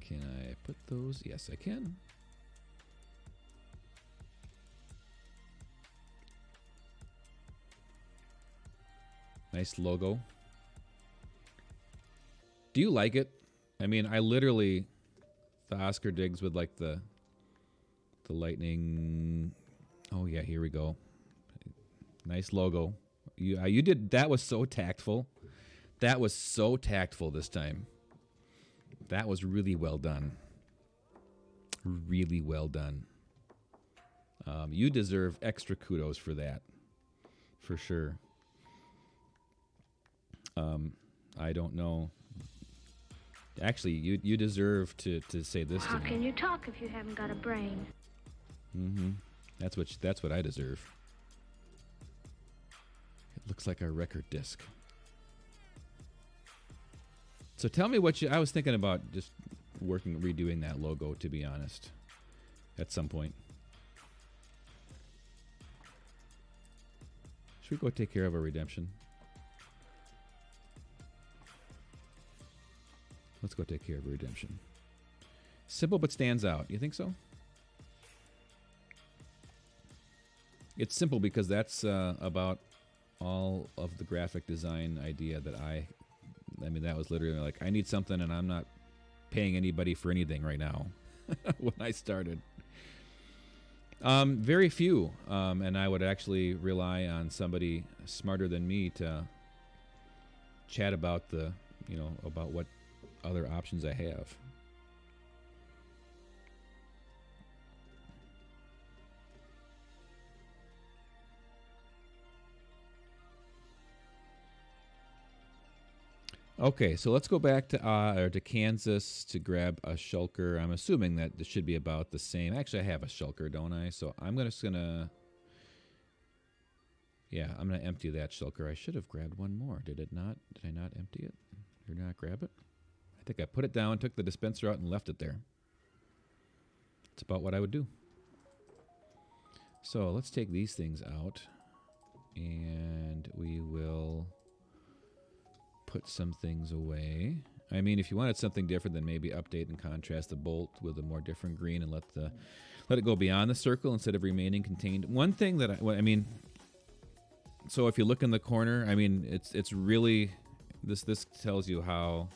Can I put those? Yes, I can. Nice logo. Do you like it? I mean, I literally, the Oscar digs with like the lightning. Oh yeah, here we go. Nice logo. You did, that was so tactful. That was so tactful this time. That was really well done. Really well done. You deserve extra kudos for that. For sure. I don't know. Actually, you deserve to say this How to me. can you talk if you haven't got a brain? Mm-hmm. That's what I deserve. It looks like a record disc. So tell me what I was thinking about just redoing that logo, to be honest, at some point. Should we go take care of our redemption? Let's go take care of redemption. Simple but stands out. You think so? It's simple because that's about all of the graphic design idea that I mean, that was literally like, I need something and I'm not paying anybody for anything right now when I started. Very few. And I would actually rely on somebody smarter than me to chat about about what other options I have. Okay, so let's go back to Kansas to grab a shulker. I'm assuming that this should be about the same. Actually, I have a shulker, don't I? So I'm just gonna, yeah, I'm gonna empty that shulker. I should have grabbed one more. Did it not? Did I not empty it? Did I not grab it? I think I put it down, took the dispenser out, and left it there. It's about what I would do. So let's take these things out, and we will put some things away. I mean, if you wanted something different, then maybe update and contrast the bolt with a more different green and let it go beyond the circle instead of remaining contained. One thing that I mean, so if you look in the corner, I mean, it's really this tells you how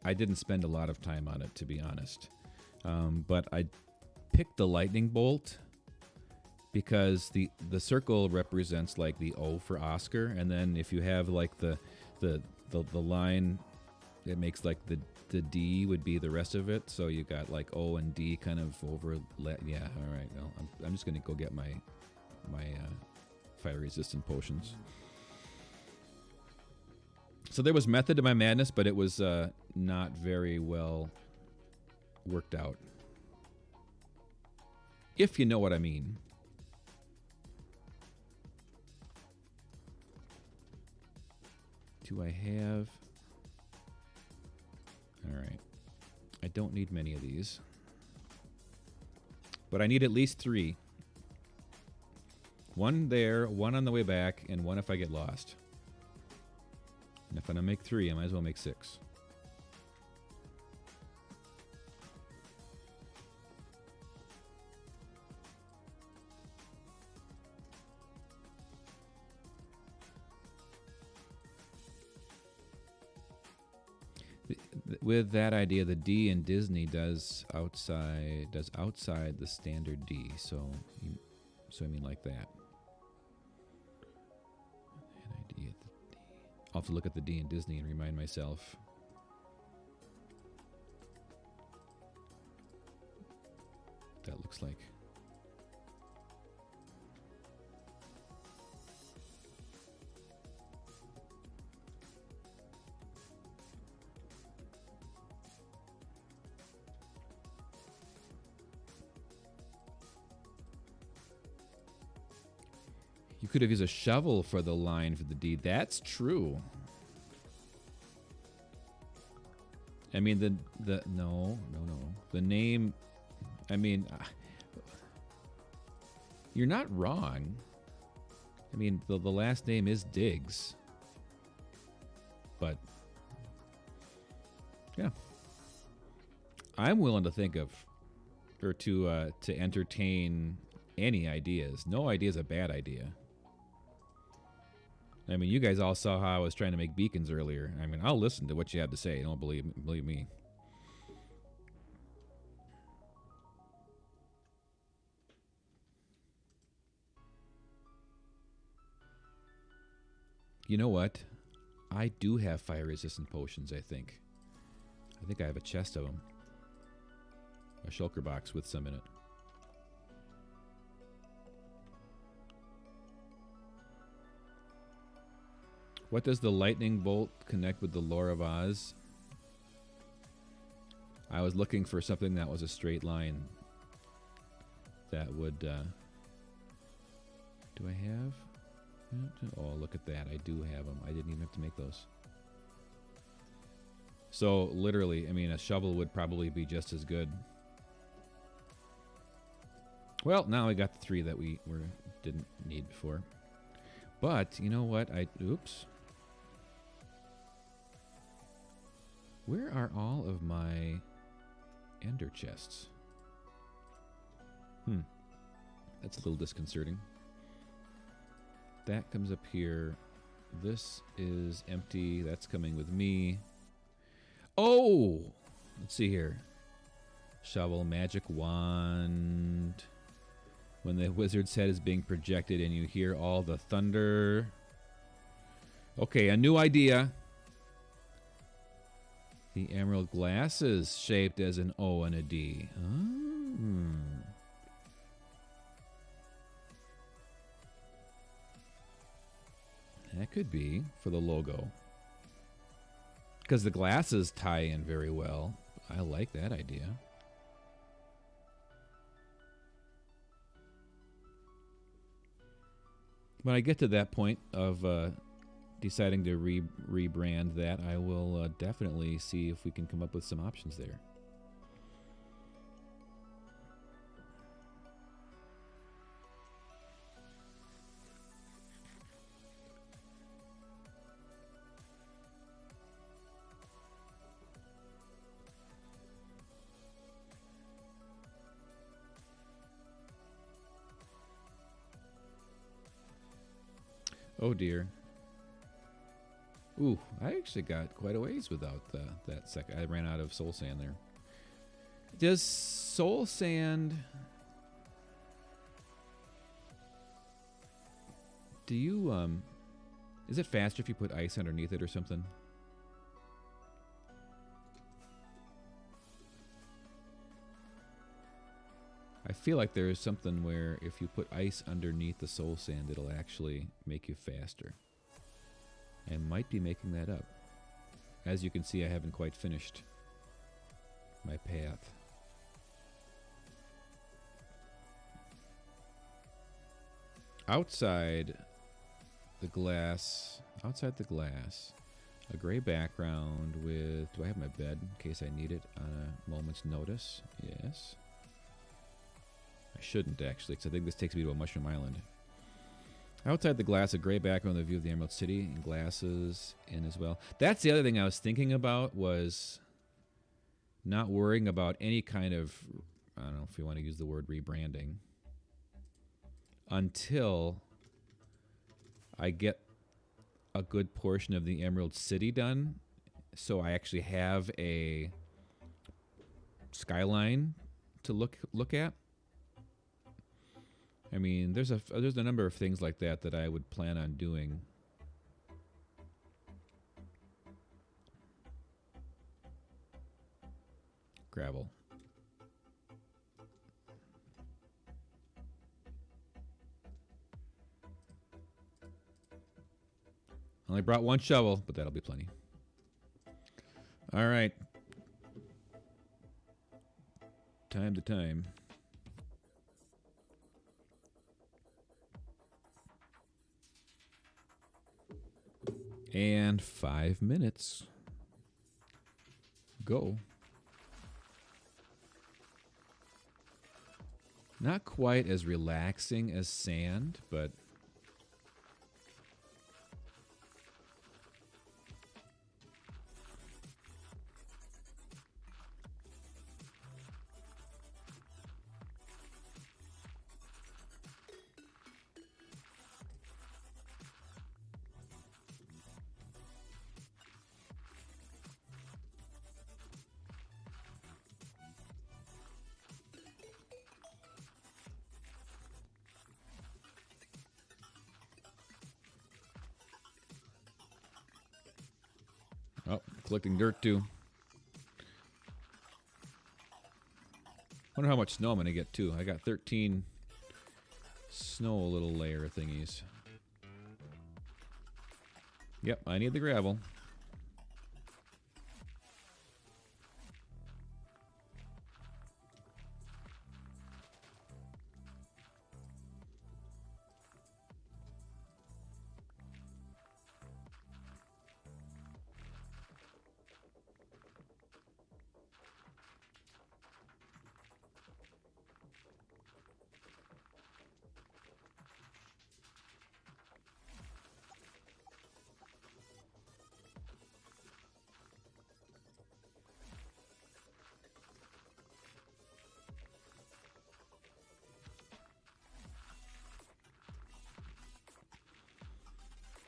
I didn't spend a lot of time on it, to be honest. But I picked the lightning bolt because the circle represents like the O for Oscar, and then if you have like the line, it makes like the D would be the rest of it. So you got like O and D kind of over. Yeah, all right. Well, I'm just gonna go get my fire resistant potions. So there was method to my madness, but it was not very well worked out, if you know what I mean. Do I have... Alright. I don't need many of these. But I need at least 3. One there, one on the way back, and one if I get lost. And if I'm going to make 3, I might as well make 6. With that idea, the D in Disney does outside the standard D. So I mean like that. That idea, the D. I'll have to look at the D in Disney and remind myself. What that looks like. You could have used a shovel for the line for the D. That's true. I mean, no. The name, I mean, you're not wrong. I mean, the last name is Diggs. But I'm willing to think of, or to entertain any ideas. No idea is a bad idea. I mean, you guys all saw how I was trying to make beacons earlier. I mean, I'll listen to what you have to say. Don't believe me. You know what? I do have fire-resistant potions, I think. I think I have a chest of them. A shulker box with some in it. What does the lightning bolt connect with the lore of Oz? I was looking for something that was a straight line. That would... do I have... Oh, look at that. I do have them. I didn't even have to make those. So, literally, I mean, a shovel would probably be just as good. Well, now I got the 3 that we didn't need before. But, you know what? Oops. Where are all of my ender chests? That's a little disconcerting. That comes up here. This is empty. That's coming with me. Oh! Let's see here. Shovel, magic wand. When the wizard's head is being projected and you hear all the thunder. Okay, a new idea. The emerald glasses shaped as an O and a D. That could be for the logo. Because the glasses tie in very well. I like that idea. When I get to that point of deciding to rebrand that, I will definitely see if we can come up with some options there. Oh dear. Ooh, I actually got quite a ways without that second. I ran out of soul sand there. Does soul sand... Do you, is it faster if you put ice underneath it or something? I feel like there is something where if you put ice underneath the soul sand, it'll actually make you faster. I might be making that up. As you can see, I haven't quite finished my path. Outside the glass, a gray background with, do I have my bed in case I need it on a moment's notice? Yes. I shouldn't actually, because I think this takes me to a mushroom island. Outside the glass, a gray background with a view of the Emerald City and glasses in as well. That's the other thing I was thinking about, was not worrying about any kind of, I don't know if you want to use the word rebranding, until I get a good portion of the Emerald City done, so I actually have a skyline to look at. I mean, there's a number of things like that I would plan on doing. Gravel. Only brought one shovel, but that'll be plenty. All right. Time to time. And 5 minutes. Go. Not quite as relaxing as sand, but Oh, collecting dirt too. Wonder how much snow I'm gonna get too. I got 13 snow little layer thingies. Yep, I need the gravel.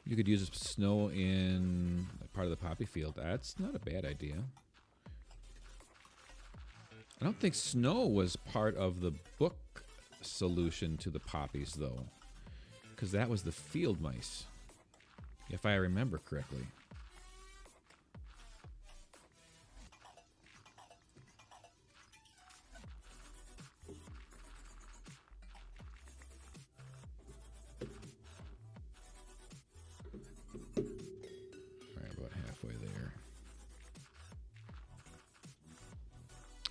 You could use snow in part of the poppy field. That's not a bad idea. I don't think snow was part of the book solution to the poppies, though, because that was the field mice, if I remember correctly.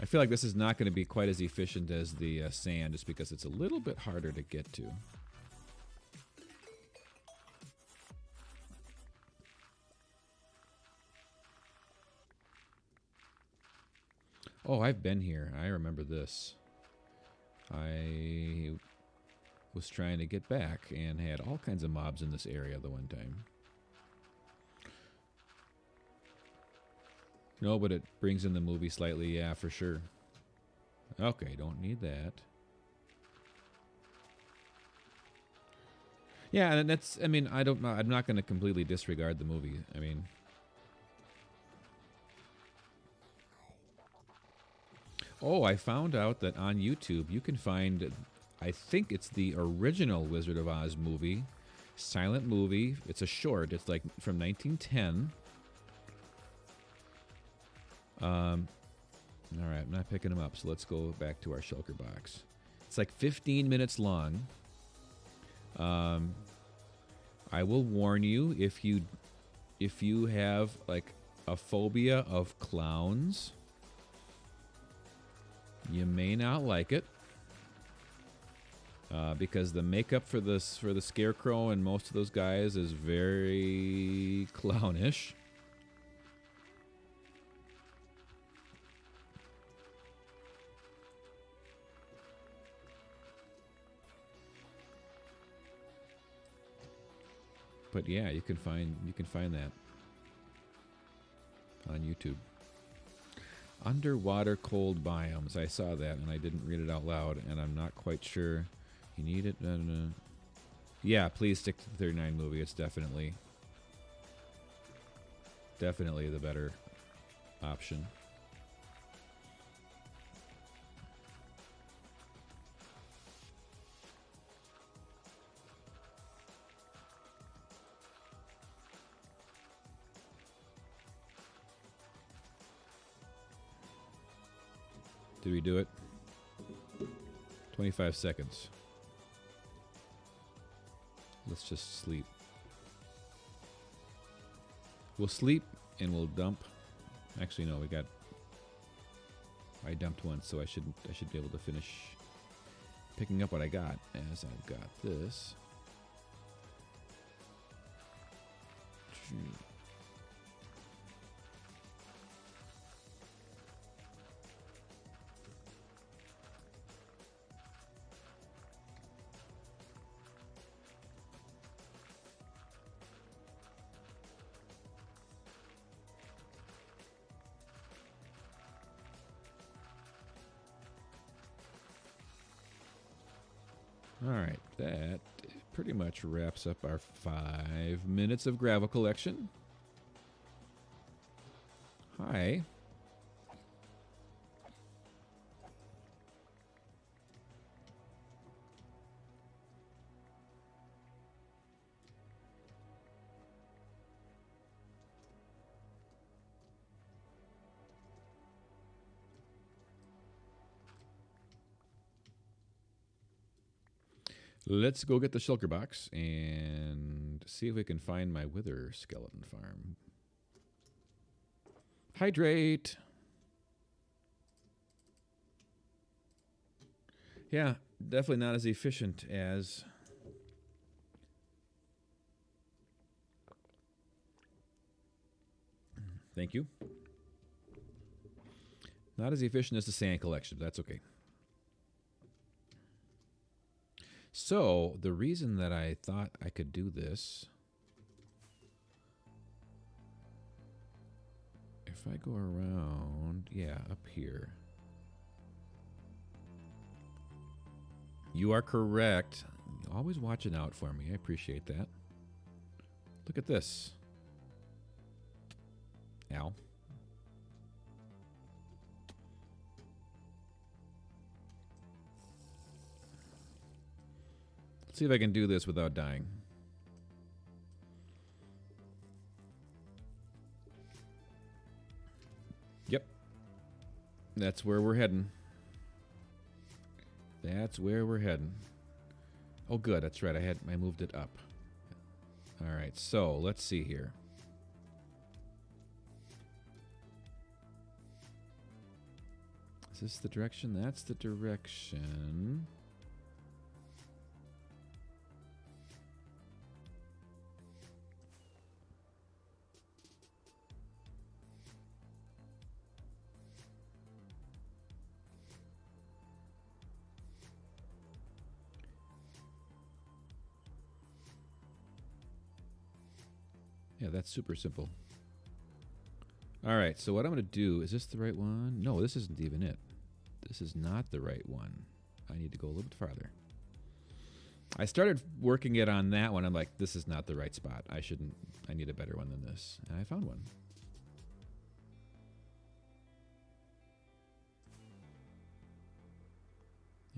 I feel like this is not going to be quite as efficient as the sand, just because it's a little bit harder to get to. Oh, I've been here. I remember this. I was trying to get back and had all kinds of mobs in this area the one time. No, but it brings in the movie slightly, yeah, for sure. Okay, don't need that. Yeah, and that's, I mean, I don't know, I'm not going to completely disregard the movie. I mean, oh, I found out that on YouTube you can find, I think it's the original Wizard of Oz movie, silent movie. It's a short. It's like from 1910. All right, I'm not picking them up, so let's go back to our shulker box. It's like 15 minutes long. I will warn you, if you have like a phobia of clowns, you may not like it, because the makeup for the scarecrow and most of those guys is very clownish. But yeah, you can find that on YouTube. Underwater cold biomes. I saw that and I didn't read it out loud, and I'm not quite sure. You need it? Yeah, please stick to the 39 movie. It's definitely the better option. Did we do it? 25 seconds. Let's just sleep. We'll sleep and we'll dump. Actually, no, I dumped once, so I should be able to finish picking up what I got, as I've got this. All right, that pretty much wraps up our 5 minutes of gravel collection. Hi. Let's go get the shulker box and see if we can find my wither skeleton farm. Hydrate. Yeah, definitely not as efficient as thank you. Not as efficient as the sand collection, but that's okay. So, the reason that I thought I could do this, if I go around, yeah, up here. You are correct. Always watching out for me. I appreciate that. Look at this. Ow. Let's see if I can do this without dying. Yep. That's where we're heading. That's where we're heading. Oh, good. That's right. I moved it up. All right. So let's see here. Is this the direction? That's the direction. Yeah, that's super simple. All right, so what I'm going to do, is this the right one? No, this isn't even it. This is not the right one. I need to go a little bit farther. I started working it on that one. I'm like, this is not the right spot. I need a better one than this. And I found one.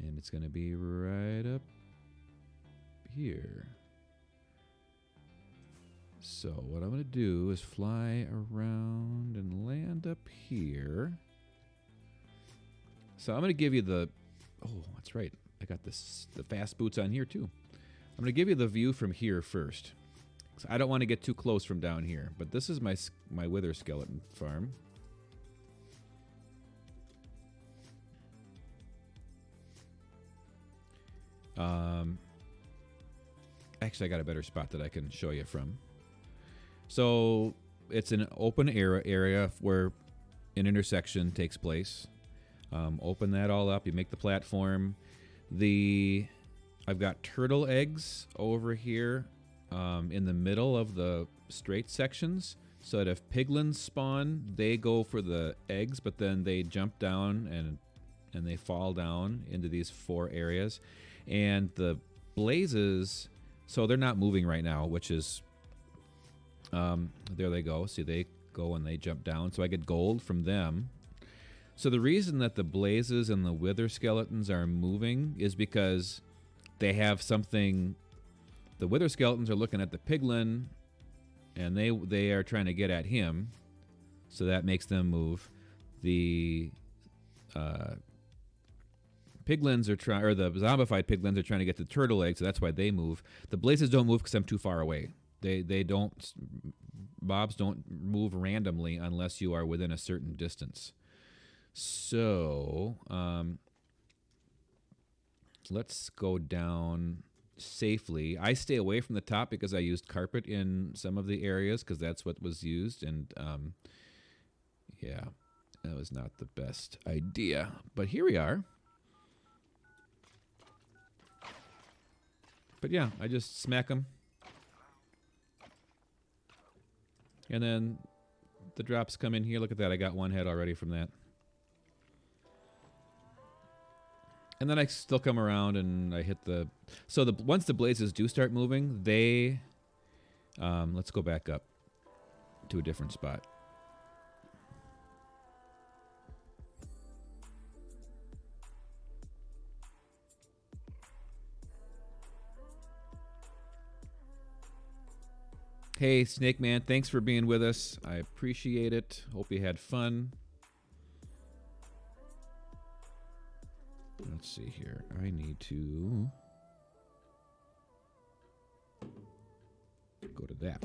And it's going to be right up here. So what I'm going to do is fly around and land up here. So I'm going to give you the... Oh, that's right. I got the fast boots on here too. I'm going to give you the view from here first. So I don't want to get too close from down here. But this is my wither skeleton farm. Actually, I got a better spot that I can show you from. So it's an open area where an intersection takes place. Open that all up. You make the platform. I've got turtle eggs over here in the middle of the straight sections. So that if piglins spawn, they go for the eggs, but then they jump down and they fall down into these 4 areas. And the blazes, so they're not moving right now, which is, there they go. See, they go and they jump down. So I get gold from them. So the reason that the blazes and the wither skeletons are moving is because they have something. The wither skeletons are looking at the piglin, and they are trying to get at him. So that makes them move. The piglins are trying, or the zombified piglins are trying to get the turtle egg, so that's why they move. The blazes don't move because I'm too far away. They don't. Mobs don't move randomly unless you are within a certain distance. So let's go down safely. I stay away from the top because I used carpet in some of the areas because that's what was used, and yeah, that was not the best idea. But here we are. But yeah, I just smack them. And then the drops come in here. Look at that. I got 1 head already from that. And then I still come around and I hit the... So once the blazes do start moving, they... let's go back up to a different spot. Hey, Snake Man, thanks for being with us. I appreciate it. Hope you had fun. Let's see here. I need to that.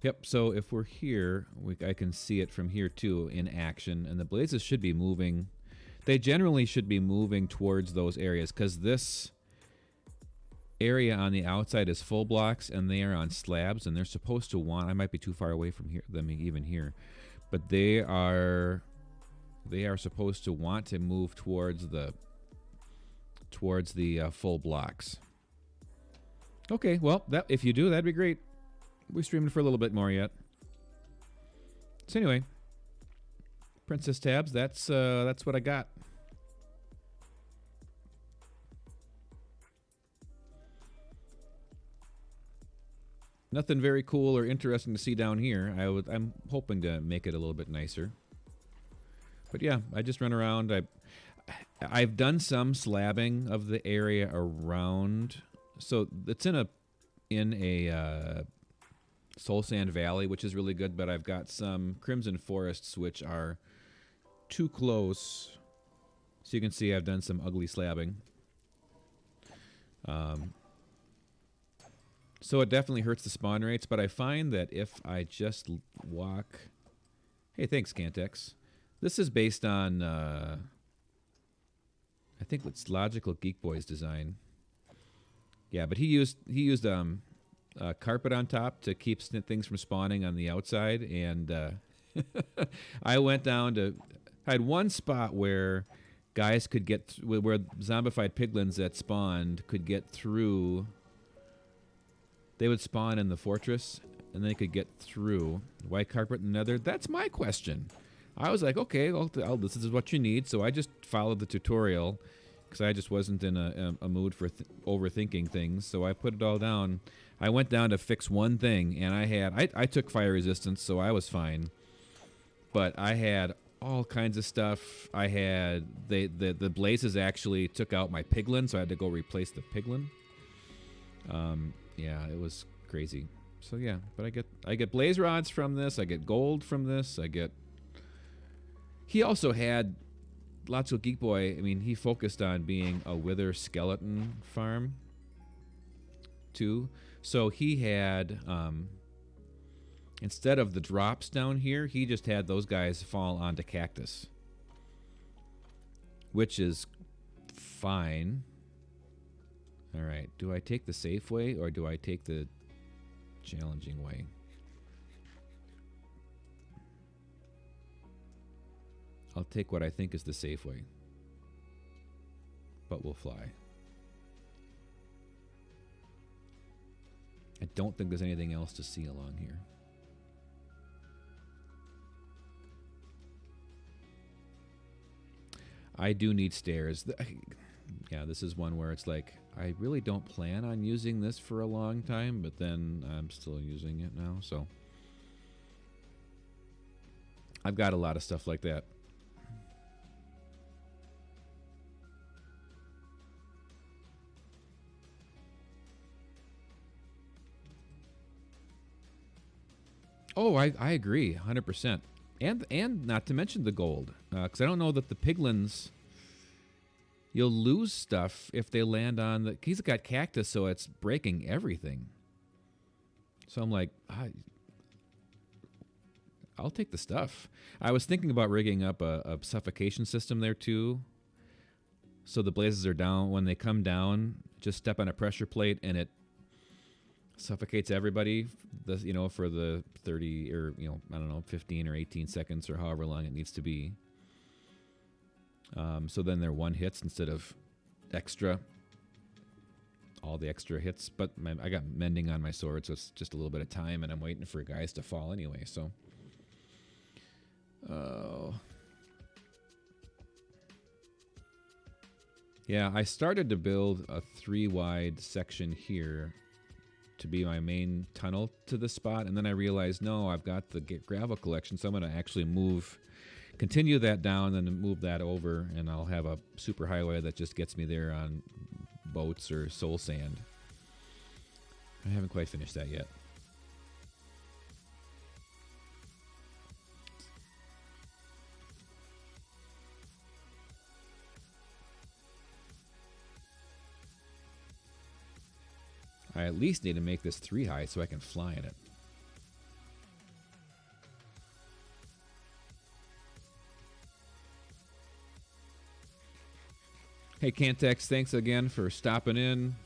Yep, so if we're here, I can see it from here too in action, and the blazes should be moving. They generally should be moving towards those areas because this area on the outside is full blocks and they are on slabs, and they're supposed to want, I might be too far away from here them even here, but they are supposed to want to move towards the full blocks. Okay, well, that if you do, that'd be great. We're streaming for a little bit more yet. So anyway, Princess Tabs, that's what I got. Nothing very cool or interesting to see down here. I'm hoping to make it a little bit nicer. But yeah, I just run around. I've done some slabbing of the area around. So it's in a Soul Sand Valley, which is really good, but I've got some Crimson Forests, which are too close. So you can see I've done some ugly slabbing. So it definitely hurts the spawn rates, but I find that if I just walk... Hey, thanks, Cantex. This is based on, I think it's Logical Geek Boy's design. Yeah, but he used carpet on top to keep things from spawning on the outside, and I went down to... I had one spot where guys could get... where zombified piglins that spawned could get through... They would spawn in the fortress, and they could get through. White carpet and nether? That's my question. I was like, okay, well, this is what you need, so I just followed the tutorial, because I just wasn't in a mood for overthinking things, so I put it all down. I went down to fix one thing, and I took fire resistance, so I was fine. But I had all kinds of stuff. I had... the blazes actually took out my piglin, so I had to go replace the piglin. Yeah, it was crazy. So yeah, but I get blaze rods from this. I get gold from this. He also had Lots of Geek Boy. I mean, he focused on being a wither skeleton farm too. So he had instead of the drops down here, he just had those guys fall onto cactus, which is fine. All right, do I take the safe way or do I take the challenging way? I'll take what I think is the safe way, but we'll fly. I don't think there's anything else to see along here. I do need stairs. Yeah, this is one where it's like, I really don't plan on using this for a long time, but then I'm still using it now, so. I've got a lot of stuff like that. Oh, I agree, 100%. And not to mention the gold, because I don't know that the piglins... You'll lose stuff if they land on the... He's got cactus, so it's breaking everything. So I'm like, I'll take the stuff. I was thinking about rigging up a suffocation system there, too. So the blazes are down. When they come down, just step on a pressure plate, and it suffocates everybody, for the 30 or, I don't know, 15 or 18 seconds or however long it needs to be. So then they're one hits instead of all the extra hits. But I got mending on my sword, so it's just a little bit of time, and I'm waiting for guys to fall anyway, so. Yeah, I started to build a 3-wide section here to be my main tunnel to the spot, and then I realized, no, I've got the gravel collection, so I'm going to actually continue that down and move that over, and I'll have a super highway that just gets me there on boats or soul sand. I haven't quite finished that yet. I at least need to make this 3 high so I can fly in it. Hey, Cantex, thanks again for stopping in.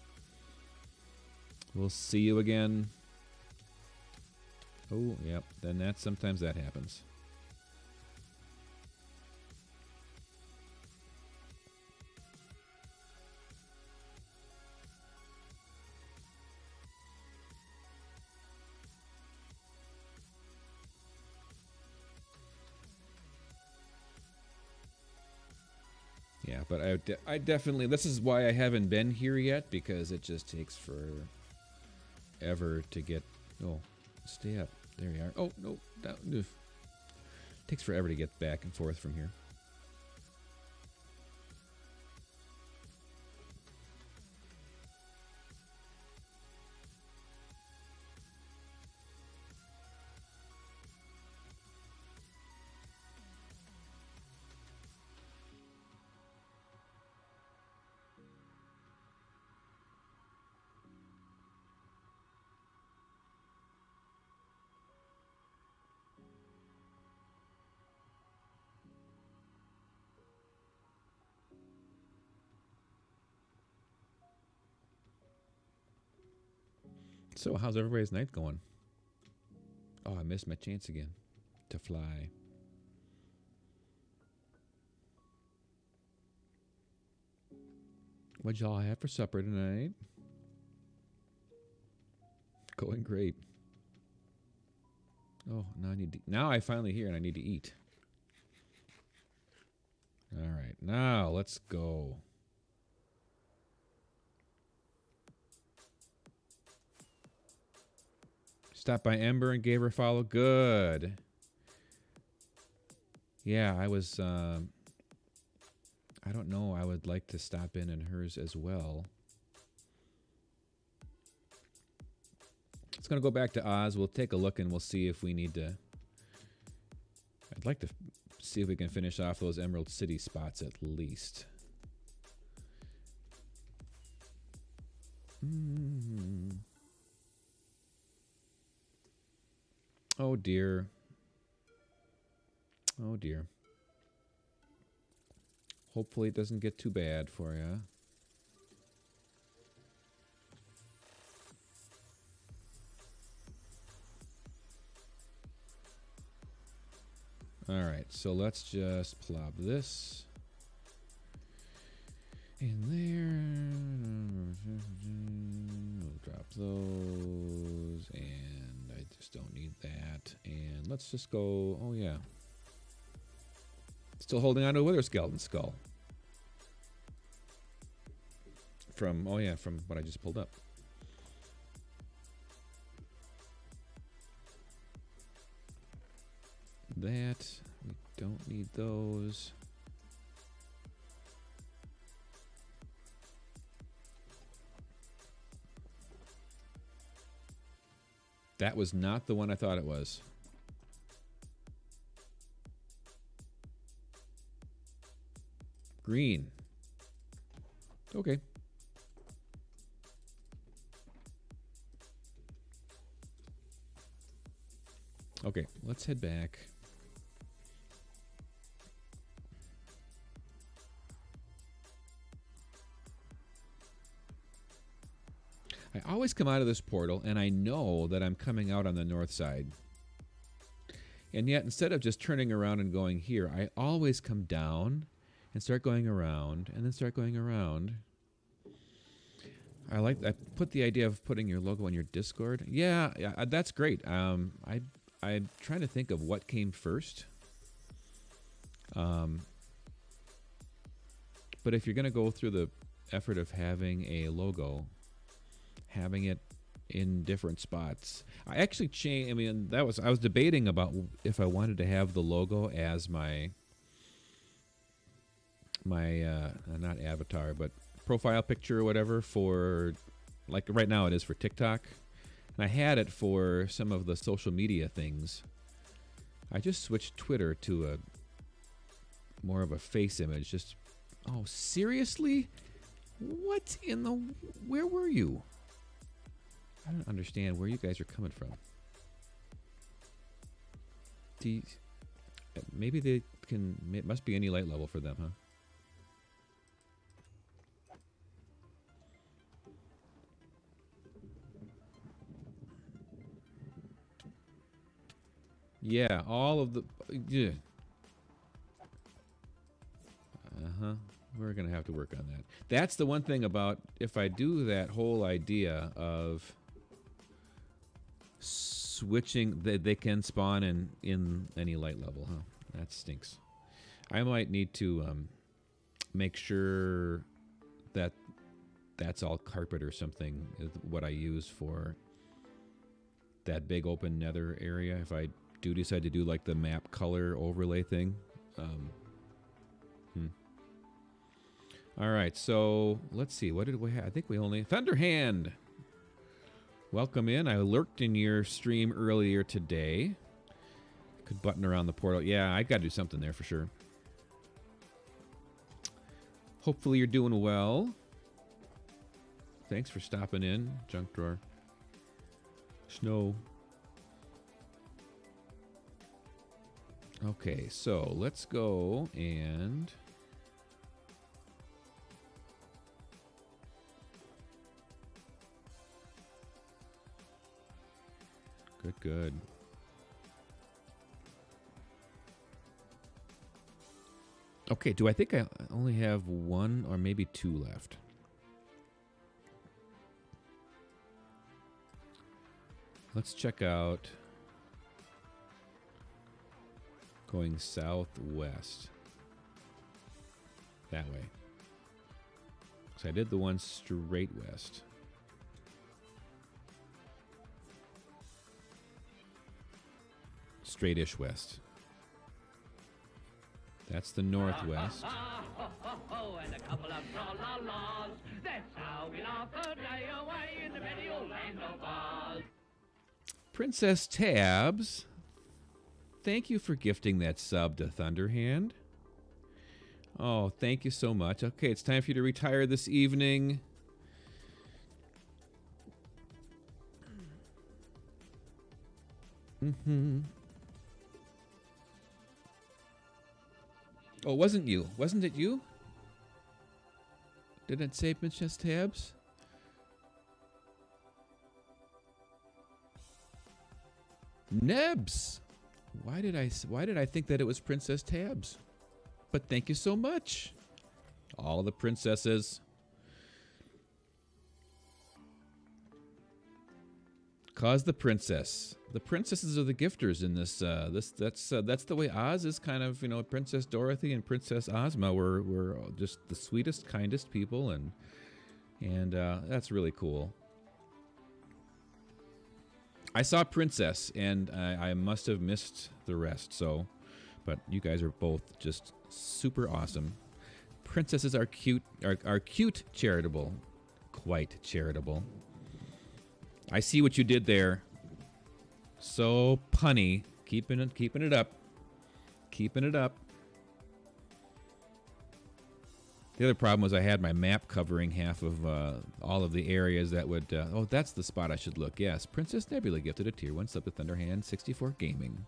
We'll see you again. Oh, yep. Then sometimes that happens. Yeah, but I definitely, this is why I haven't been here yet, because it just takes forever to get, oh, stay up. There you are. Oh, no, down. Ugh. Takes forever to get back and forth from here. So, how's everybody's night going? Oh, I missed my chance again to fly. What'd y'all have for supper tonight? Going great. Oh, now I finally hear and I need to eat. All right, now let's go. Stopped by Ember and gave her a follow. Good. Yeah, I was, I don't know. I would like to stop in hers as well. It's going to go back to Oz. We'll take a look and we'll see if we need to. I'd like to see if we can finish off those Emerald City spots at least. Oh dear. Oh dear. Hopefully it doesn't get too bad for you. All right, so let's just plop this in there. We'll drop those, and I just don't need that. And let's just go, oh yeah. Still holding on to a Wither Skeleton skull. From, oh yeah, from what I just pulled up. That, we don't need those. That was not the one I thought it was. Green. Okay. Okay, let's head back. I always come out of this portal, and I know that I'm coming out on the north side. And yet, instead of just turning around and going here, I always come down and start going around, and then start going around. I put the idea of putting your logo on your Discord. Yeah, that's great. I'm trying to think of what came first. But if you're going to go through the effort of having a logo, having it in different spots, I actually changed. I mean, I was debating about if I wanted to have the logo as my not avatar, but profile picture or whatever for, like right now it is for TikTok. And I had it for some of the social media things. I just switched Twitter to a more of a face image. Just, oh, seriously? What in the, where were you? I don't understand where you guys are coming from. Maybe they can... It must be any light level for them, huh? Yeah, all of the... Yeah. Uh-huh. We're going to have to work on that. That's the one thing about if I do that whole idea of switching, they can spawn in any light level, huh? That stinks. I might need to make sure that that's all carpet or something, is what I use for that big open nether area. If I do decide to do like the map color overlay thing. All right, so let's see. What did we have? I think we only... Thunderhand! Welcome in. I lurked in your stream earlier today. Could button around the portal. Yeah, I got to do something there for sure. Hopefully you're doing well. Thanks for stopping in, Junk Drawer. Snow. Okay, so let's go and... Good, good. Okay, do I think I only have one or maybe two left? Let's check out going southwest. That way. So I did the one straight west. Straightish west. That's the northwest. And a couple of tra-la-las. That's how we laugh a day away in the merry old land of Oz. Princess Tabs, thank you for gifting that sub to Thunderhand. Oh, thank you so much. Okay, it's time for you to retire this evening. Oh, wasn't you? Wasn't it you? Didn't it say Princess Tabs? Nebs. Why did I think that it was Princess Tabs? But thank you so much. All the princesses. Cause the princess. The princesses are the gifters in this. That's the way Oz is kind of. You know, Princess Dorothy and Princess Ozma were just the sweetest, kindest people, and that's really cool. I saw Princess, and I must have missed the rest. So, but you guys are both just super awesome. Princesses are cute. Are cute, charitable, quite charitable. I see what you did there. So punny, keeping it up, keeping it up. The other problem was I had my map covering half of all of the areas that would. Oh, that's the spot I should look. Yes, Princess Nebula gifted a tier 1 sub to Thunderhand 64 Gaming.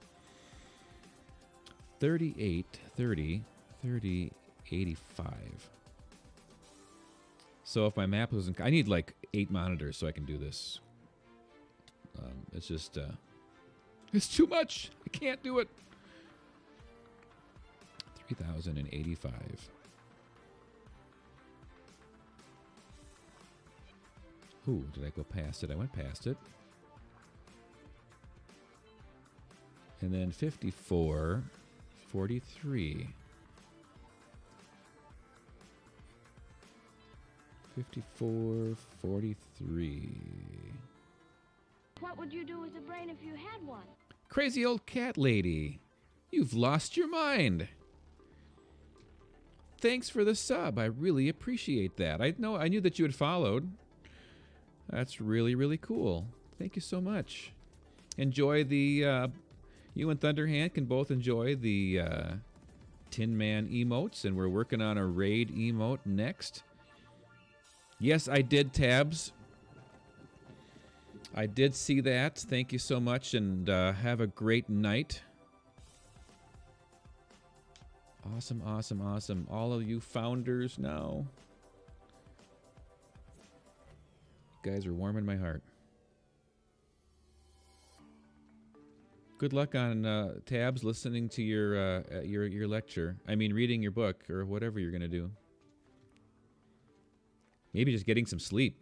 38, 30, 30, 85. So if my map wasn't, I need like 8 monitors so I can do this. It's just, it's too much. I can't do it. 3,085. Ooh, did I go past it? I went past it. And then 54, 43. 54, 43. What would you do with a brain if you had one? Crazy old cat lady. You've lost your mind. Thanks for the sub. I really appreciate that. I knew that you had followed. That's really, really cool. Thank you so much. Enjoy the... you and Thunderhand can both enjoy the Tin Man emotes, and we're working on a raid emote next. Yes, I did, Tabs. I did see that. Thank you so much, and have a great night. Awesome, awesome, awesome. All of you founders now. You guys are warming my heart. Good luck on tabs listening to your lecture. I mean, reading your book or whatever you're going to do. Maybe just getting some sleep.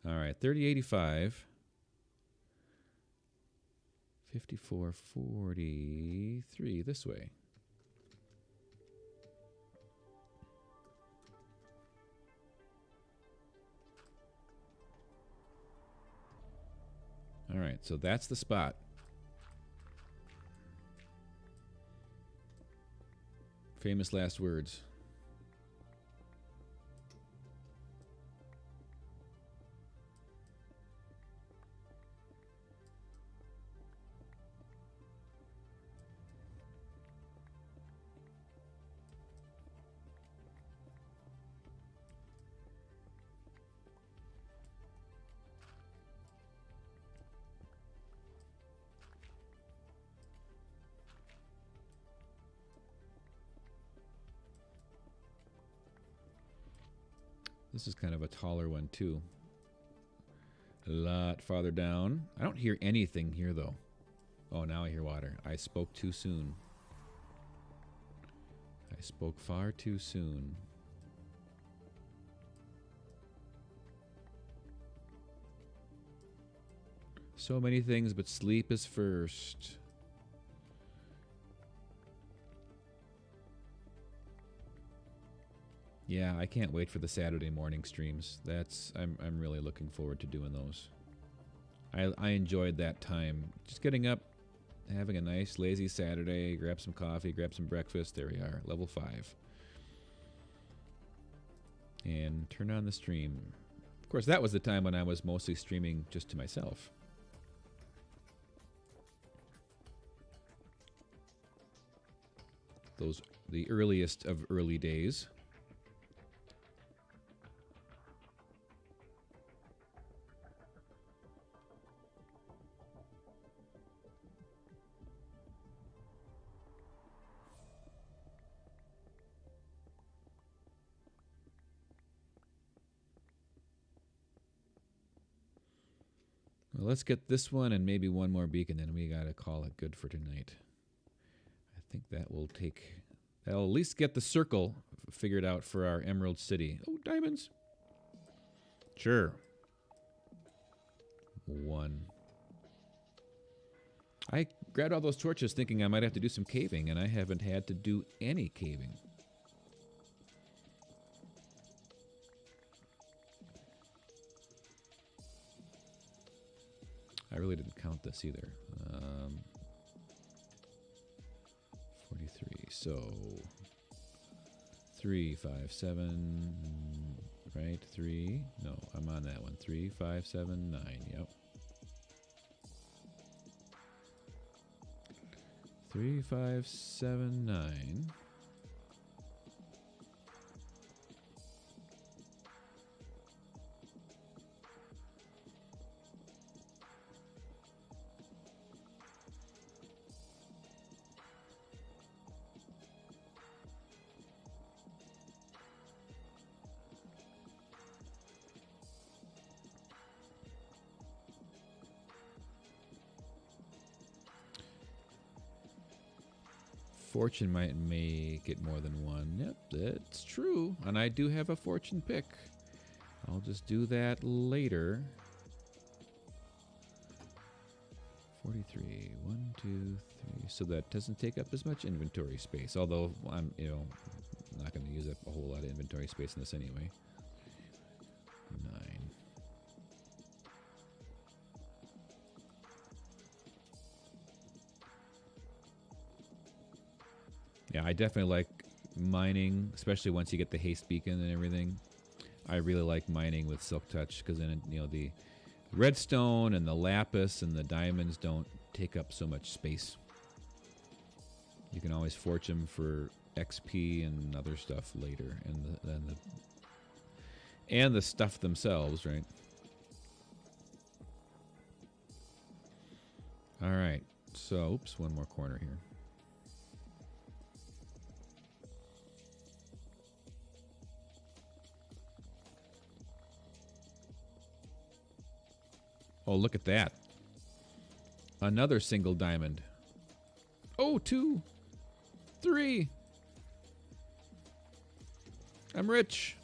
All right, 3085. 5443 this way. All right, so that's the spot. Famous last words. This is kind of a taller one, too. A lot farther down. I don't hear anything here, though. Oh, now I hear water. I spoke too soon. I spoke far too soon. So many things, but sleep is first. Yeah, I can't wait for the Saturday morning streams. I'm really looking forward to doing those. I enjoyed that time. Just getting up, having a nice lazy Saturday, grab some coffee, grab some breakfast. There we are, level 5. And turn on the stream. Of course, that was the time when I was mostly streaming just to myself. The earliest of early days. Well, let's get this one and maybe one more beacon, then we gotta call it good for tonight. I think that'll at least get the circle figured out for our Emerald City. Oh, diamonds. Sure. 1. I grabbed all those torches thinking I might have to do some caving, and I haven't had to do any caving. I really didn't count this either. 43. So 3, 5, 7. Right? 3. No, I'm on that one. 3, 5, 7, 9. Yep. 3, 5, 7, 9. Fortune might make it more than 1. Yep, that's true. And I do have a fortune pick. I'll just do that later. 43. 1, 2, 3. So that doesn't take up as much inventory space. Although I'm, not going to use up a whole lot of inventory space in this anyway. 9. Yeah, I definitely like mining, especially once you get the haste beacon and everything. I really like mining with Silk Touch because then, the redstone and the lapis and the diamonds don't take up so much space. You can always forge them for XP and other stuff later, and the stuff themselves, right? All right. So, oops, one more corner here. Oh, look at that. Another single diamond. Oh, 2, 3. I'm rich.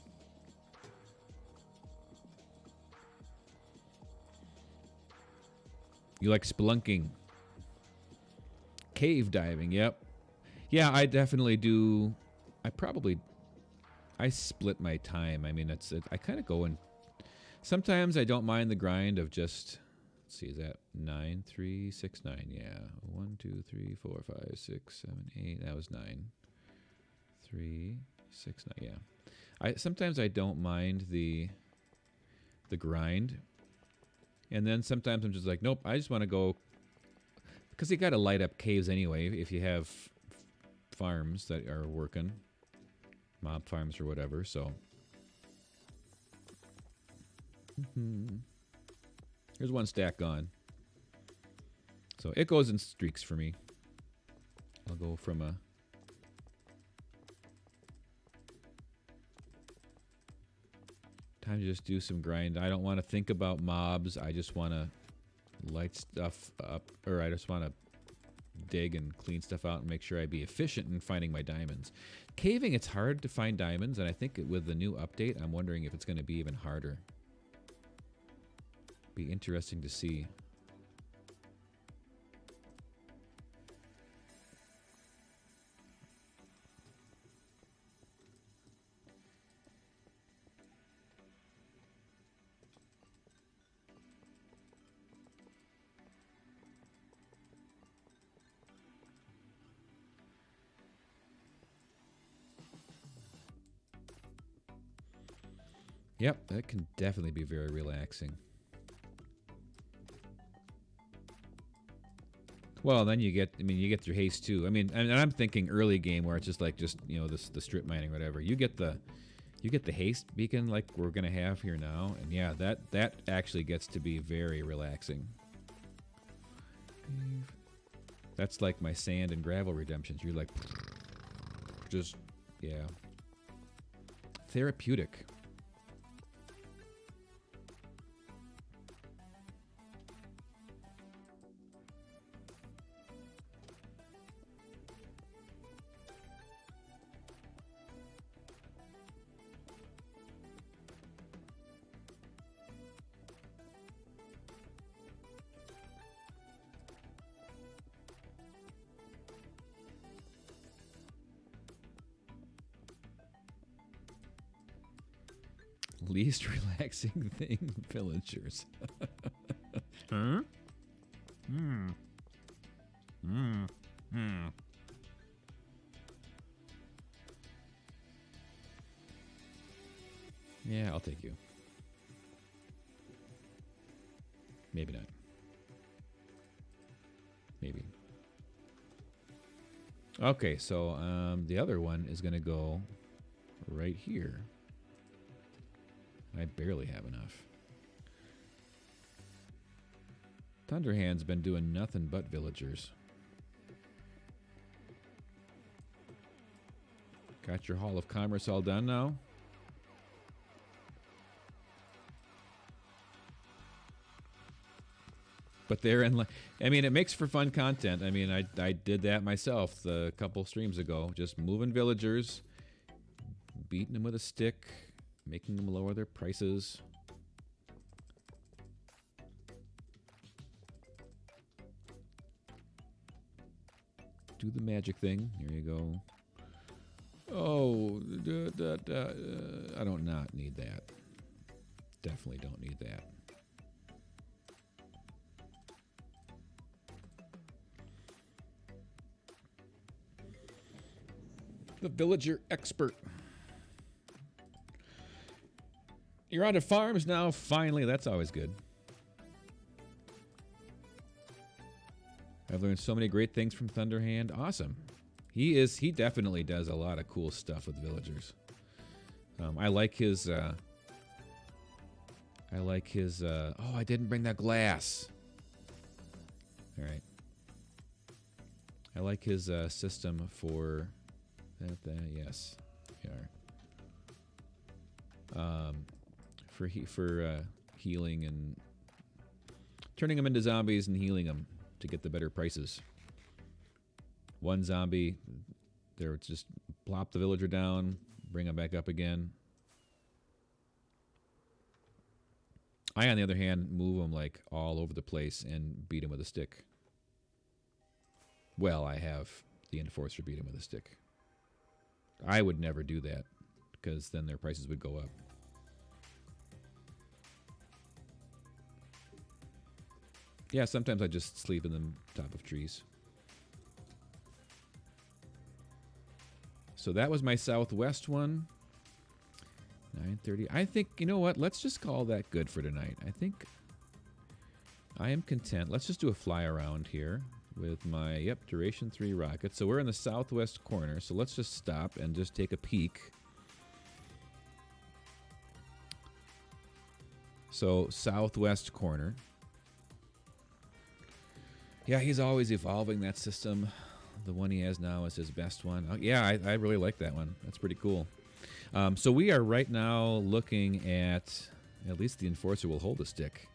You like spelunking. Cave diving, yep. Yeah, I definitely do. I split my time. I mean, I kind of go in. Sometimes I don't mind the grind of just, let's see, is that 9, 3, 6, 9? Yeah. 1, 2, 3, 4, 5, 6, 7, 8. That was 9. 3, 6, 9. Yeah. Sometimes I don't mind the grind. And then sometimes I'm just like, nope, I just want to go. Because you got to light up caves anyway if you have farms that are working. Mob farms or whatever, so. Here's one stack gone. So it goes in streaks for me. I'll go from a... Time to just do some grind. I don't want to think about mobs. I just want to light stuff up, or I just want to dig and clean stuff out and make sure I be efficient in finding my diamonds. Caving, it's hard to find diamonds, and I think with the new update, I'm wondering if it's going to be even harder. Be interesting to see. Yep, that can definitely be very relaxing. Well, then you get your haste too. I mean, and I'm thinking early game where it's just the strip mining, whatever. You get the haste beacon like we're gonna have here now, and yeah, that actually gets to be very relaxing. That's like my sand and gravel redemptions. You're like, just, yeah, therapeutic. Least relaxing thing, villagers. Huh? Yeah, I'll take you. Maybe not. Maybe. Okay, so the other one is going to go right here. I barely have enough. Thunderhand's been doing nothing but villagers. Got your Hall of Commerce all done now? But they're in. I mean, it makes for fun content. I mean, I did that myself a couple streams ago. Just moving villagers, beating them with a stick, making them lower their prices. Do the magic thing. Here you go. Oh, I don't not need that. Definitely don't need that. The villager expert. You're on to farms now, finally. That's always good. I've learned so many great things from Thunderhand. Awesome. He definitely does a lot of cool stuff with villagers. I like his, oh, I didn't bring that glass. All right. I like his system for that. Yes, yeah. For healing and turning them into zombies and healing them to get the better prices. One zombie, there just plop the villager down, bring him back up again. I, on the other hand, move them like all over the place and beat him with a stick. Well, I have the enforcer beat him with a stick. I would never do that because then their prices would go up. Yeah, sometimes I just sleep in the top of trees. So that was my southwest one. 9:30. I think, you know what? Let's just call that good for tonight. I think I am content. Let's just do a fly around here with my, Duration 3 rocket. So we're in the southwest corner. So let's just stop and just take a peek. So southwest corner. Yeah, he's always evolving that system. The one he has now is his best one. Oh, yeah, I really like that one. That's pretty cool. So we are right now looking at least the enforcer will hold a stick.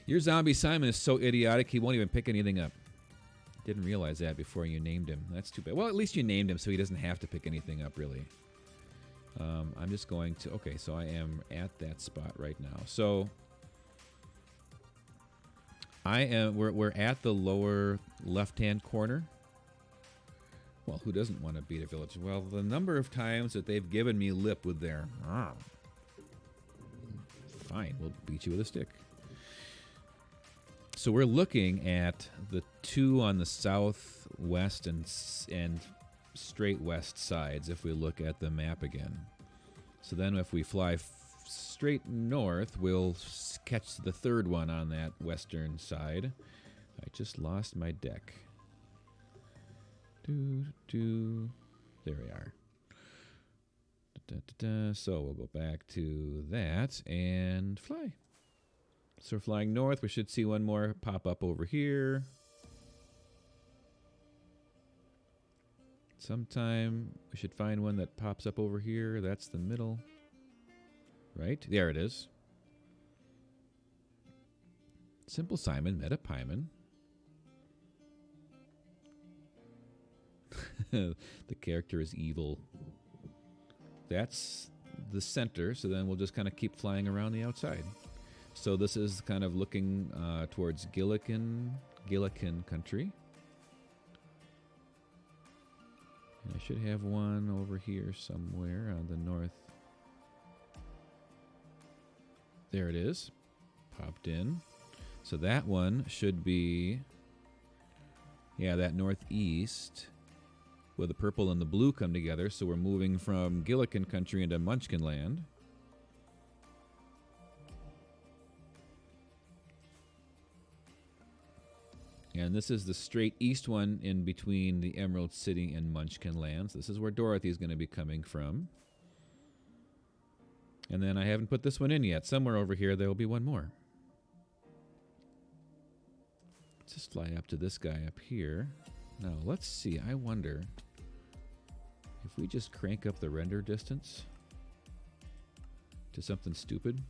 Your zombie Simon is so idiotic he won't even pick anything up. Didn't realize that before you named him. That's too bad. Well, at least you named him so he doesn't have to pick anything up, really. I'm just going to... Okay, so I am at that spot right now. So we're at the lower left-hand corner. Well, who doesn't want to beat a village? Well, the number of times that they've given me lip with their... Fine, we'll beat you with a stick. So we're looking at the two on the southwest and straight west sides if we look at the map again. So then if we fly straight north, we'll catch the third one on that western side. I just lost my deck. There we are. So we'll go back to that and fly. So we're flying north. We should see one more pop up over here. Sometime we should find one that pops up over here. That's the middle. Right? There it is. Simple Simon, Meta Paimon. The character is evil. That's the center, so then we'll just kind of keep flying around the outside. So this is kind of looking towards Gillikin country. And I should have one over here somewhere on the north. There it is. Popped in. So that one should be, that northeast, where the purple and the blue come together. So we're moving from Gillikin country into Munchkin land. And this is the straight east one in between the Emerald City and Munchkin lands. This is where Dorothy's going to be coming from. And then I haven't put this one in yet. Somewhere over here there will be one more. Let's just fly up to this guy up here. Now, let's see. I wonder if we just crank up the render distance to something stupid.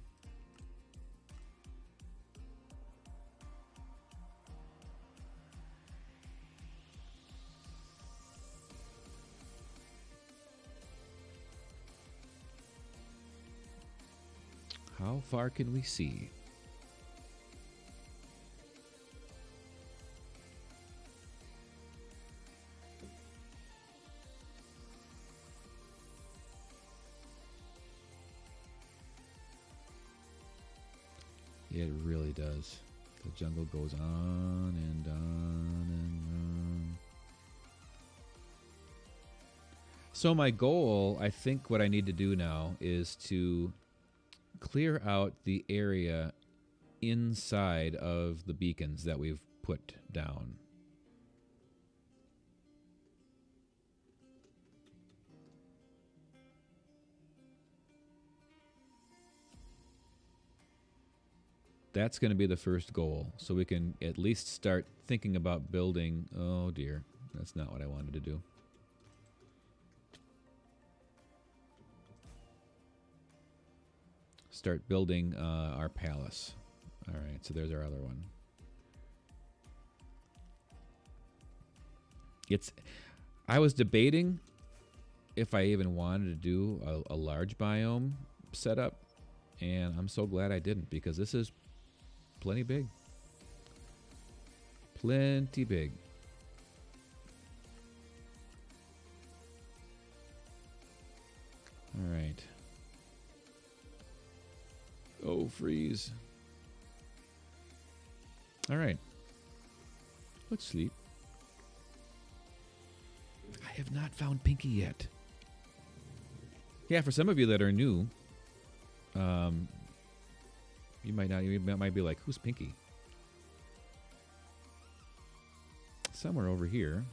How far can we see? It really does. The jungle goes on and on and on. So my goal, I think what I need to do now is to clear out the area inside of the beacons that we've put down. That's going to be the first goal, so we can at least start thinking about building. Oh dear, That's not what I wanted to do. Start building our palace. All right, so there's our other one. I was debating if I even wanted to do a large biome setup, and I'm so glad I didn't, because this is plenty big. Plenty big. All right. Oh, freeze. All right. Let's sleep. I have not found Pinky yet. Yeah, for some of you that are new, you might be like, who's Pinky? Somewhere over here,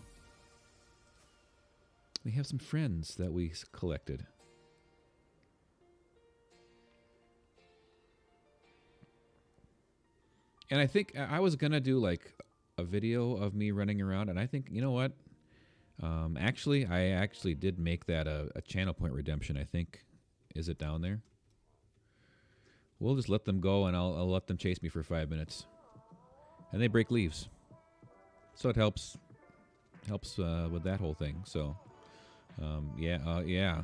we have some friends that we collected. And I think I was going to do like a video of me running around, and I think, you know what? I actually did make that a channel point redemption, I think. Is it down there? We'll just let them go, and I'll let them chase me for 5 minutes. And they break leaves. So it helps with that whole thing. So, yeah.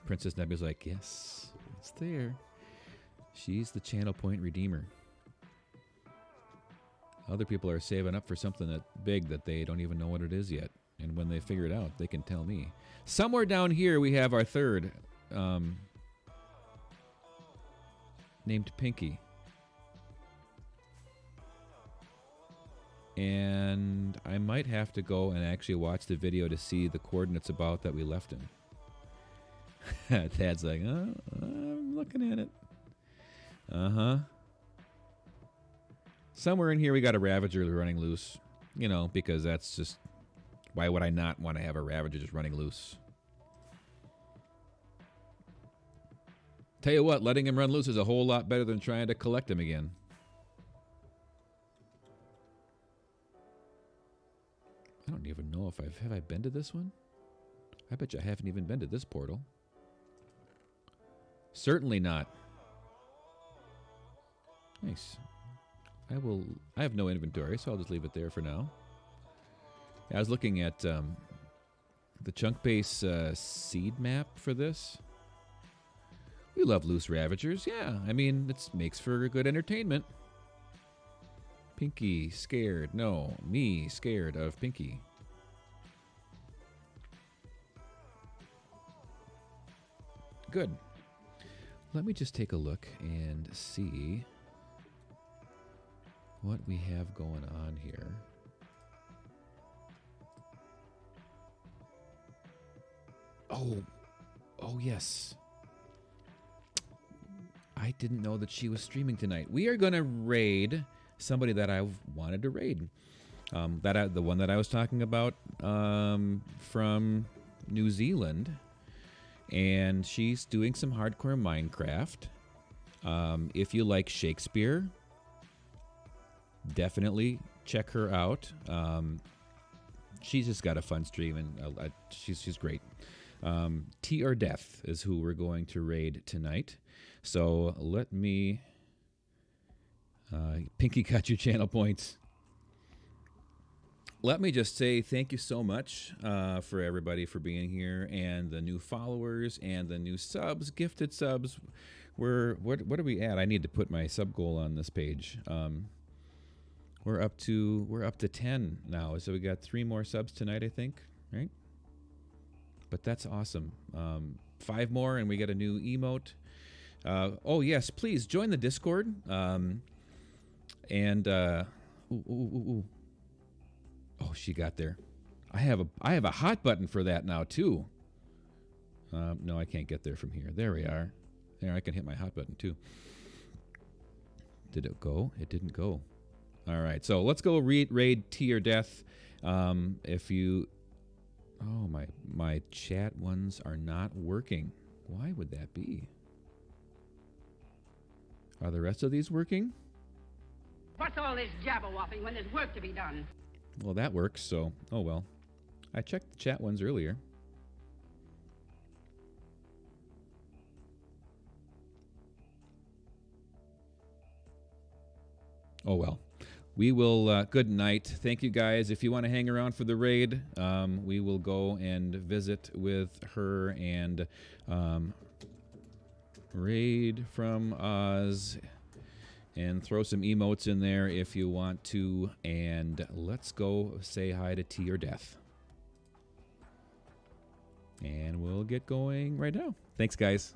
Princess Nebula's like, yes, it's there. She's the channel point redeemer. Other people are saving up for something that big that they don't even know what it is yet. And when they figure it out, they can tell me. Somewhere down here, we have our third, named Pinky. And I might have to go and actually watch the video to see the coordinates about that we left him. Thad's like, oh, I'm looking at it. Uh-huh. Somewhere in here we got a Ravager running loose. You know, because that's just... Why would I not want to have a Ravager just running loose? Tell you what, letting him run loose is a whole lot better than trying to collect him again. I don't even know if have I been to this one? I bet you I haven't even been to this portal. Certainly not. Nice. I have no inventory, so I'll just leave it there for now. I was looking at the chunk base seed map for this. We love loose Ravagers. Yeah, I mean, it makes for good entertainment. Pinky scared. No, me scared of Pinky. Good. Let me just take a look and see what we have going on here. Oh yes. I didn't know that she was streaming tonight. We are going to raid somebody that I've wanted to raid. The one that I was talking about from New Zealand. And she's doing some hardcore Minecraft. If you like Shakespeare, definitely check her out. She's just got a fun stream, and she's great. Tea or Death is who we're going to raid tonight. So let me... Pinky got your channel points. Let me just say thank you so much for everybody for being here, and the new followers and the new subs, gifted subs. What are we at? I need to put my sub goal on this page. We're up to 10 now, so we got 3 more subs tonight, I think, right? But that's awesome. 5 more, and we get a new emote. Oh yes, please join the Discord. Oh, she got there. I have a hot button for that now too. No, I can't get there from here. There we are. There, I can hit my hot button too. Did it go? It didn't go. All right, so let's go raid Tea or Death. If you... Oh, my chat ones are not working. Why would that be? Are the rest of these working? What's all this jabber-wopping when there's work to be done? Well, that works, so... Oh, well. I checked the chat ones earlier. Oh, well. We will, good night. Thank you guys. If you want to hang around for the raid, we will go and visit with her and raid from Oz and throw some emotes in there if you want to. And let's go say hi to T or Death. And we'll get going right now. Thanks, guys.